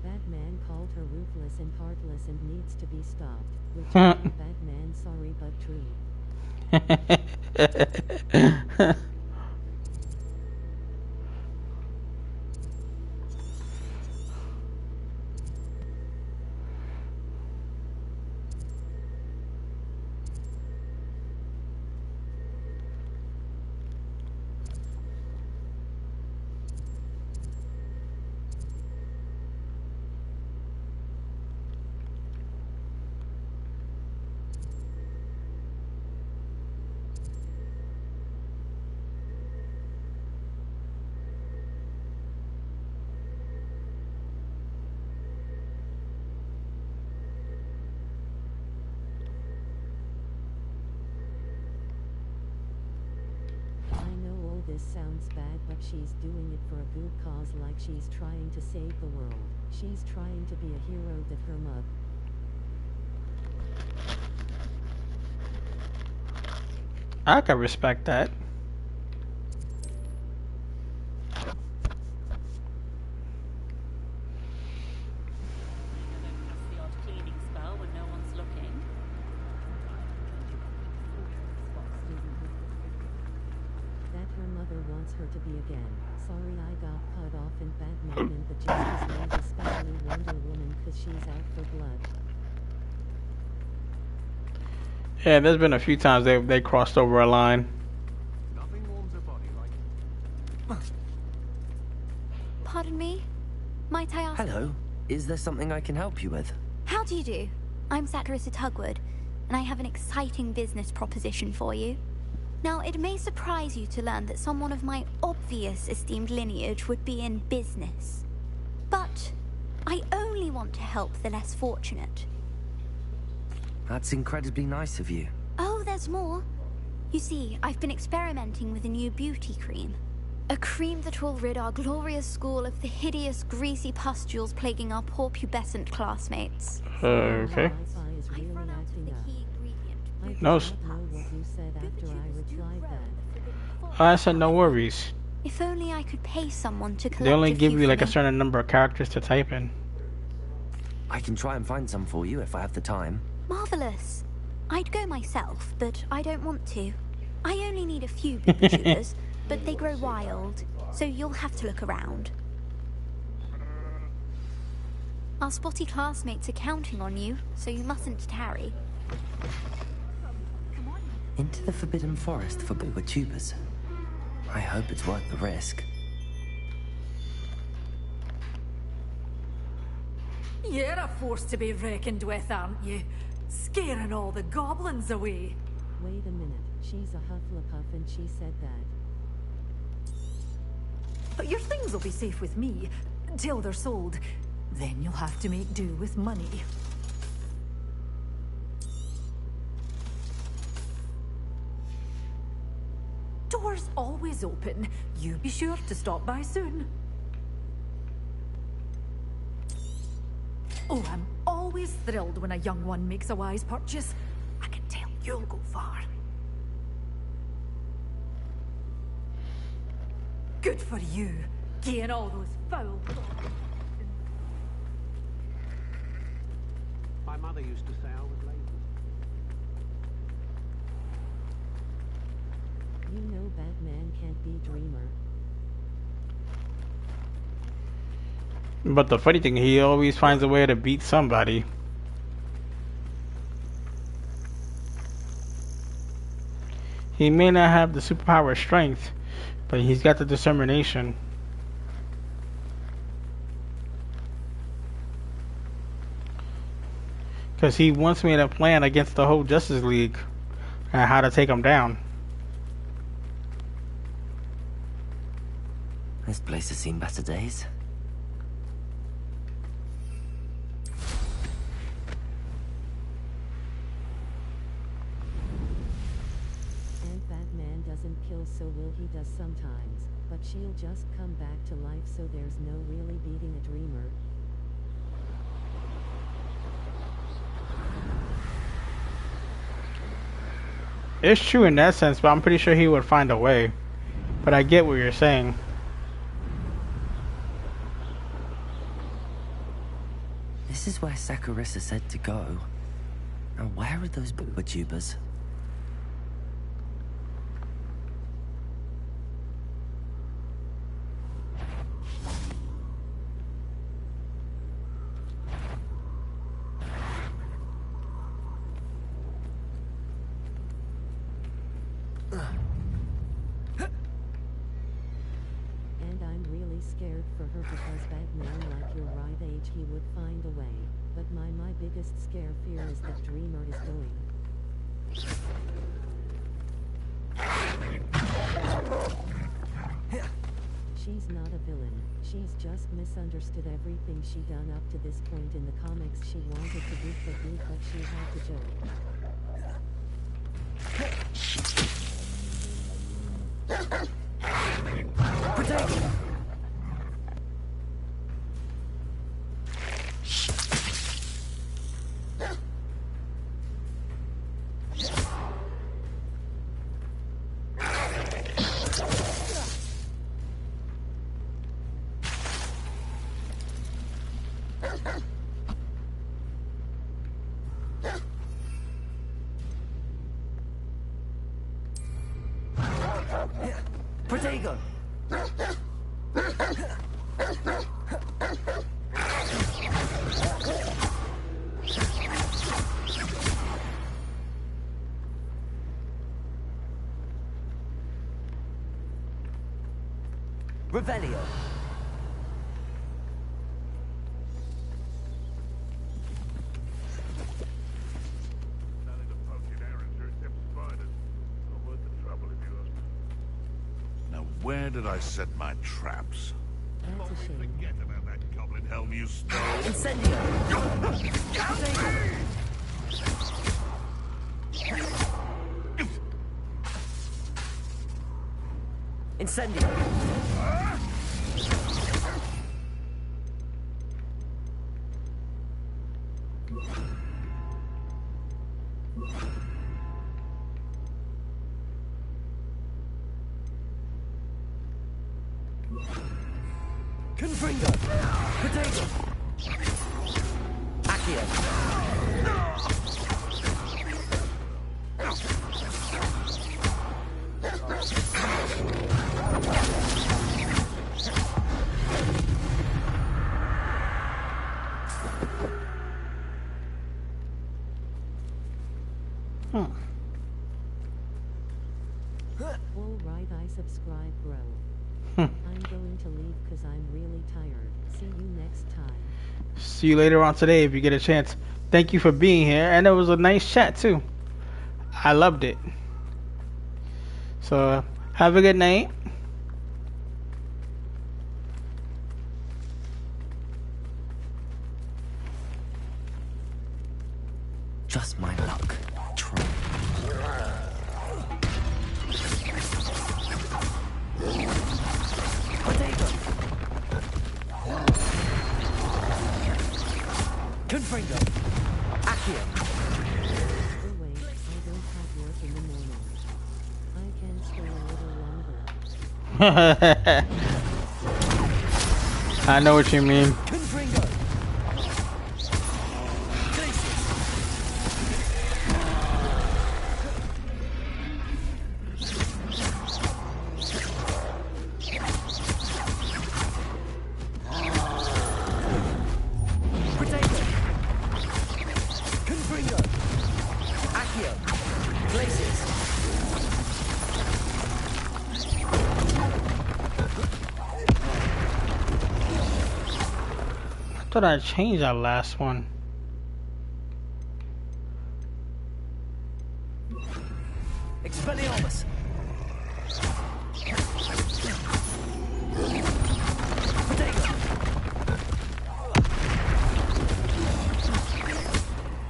Speaker 3: Batman called her ruthless and heartless and needs to be stopped. Which Batman sorry but true. This sounds bad, but she's doing it for a good cause, like she's trying to save the world. She's trying to be a hero that her mug.
Speaker 4: I can respect that.
Speaker 3: Her to be again. Sorry I got cut off in Batman and the Justice League, especially Wonder Woman, cause she's out for blood.
Speaker 4: Yeah, there's been a few times they crossed over a line.
Speaker 13: Nothing warms a body like...
Speaker 15: Pardon me? Might I ask...
Speaker 2: Hello. Is there something I can help you with?
Speaker 15: How do you do? I'm Saccharissa Tugwood, and I have an exciting business proposition for you. Now, it may surprise you to learn that someone of my obvious esteemed lineage would be in business. But I only want to help the less fortunate.
Speaker 2: That's incredibly nice of you.
Speaker 15: Oh, there's more. You see, I've been experimenting with a new beauty cream. A cream that will rid our glorious school of the hideous, greasy pustules plaguing our poor pubescent classmates.
Speaker 4: Okay.
Speaker 15: I've run out of the key ingredient.
Speaker 4: No. I said no worries.
Speaker 15: If only I could pay someone to collect.
Speaker 4: They only give you like a
Speaker 15: me.
Speaker 4: certain number of characters to type in.
Speaker 2: I can try and find some for you if I have the time.
Speaker 15: Marvelous. I'd go myself, but I don't want to. I only need a few baby tutors, but they grow wild, so you'll have to look around. Our spotty classmates are counting on you, so you mustn't tarry.
Speaker 2: Into the Forbidden Forest for booger tubers. I hope it's worth the risk.
Speaker 16: You're a force to be reckoned with, aren't you? Scaring all the goblins away.
Speaker 3: Wait a minute, she's a Hufflepuff and she said that.
Speaker 16: But your things will be safe with me, till they're sold. Then you'll have to make do with money. Doors always open. You be sure to stop by soon. Oh, I'm always thrilled when a young one makes a wise purchase. I can tell you'll go far. Good for you, getting all those foul thoughts.
Speaker 13: My mother used to say I was lazy.
Speaker 3: You know Batman can't be Dreamer.
Speaker 4: But the funny thing, he always finds a way to beat somebody. He may not have the superpower strength, but he's got the determination. Because he once made a plan against the whole Justice League and how to take them down.
Speaker 2: This place has seen better days.
Speaker 3: so will he does sometimes, but she'll just come back to life, so there's no really beating a dreamer.
Speaker 4: It's true in that sense, but I'm pretty sure he would find a way. But I get what you're saying.
Speaker 2: This is where Sakurissa said to go. And where are those booba tubers?
Speaker 3: And I'm really scared for her, because that man like your right age, he would find a way. But my biggest fear is that Dreamer is going. She's not a villain. She's just misunderstood everything she done up to this point in the comics. She wanted to do for good, but she had to joke.
Speaker 2: Protect him! Protego! Revelio!
Speaker 8: Where did I set my traps?
Speaker 3: That's a shame.
Speaker 8: Forget about that goblin helm you stole.
Speaker 2: Incendio! Incendio! Confringo! Potato! Accio!
Speaker 3: All right, I subscribe, bro. I'm going to leave because I'm really tired. See you next time.
Speaker 4: See you later on today if you get a chance. Thank you for being here, and it was a nice chat too. I loved it. So have a good night.
Speaker 2: Just my luck. Troll. Confringo! Accio!
Speaker 3: Oh wait, I don't have work in the morning. I can stay a little longer.
Speaker 4: I know what you mean.
Speaker 2: Confringo!
Speaker 4: I thought I changed that last one.
Speaker 2: Expelliarmus!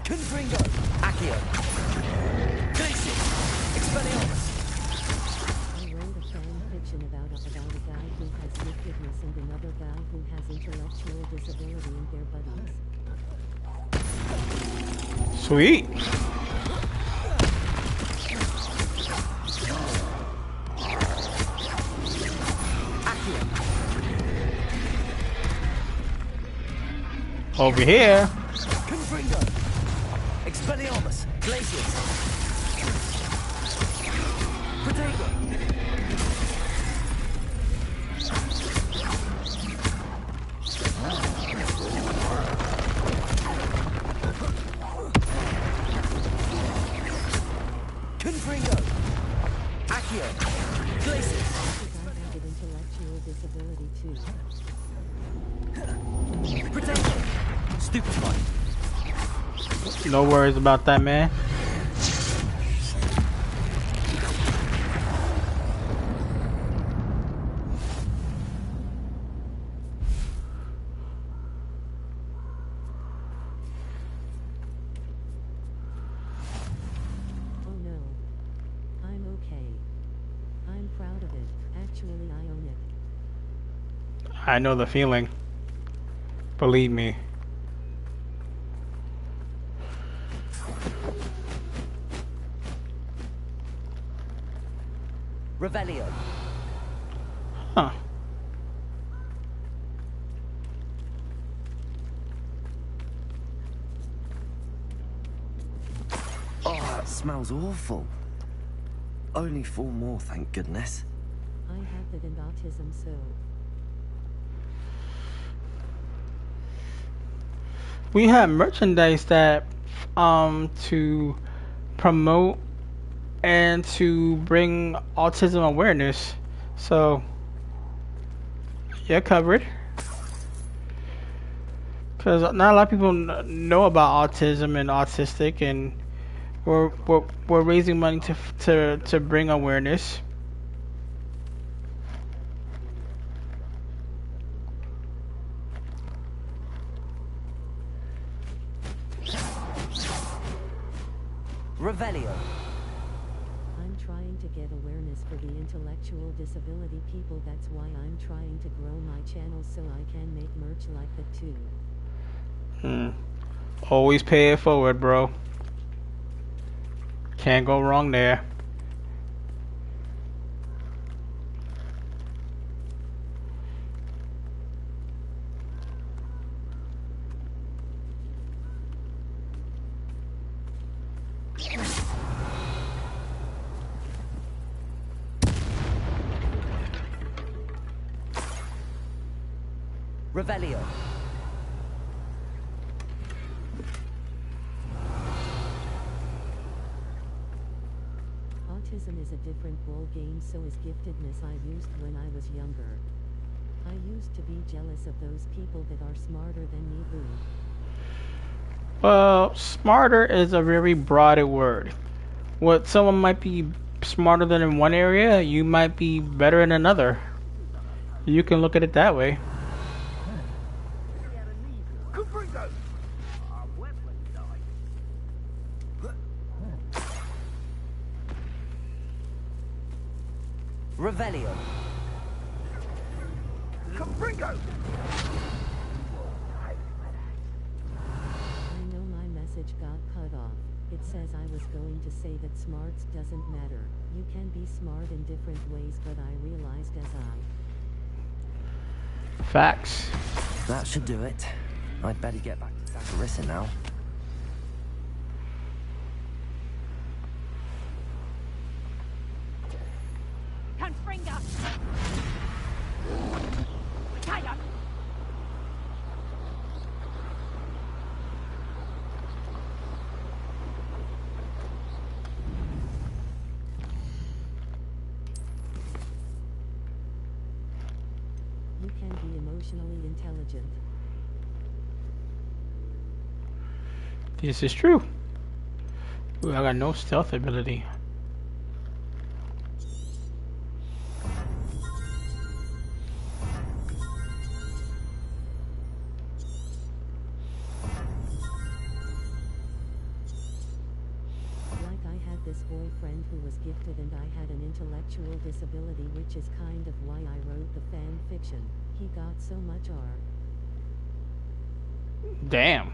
Speaker 2: Confringo! Accio! Glacius! Expelliarmus!
Speaker 3: I wrote a their buddies.
Speaker 4: Sweet. Over here.
Speaker 10: Confringo. Expelliarmus. Glacius. Protego. Confringo. Accio. Glacius.
Speaker 3: I have intellectual disability too.
Speaker 10: Protego. Stupefy.
Speaker 4: No worries about that, man.
Speaker 3: Oh no. I'm okay. I'm proud of it. Actually, I own it.
Speaker 4: I know the feeling. Believe me.
Speaker 10: Revelio.
Speaker 4: Huh.
Speaker 2: Oh, that smells awful. Only 4 more, thank goodness.
Speaker 3: I have that and autism, so
Speaker 4: We have merchandise that to promote and to bring autism awareness. So you're covered. Because not a lot of people know about autism and autistic, and we're raising money to bring awareness.
Speaker 10: Revelio.
Speaker 3: I'm trying to get awareness for the intellectual disability people. That's why I'm trying to grow my channel so I can make merch like that too.
Speaker 4: Always pay it forward, bro. Can't go wrong there.
Speaker 10: Revelio.
Speaker 3: Autism is a different ball game, so is giftedness. I used when I was younger. I used to be jealous of those people that are smarter than me. Boo.
Speaker 4: Well, smarter is a very broad word. What someone might be smarter than in one area, you might be better in another. You can look at it that way.
Speaker 10: Revelio.
Speaker 3: Confringo! I know my message got cut off. It says I was going to say that smarts doesn't matter. You can be smart in different ways, but I realized as
Speaker 4: Facts.
Speaker 2: That should do it. I'd better get back to Carissa now.
Speaker 9: Confringo! Tired!
Speaker 3: you can be emotionally intelligent.
Speaker 4: This is true. Ooh, I got no stealth ability.
Speaker 3: Like I had this boyfriend who was gifted and I had an intellectual disability, which is kind of why I wrote the fan fiction. He got so much art.
Speaker 4: Damn.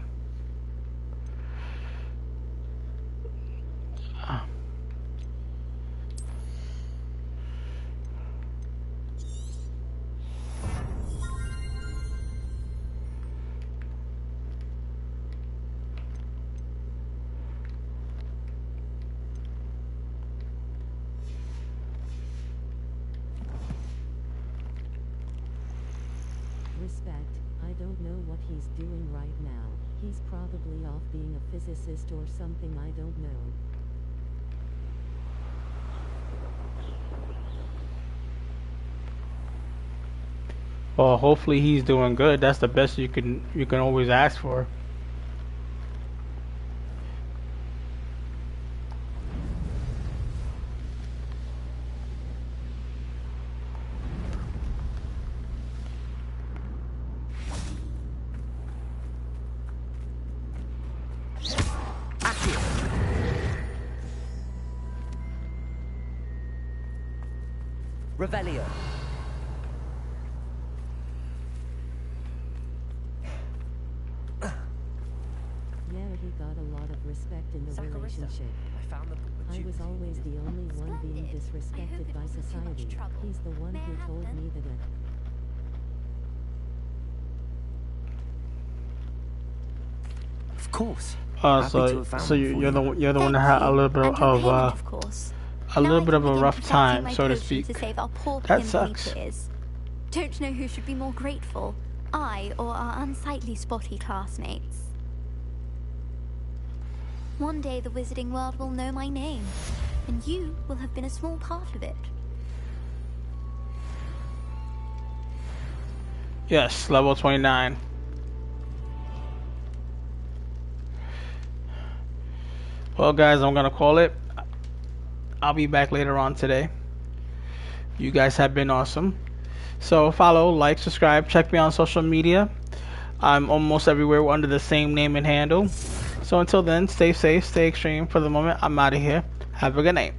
Speaker 3: Respect, I don't know what he's doing right now. He's probably off being a physicist or something, I don't know.
Speaker 4: Well, hopefully he's doing good. That's the best you can always ask for.
Speaker 10: Revelio.
Speaker 3: Yeah, he got a lot of respect in the relationship. I was always the only one being disrespected by society. He's the one who told me that it.
Speaker 10: Of course.
Speaker 4: So you're the one that had a little bit of a little bit of a rough time, so to speak. That sucks.
Speaker 15: Don't know who should be more grateful, I or our unsightly spotty classmates. One day the wizarding world will know my name, and you will have been a small part of it.
Speaker 4: Yes, level 29. Well, guys, I'm gonna call it. I'll be back later on today. You guys have been awesome. So follow, like, subscribe, check me on social media. I'm almost everywhere under the same name and handle. So until then, stay safe, stay extreme. For the moment, I'm out of here. Have a good night.